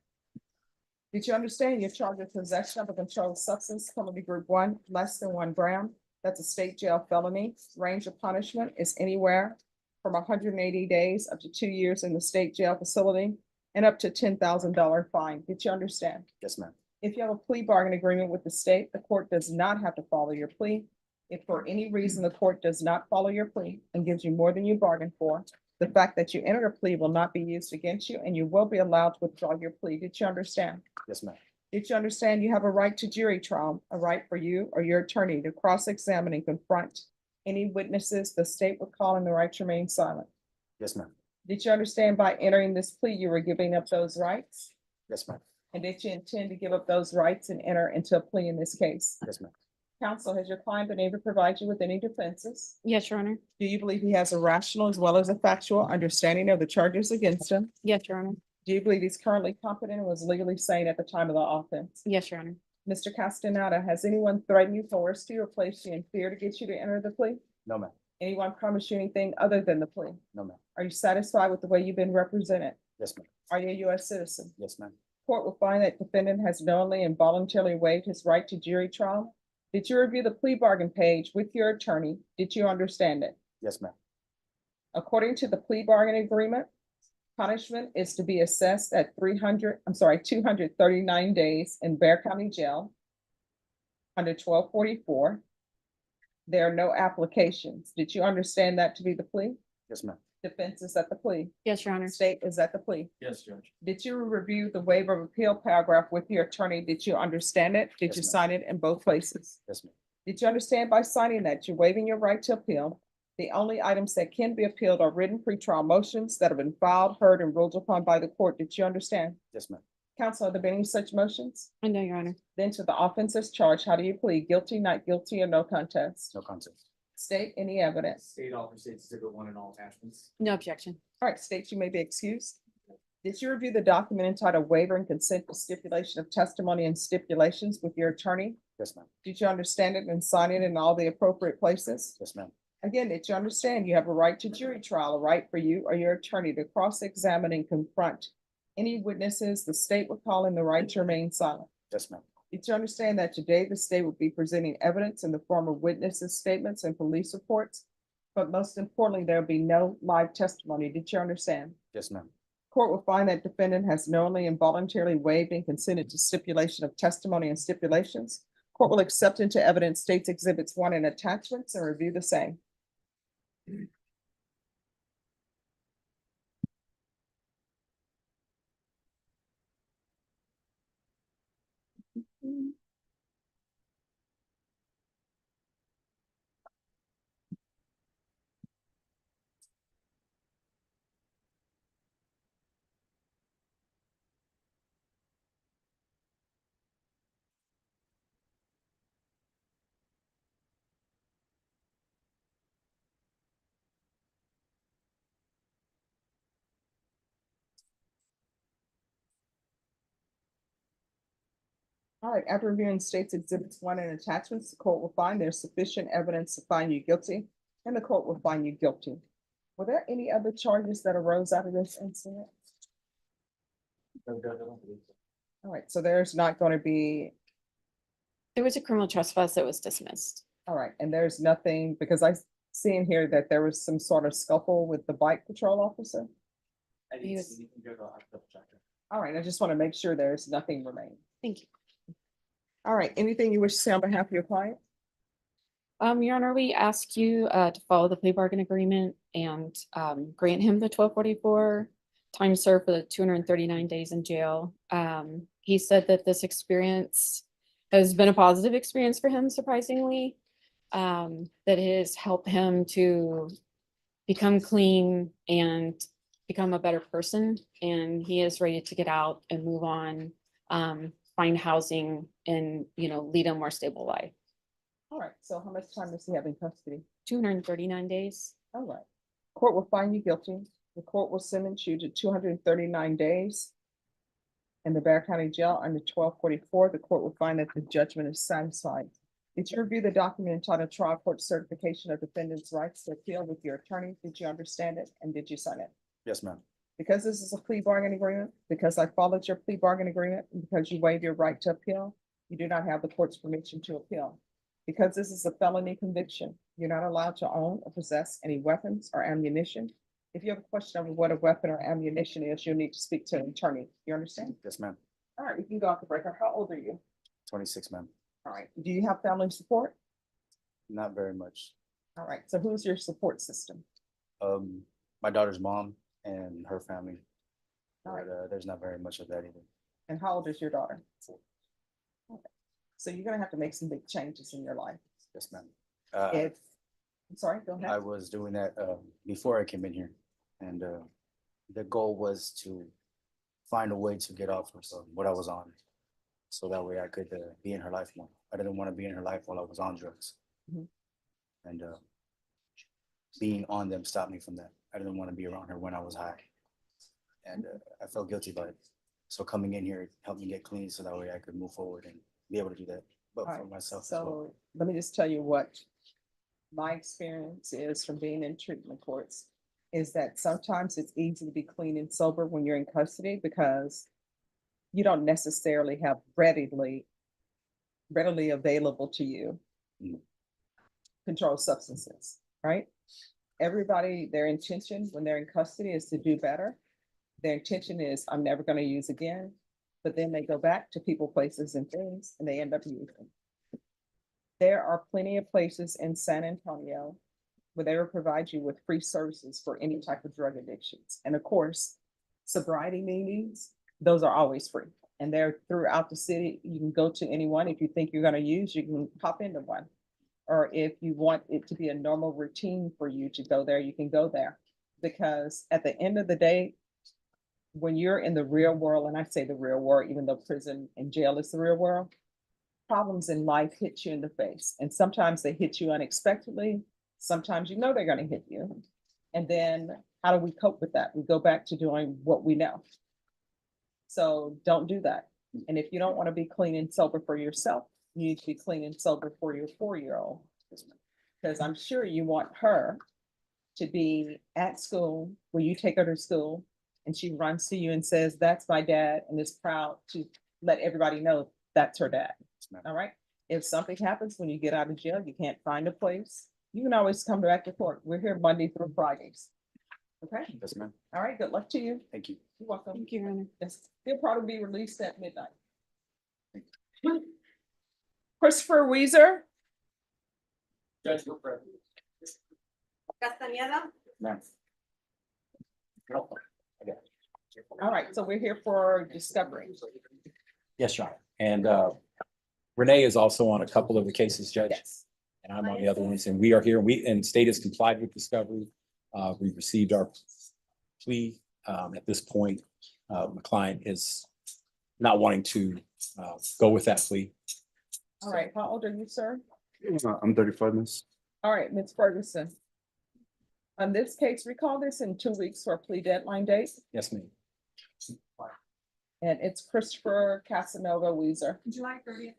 Did you understand your charge of possession of a controlled substance, penalty group 1, less than 1 gram? That's a state jail felony. Range of punishment is anywhere from 180 days up to 2 years in the state jail facility and up to $10,000 fine. Did you understand? Yes, ma'am. If you have a plea bargain agreement with the state, the court does not have to follow your plea. If for any reason the court does not follow your plea and gives you more than you bargained for, the fact that you entered a plea will not be used against you and you will be allowed to withdraw your plea. Did you understand? Yes, ma'am. Did you understand you have a right to jury trial, a right for you or your attorney to cross-examine and confront any witnesses the state would call in the right to remain silent? Yes, ma'am. Did you understand by entering this plea, you were giving up those rights? Yes, ma'am. And did you intend to give up those rights and enter into a plea in this case? Yes, ma'am. Counsel, has your client been able to provide you with any defenses? Yes, Your Honor. Do you believe he has a rational as well as a factual understanding of the charges against him? Yes, Your Honor. Do you believe he's currently competent and was legally sane at the time of the offense? Yes, Your Honor. Mr. Castaneda, has anyone threatened you, coerced you, or placed you in fear to get you to enter the plea? No, ma'am. Anyone promised you anything other than the plea? No, ma'am. Are you satisfied with the way you've been represented? Yes, ma'am. Are you a U.S. citizen? Yes, ma'am. Court will find that defendant has knowingly and voluntarily waived his right to jury trial. Did you review the plea bargain page with your attorney? Did you understand it? Yes, ma'am. According to the plea bargain agreement, punishment is to be assessed at 239 days in Bear County Jail under 1244. There are no applications. Did you understand that to be the plea? Yes, ma'am. Defense is at the plea. Yes, Your Honor. State is at the plea. Yes, Judge. Did you review the waiver of appeal paragraph with your attorney? Did you understand it? Did Yes, you ma'am. sign it in both places? Yes, ma'am. Did you understand by signing that you're waiving your right to appeal? The only items that can be appealed are written pretrial motions that have been filed, heard, and ruled upon by the court. Did you understand? Yes, ma'am. Counsel, have there been any such motions? I know, Your Honor. Then to the offenses charged, how do you plead? Guilty, not guilty, or no contest? No contest. State any evidence. State officer states exhibit 1 in all attachments. No objection. All right, state, you may be excused. Did you review the document entitled Waiver and Consent to Stipulation of Testimony and Stipulations with your attorney? Yes, ma'am. Did you understand it and sign it in all the appropriate places? Yes, ma'am. Again, did you understand you have a right to jury trial, a right for you or your attorney to cross-examine and confront any witnesses the state would call in the right to remain silent? Yes, ma'am. Did you understand that today the state will be presenting evidence in the form of witnesses' statements and police reports? But most importantly, there'll be no live testimony. Did you understand? Yes, ma'am. Court will find that defendant has knowingly and voluntarily waived and consented to stipulation of testimony and stipulations. Court will accept into evidence states exhibits 1 and attachments and review the same. All right, after reviewing states exhibits 1 and attachments, the court will find there's sufficient evidence to find you guilty, and the court will find you guilty. Were there any other charges that arose out of this incident? All right, so there's not going to be, There was a criminal trespass that was dismissed. all right, and there's nothing, because I seeing here that there was some sort of scuffle with the bike patrol officer. He was- All right, I just want to make sure there's nothing remaining. Thank you. All right, anything you wish to say on behalf of your client? Your Honor, we ask you to follow the plea bargain agreement and grant him the 1244 time served for the 239 days in jail. He said that this experience has been a positive experience for him, surprisingly. That it has helped him to become clean and become a better person. And he is ready to get out and move on, find housing and, lead a more stable life. All right, so how much time does he have in custody? 239 days. All right. Court will find you guilty. The court will sentence you to 239 days in the Bear County Jail under 1244. The court will find that the judgment is satisfied. Did you review the document entitled Trial Court Certification of Defendants' Rights to Appeal with your attorney? Did you understand it and did you sign it? Yes, ma'am. Because this is a plea bargain agreement, because I followed your plea bargain agreement, and because you waive your right to appeal, you do not have the court's permission to appeal. Because this is a felony conviction, you're not allowed to own or possess any weapons or ammunition. If you have a question over what a weapon or ammunition is, you'll need to speak to an attorney. You understand? Yes, ma'am. All right, we can go off the breaker. How old are you? 26, ma'am. All right, do you have family support? Not very much. All right, so who's your support system? My daughter's mom and her family. All right. But there's not very much of that either. And how old is your daughter? Okay. So you're gonna have to make some big changes in your life. Yes, ma'am. If, I'm sorry, go I ahead. was doing that before I came in here, and the goal was to find a way to get off of what I was on, so that way I could be in her life more. I didn't want to be in her life while I was on drugs, Mhm. and being on them stopped me from that. I didn't want to be around her when I was high, and I felt guilty about it. So coming in here helped me get clean, so that way I could move forward and be able to do that, but All for right, myself as well. So let me just tell you what my experience is from being in treatment courts, is that sometimes it's easy to be clean and sober when you're in custody because you don't necessarily have readily available to you controlled substances, right? Everybody, their intention when they're in custody is to do better. Their intention is, I'm never going to use again, but then they go back to people, places, and things, and they end up using. There are plenty of places in San Antonio where they will provide you with free services for any type of drug addictions. And of course, sobriety meetings, those are always free. And they're throughout the city. You can go to anyone. If you think you're going to use, you can pop into one. Or if you want it to be a normal routine for you to go there, you can go there. Because at the end of the day, when you're in the real world, and I say the real world, even though prison and jail is the real world, problems in life hit you in the face. And sometimes they hit you unexpectedly. Sometimes you know they're going to hit you. And then how do we cope with that? We go back to doing what we know. So don't do that. And if you don't want to be clean and sober for yourself, you need to be clean and sober for your 4-year-old. Because I'm sure you want her to be at school, where you take her to school, and she runs to you and says, that's my dad, and is proud to let everybody know that's her dad. All right. If something happens when you get out of jail, you can't find a place, you can always come back to court. We're here Monday through Fridays. Okay. Yes, ma'am. All right. Good luck to you. Thank you. You're welcome. Thank you, Your Honor. Yes. He'll probably be released at midnight. Christopher Weezer. Judge, you're present. Castañeda. Ma'am. All right. So we're here for discovery. Yes, Your Honor. And Renee is also on a couple of the cases, Judge. Yes. And I'm on the other ones, and we are here, and state has complied with discovery. We received our plea. At this point, my client is not wanting to go with that plea. All right. How old are you, sir? I'm 35, miss. All right, Ms. Ferguson. On this case, recall this in 2 weeks for a plea deadline date, Yes, ma'am. and it's Christopher Casanova Weezer. July 30th.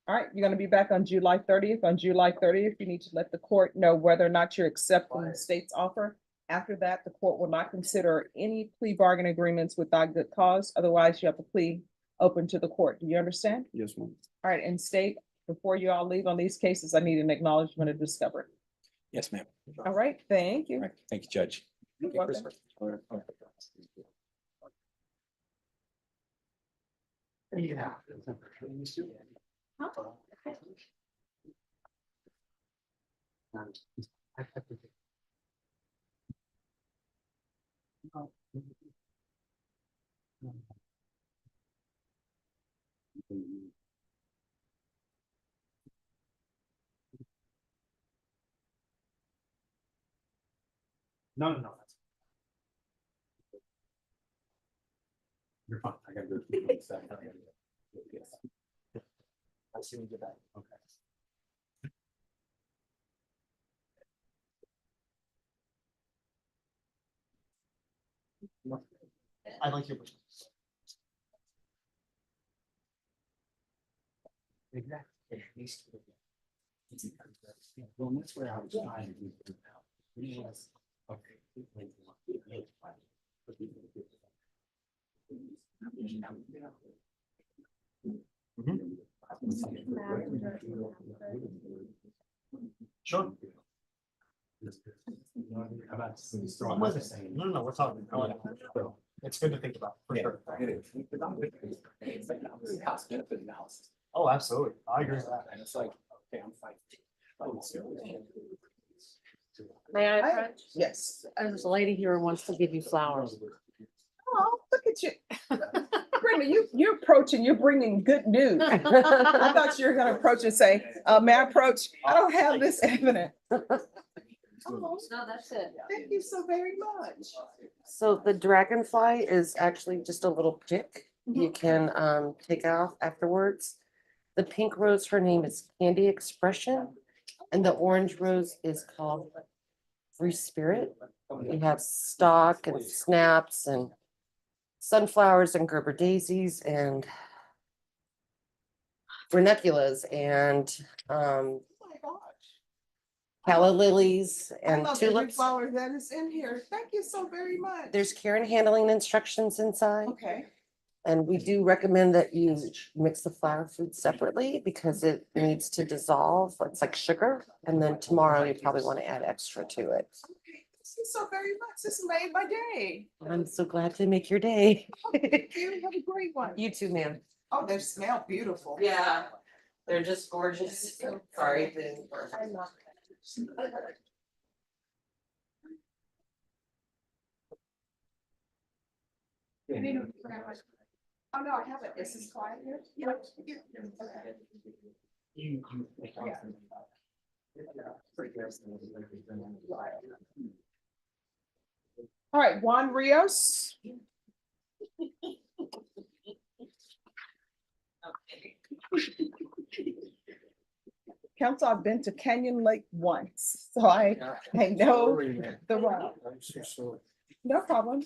All right, you're gonna be back on July 30th. On July 30th, you need to let the court know whether or not you're accepting the state's offer. After that, the court will not consider any plea bargain agreements without good cause. Otherwise, you have a plea open to the court. Do you understand? Yes, ma'am. All right, and state, before you all leave on these cases, I need an acknowledgement of discovery. Yes, ma'am. All right, thank you. All right, thank you, Judge. You're Okay, welcome. Christopher. Yeah. No, no, no. You're fine. I gotta go. Yes. I'll see when you get back. Okay. I like your. Exactly. Well, that's where I was trying to do it now. Yes. Okay. Sure. I'm with it. No, we're talking. I like it. It's good to think about, for sure. Cost benefit analysis. Oh, absolutely. I agree with that. And it's like, okay, I'm fine. May I I- approach? Yes. There's a lady here who wants to give you flowers. Oh, look at you. Brenda, you're approaching, you're bringing good news. I thought you were gonna approach and say, may I approach? I don't have this evidence. Oh, No, that's it. thank you so very much. So the dragonfly is actually just a little pick. You can take off afterwards. The pink rose, her name is Candy Expression, and the orange rose is called Free Spirit. We have stock and snaps and sunflowers and Gerber daisies and ranunculus and Oh my gosh. calla lilies I and love every tulips. flower that is in here. Thank you so very much. There's care and handling instructions inside. Okay. And we do recommend that you mix the flower food separately because it needs to dissolve. It's like sugar. And then tomorrow you probably want to add extra to it. Okay, thank you so very much. This made my day. I'm so glad to make your day. Thank you. Have a great one. You too, ma'am. Oh, they smell beautiful. Yeah, they're just gorgeous. Sorry. I love it. Oh, no, I haven't. Is this quiet here? Yeah. All right, Juan Rios. Council, I've been to Canyon Lake once, so I know the route. No problem.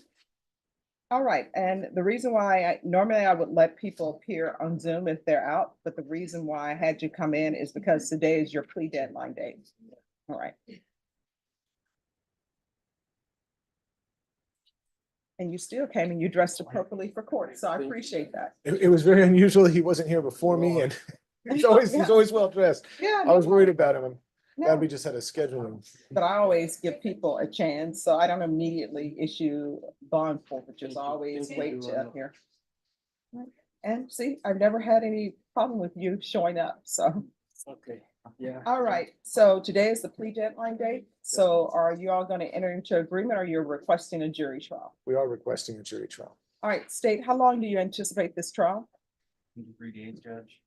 All right, and the reason why normally I would let people appear on Zoom if they're out, but the reason why I had you come in is because today is your plea deadline day. All right. And you still came and you dressed appropriately for court, so I appreciate that. It was very unusual. He wasn't here before me and he's always well dressed. Yeah. I was worried about him. I'm No. glad we just had a scheduling. But I always give people a chance, so I don't immediately issue bond forfeitures. I always wait till here. And see, I've never had any problem with you showing up, so. Okay, yeah. All right, so today is the plea deadline date. So are you all going to enter into agreement or you're requesting a jury trial? We are requesting a jury trial. All right, state, how long do you anticipate this trial? 3 days, Judge.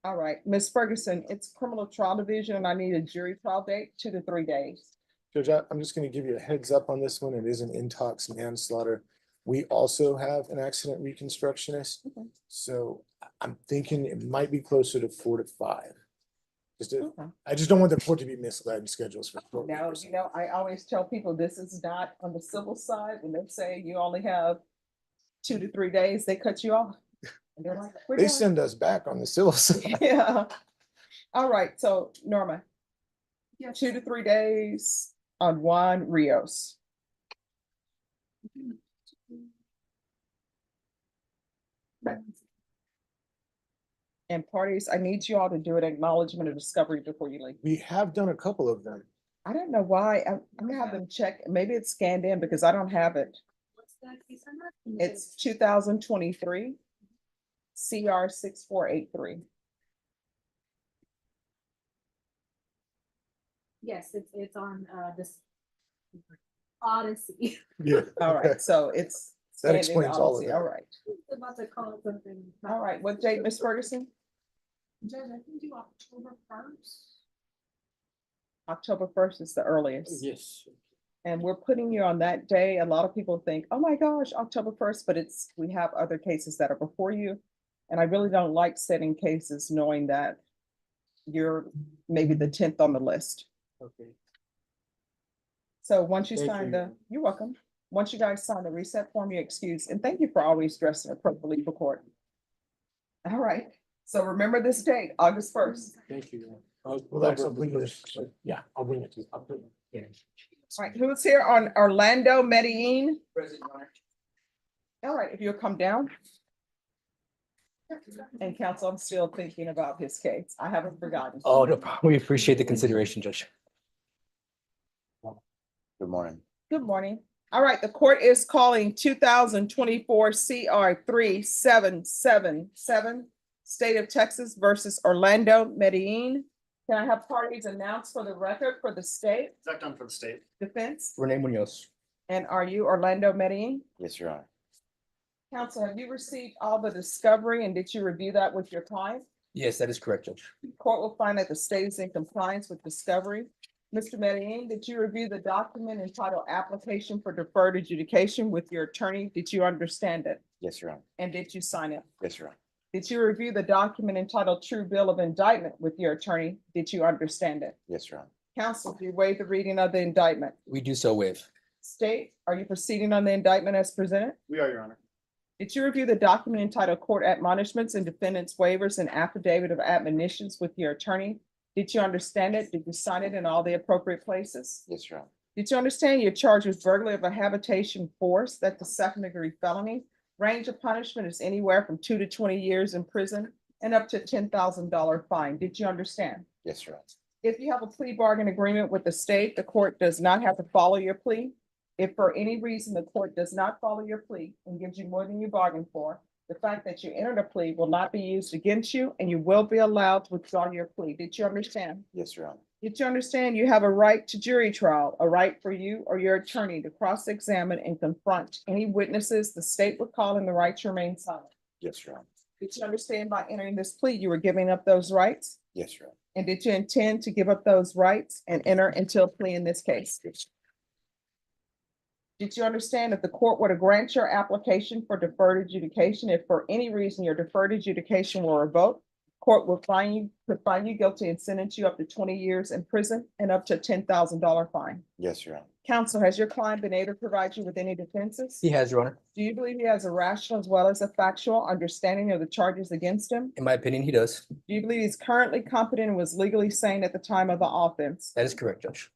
All right, Ms. Ferguson, it's criminal trial division and I need a jury trial date, 2 to 3 days. Judge, I'm just going to give you a heads up on this one. It is an intox manslaughter. We also have an accident reconstructionist. Okay. So I'm thinking it might be closer to 4 to 5. Okay. I just don't want the court to be misled in schedules for court. Now, you know, I always tell people this is not on the civil side. When they say you only have 2 to 3 days, they cut you off. And they're like, "We're They done." send us back on the civil side. Yeah. All right, so Norma. 2 to 3 days on Juan Rios. And parties, I need you all to do an acknowledgement of discovery before you leave. We have done a couple of them. I don't know why. I'm gonna have them check. Maybe it's scanned in because I don't have it. What's that case number? It's 2023 CR 6483. Yes, it's on, this Odyssey. Yeah. All right, so it's. That scanned in explains all of Odyssey. it. All right. About to call it something. All right. What date, Ms. Ferguson? Judge, I can do October 1st. October 1st is the earliest. Yes. And we're putting you on that day. A lot of people think, oh my gosh, October 1st, but we have other cases that are before you. And I really don't like setting cases knowing that you're maybe the 10th on the list. Okay. So once you Thank sign you. you're welcome. Once you guys sign the reset form, you're excused. And thank you for always dressing appropriately for court. All right. So remember this date, August 1st. Thank you. Well, that's, I'll bring this. Yeah. I'll bring it to you. I'll bring it. All right, who's here on Orlando Medellin? President, Your Honor. All right, if you'll come down. And counsel, I'm still thinking about his case. I haven't forgotten. Oh, no problem. We appreciate the consideration, Judge. Good morning. Good morning. All right, the court is calling 2024 CR 3777, State of Texas versus Orlando Medellin. Can I have parties announced for the record for the state Zach Dunn for the state. defense? Renee Munoz. And are you Orlando Medellin? Yes, Your Honor. Counsel, have you received all the discovery and did you review that with your client? Yes, that is correct, Judge. Court will find that the state is in compliance with discovery. Mr. Medellin, did you review the document entitled Application for Deferred Adjudication with your attorney? Did you understand it? Yes, Your Honor. And did you sign it? Yes, Your Honor. Did you review the document entitled True Bill of Indictment with your attorney? Did you understand it? Yes, Your Honor. Counsel, do you waive the reading of the indictment? We do so waive. State, are you proceeding on the indictment as presented? We are, Your Honor. Did you review the document entitled Court Admonishments and Defendants Waivers and Affidavit of Admonitions with your attorney? Did you understand it? Did you sign it in all the appropriate places? Yes, Your Honor. Did you understand you're charged with burglary of a habitation force? That's a second-degree felony. Range of punishment is anywhere from 2 to 20 years in prison and up to $10,000 fine. Did you understand? Yes, Your Honor. If you have a plea bargain agreement with the state, the court does not have to follow your plea. If for any reason the court does not follow your plea and gives you more than you bargained for, the fact that you entered a plea will not be used against you and you will be allowed to withdraw your plea. Did you understand? Yes, Your Honor. Did you understand you have a right to jury trial, a right for you or your attorney to cross-examine and confront any witnesses the state would call and the right to remain silent? Yes, Your Honor. Did you understand by entering this plea, you were giving up those rights? Yes, Your Honor. And did you intend to give up those rights and enter into a plea in this case? Yes. Did you understand that the court were to grant your application for deferred adjudication if for any reason your deferred adjudication were revoked? Court could find you guilty and sentence you up to 20 years in prison and up to a $10,000 fine. Yes, Your Honor. Counsel, has your client been able to provide you with any defenses? He has, Your Honor. Do you believe he has a rational as well as a factual understanding of the charges against him? In my opinion, he does. Do you believe he's currently competent and was legally sane at the time of the offense? That is correct, Judge.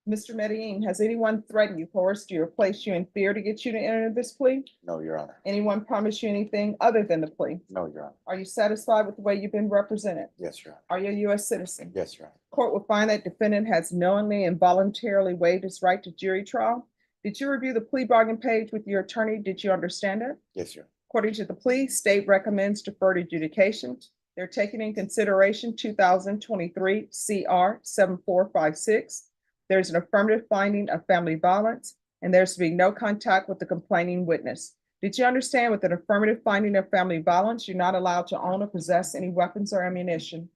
Mr. Medellin, has anyone threatened you, coerced you, or placed you in fear to get you to enter this plea? No, Your Honor. Anyone promised you anything other than the plea? No, Your Honor. Are you satisfied with the way you've been represented? Yes, Your Honor. Are you a U.S. citizen? Yes, Your Honor. Court will find that defendant has knowingly and voluntarily waived his right to jury trial. Did you review the plea bargain page with your attorney? Did you understand it? Yes, Your Honor. According to the plea, state recommends deferred adjudication. They're taking in consideration 2023 CR 7456. There's an affirmative finding of family violence, and there's to be no contact with the complaining witness. Did you understand with an affirmative finding of family violence, you're not allowed to own or possess any weapons or ammunition?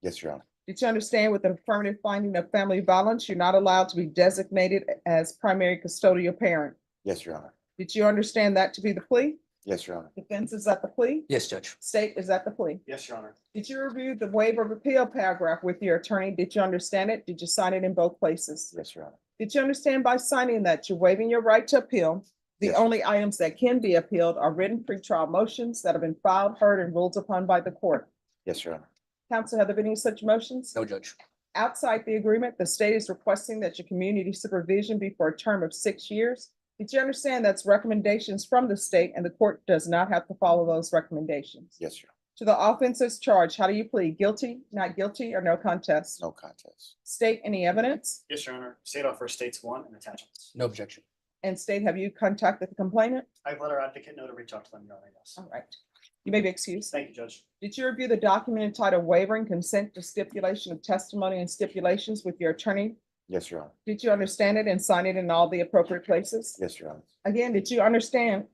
Yes, Your Honor. Did you understand with an affirmative finding of family violence, you're not allowed to be designated as primary custodial parent? Yes, Your Honor. Did you understand that to be the plea? Yes, Your Honor. Defense is at the plea? Yes, Judge. State is at the plea? Yes, Your Honor. Did you review the waiver of appeal paragraph with your attorney? Did you understand it? Did you sign it in both places? Yes, Your Honor. Did you understand by signing that you're waiving your right to appeal? The Yes. only items that can be appealed are written pretrial motions that have been filed, heard, and ruled upon by the court. Yes, Your Honor. Counsel, have there been any such motions? No, Judge. Outside the agreement, the state is requesting that your community supervision be for a term of 6 years. Did you understand that's recommendations from the state and the court does not have to follow those recommendations? Yes, Your Honor. To the offenses charged, how do you plead? Guilty, not guilty, or no contest? No contest. State any evidence? Yes, Your Honor. State offer states one and attachments. No objection. And state, have you contacted the complainant? I've let our advocate know to reach out to them, Your Honor, yes. All right. You may be excused. Thank you, Judge. Did you review the document entitled waiving consent to stipulation of testimony and stipulations with your attorney? Yes, Your Honor. Did you understand it and sign it in all the appropriate places? Yes, Your Honor. Again, did you understand?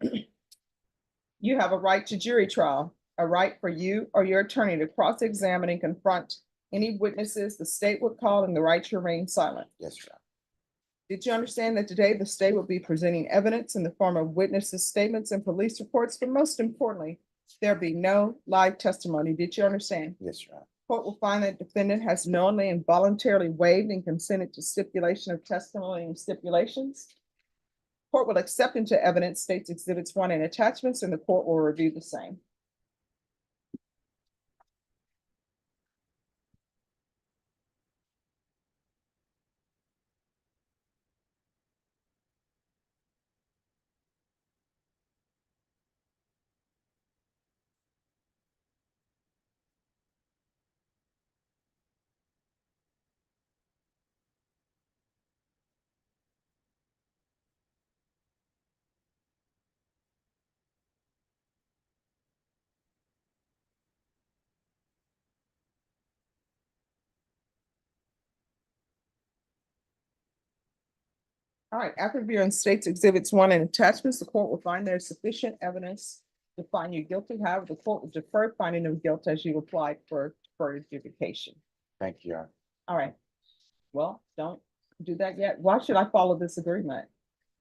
You have a right to jury trial, a right for you or your attorney to cross-examine and confront any witnesses the state would call, and the right to remain silent. Yes, Your Honor. Did you understand that today the state will be presenting evidence in the form of witnesses' statements and police reports, but most importantly, there'll be no live testimony? Did you understand? Yes, Your Honor. Court will find that defendant has knowingly and voluntarily waived and consented to stipulation of testimony and stipulations. Court will accept into evidence states exhibits 1 and attachments, and the court will review the same. All right, after reviewing states exhibits 1 and attachments, the court will find there is sufficient evidence to find you guilty. However, the court will defer finding of guilt as you applied for adjudication. Thank you, Your Honor. All right. Well, don't do that yet. Why should I follow this agreement?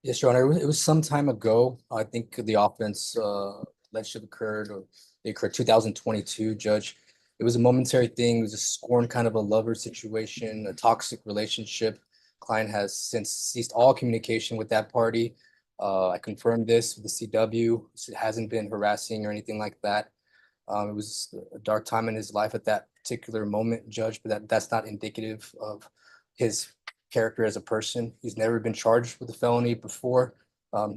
Yes, Your Honor, it was some time ago. I think the offense allegedly occurred, or they occurred 2022, Judge. It was a momentary thing. It was a scorn kind of a lover situation, a toxic relationship. Client has since ceased all communication with that party. I confirmed this with the CW. It hasn't been harassing or anything like that. It was a dark time in his life at that particular moment, Judge, but that's not indicative of his character as a person. He's never been charged with a felony before.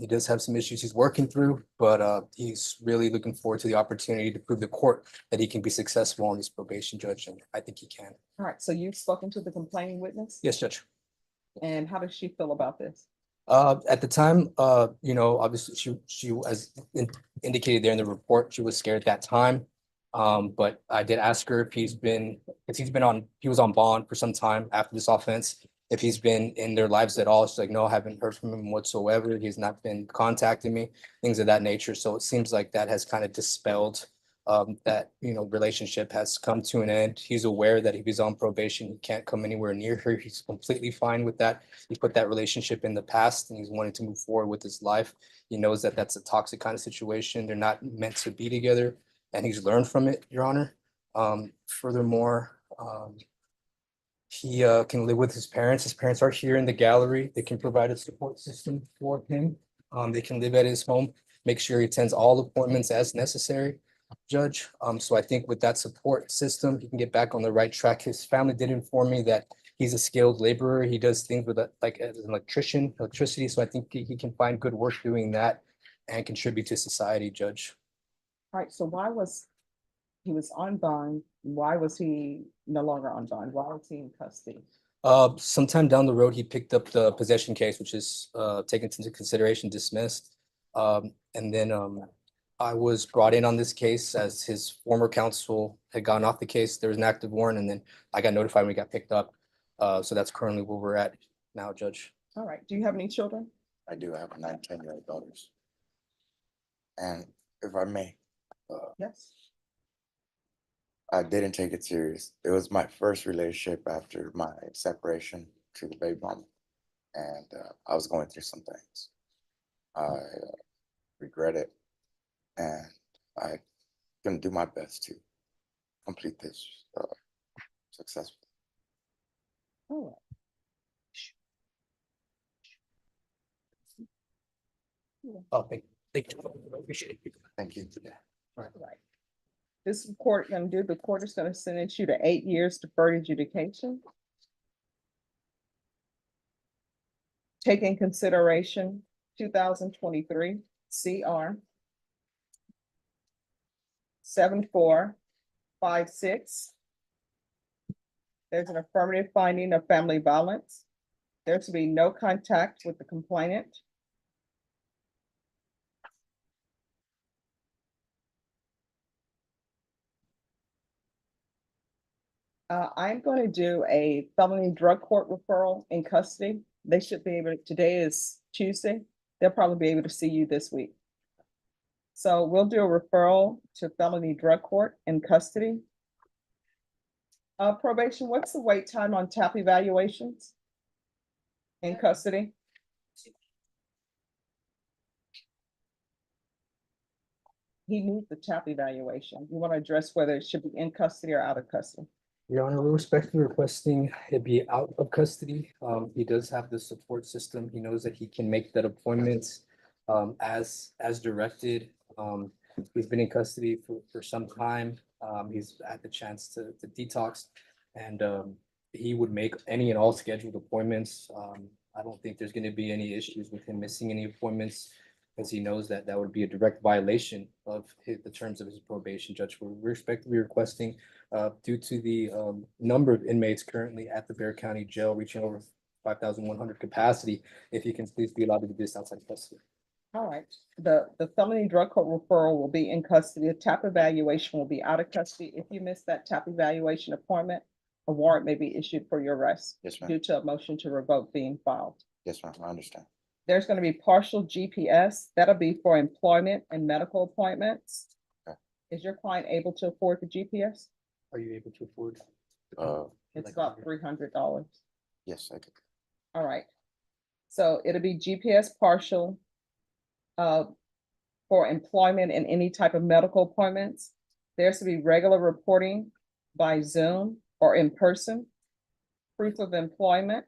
He does have some issues he's working through, but he's really looking forward to the opportunity to prove the court that he can be successful on his probation, Judge, and I think he can. All right, so you've spoken to the complaining witness? Yes, Judge. And how does she feel about this? At the time, obviously she as indicated there in the report, she was scared at that time. But I did ask her if he was on bond for some time after this offense, if he's been in their lives at all. She's like, no, I haven't heard from him whatsoever. He's not been contacting me, things of that nature. So it seems like that has kind of dispelled that, relationship has come to an end. He's aware that if he's on probation, he can't come anywhere near her. He's completely fine with that. He put that relationship in the past and he's wanting to move forward with his life. He knows that that's a toxic kind of situation. They're not meant to be together, and he's learned from it, Your Honor. Furthermore, he can live with his parents. His parents are here in the gallery. They can provide a support system for him. They can live at his home, make sure he attends all appointments as necessary, Judge. So I think with that support system, he can get back on the right track. His family did inform me that he's a skilled laborer. He does things with like as an electricity. So I think he can find good work doing that and contribute to society, Judge. All right, so why was he was on bond? Why was he no longer on bond? Why was he in custody? Sometime down the road, he picked up the possession case, which is taken into consideration, dismissed. And then I was brought in on this case as his former counsel had gotten off the case. There was an active warrant, and then I got notified when we got picked up. So that's currently where we're at now, Judge. All right, do you have any children? I do have 9, 10-year-old daughters. And if I may, Yes. I didn't take it serious. It was my first relationship after my separation to the baby mama, and I was going through some things. I regret it, and I'm gonna do my best to complete this successfully. All right. Oh, thank you. Appreciate it. Thank you. Right. This court gonna do, the court is gonna sentence you to 8 years deferred adjudication. Take in consideration 2023 CR 7456. There's an affirmative finding of family violence. There to be no contact with the complainant. I'm going to do a felony drug court referral in custody. They should be able, today is Tuesday. They'll probably be able to see you this week. So we'll do a referral to felony drug court in custody. Probation, what's the wait time on TAP evaluations in custody? He needs the TAP evaluation. You want to address whether it should be in custody or out of custody? Your Honor, we're respectfully requesting it be out of custody. He does have the support system. He knows that he can make that appointment as directed. He's been in custody for some time. He's had the chance to detox, and he would make any and all scheduled appointments. I don't think there's going to be any issues with him missing any appointments, because he knows that that would be a direct violation of the terms of his probation. Judge, we're respectfully requesting, due to the number of inmates currently at the Bexar County Jail reaching over 5,100 capacity, if you can please be allowed to do this outside custody. All right, the felony drug court referral will be in custody. The TAP evaluation will be out of custody. If you miss that TAP evaluation appointment, a warrant may be issued for your arrest. Yes, ma'am. Due to a motion to revoke being filed. Yes, ma'am, I understand. There's going to be partial GPS. That'll be for employment and medical appointments. Okay. Is your client able to afford the GPS? Are you able to afford? It's about $300. Yes, I could. All right. So it'll be GPS partial for employment and any type of medical appointments. There's to be regular reporting by Zoom or in person. Proof of employment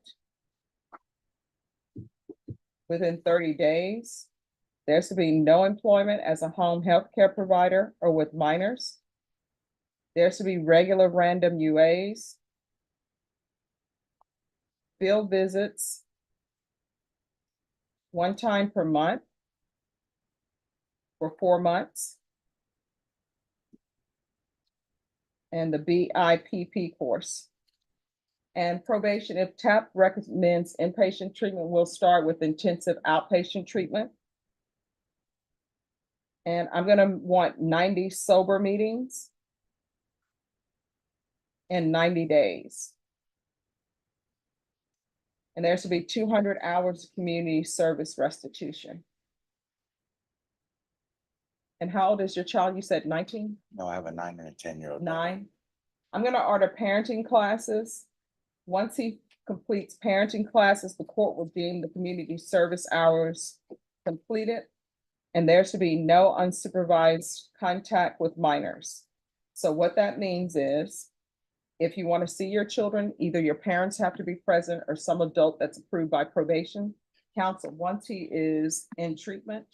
within 30 days. There's to be no employment as a home health care provider or with minors. There's to be regular random UAs. Field visits. One time per month for 4 months. And the BIPP course. And probation, if TAP recommends inpatient treatment, we'll start with intensive outpatient treatment. And I'm gonna want 90 sober meetings in 90 days. And there's to be 200 hours of community service restitution. And how old is your child? You said 19? No, I have a 9 and a 10-year-old. 9. I'm gonna order parenting classes. Once he completes parenting classes, the court will deem the community service hours completed. And there should be no unsupervised contact with minors. So what that means is, if you want to see your children, either your parents have to be present or some adult that's approved by probation counsel. Once he is in treatment,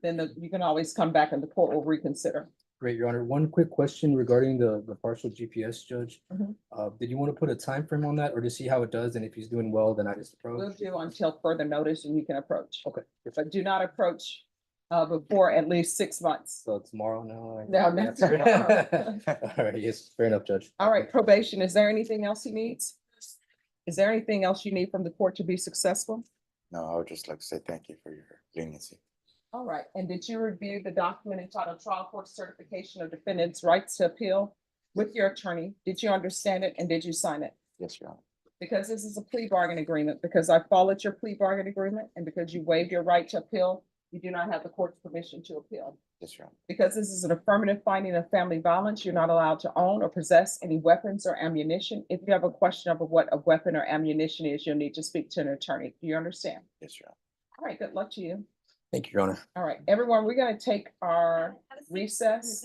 then you can always come back and the court will reconsider. Great, Your Honor. One quick question regarding the partial GPS, Judge. Did you want to put a time frame on that, or to see how it does? And if he's doing well, then I just We'll approach? do until further notice and you can approach. Okay. But do not approach before at least 6 months. So tomorrow now? No, not tomorrow. All right, yes, fair enough, Judge. All right, probation, is there anything else he needs? Is there anything else you need from the court to be successful? No, I would just like to say thank you for your leniency. All right, and did you review the document entitled Trial Court Certification of Defendants' Rights to Appeal with your attorney? Did you understand it and did you sign it? Yes, Your Honor. Because this is a plea bargain agreement, because I followed your plea bargain agreement, and because you waived your right to appeal, you do not have the court's permission to appeal. Yes, Your Honor. Because this is an affirmative finding of family violence, you're not allowed to own or possess any weapons or ammunition. If you have a question of what a weapon or ammunition is, you'll need to speak to an attorney. Do you understand? Yes, Your Honor. All right, good luck to you. Thank you, Your Honor. All right, everyone, we're gonna take our recess.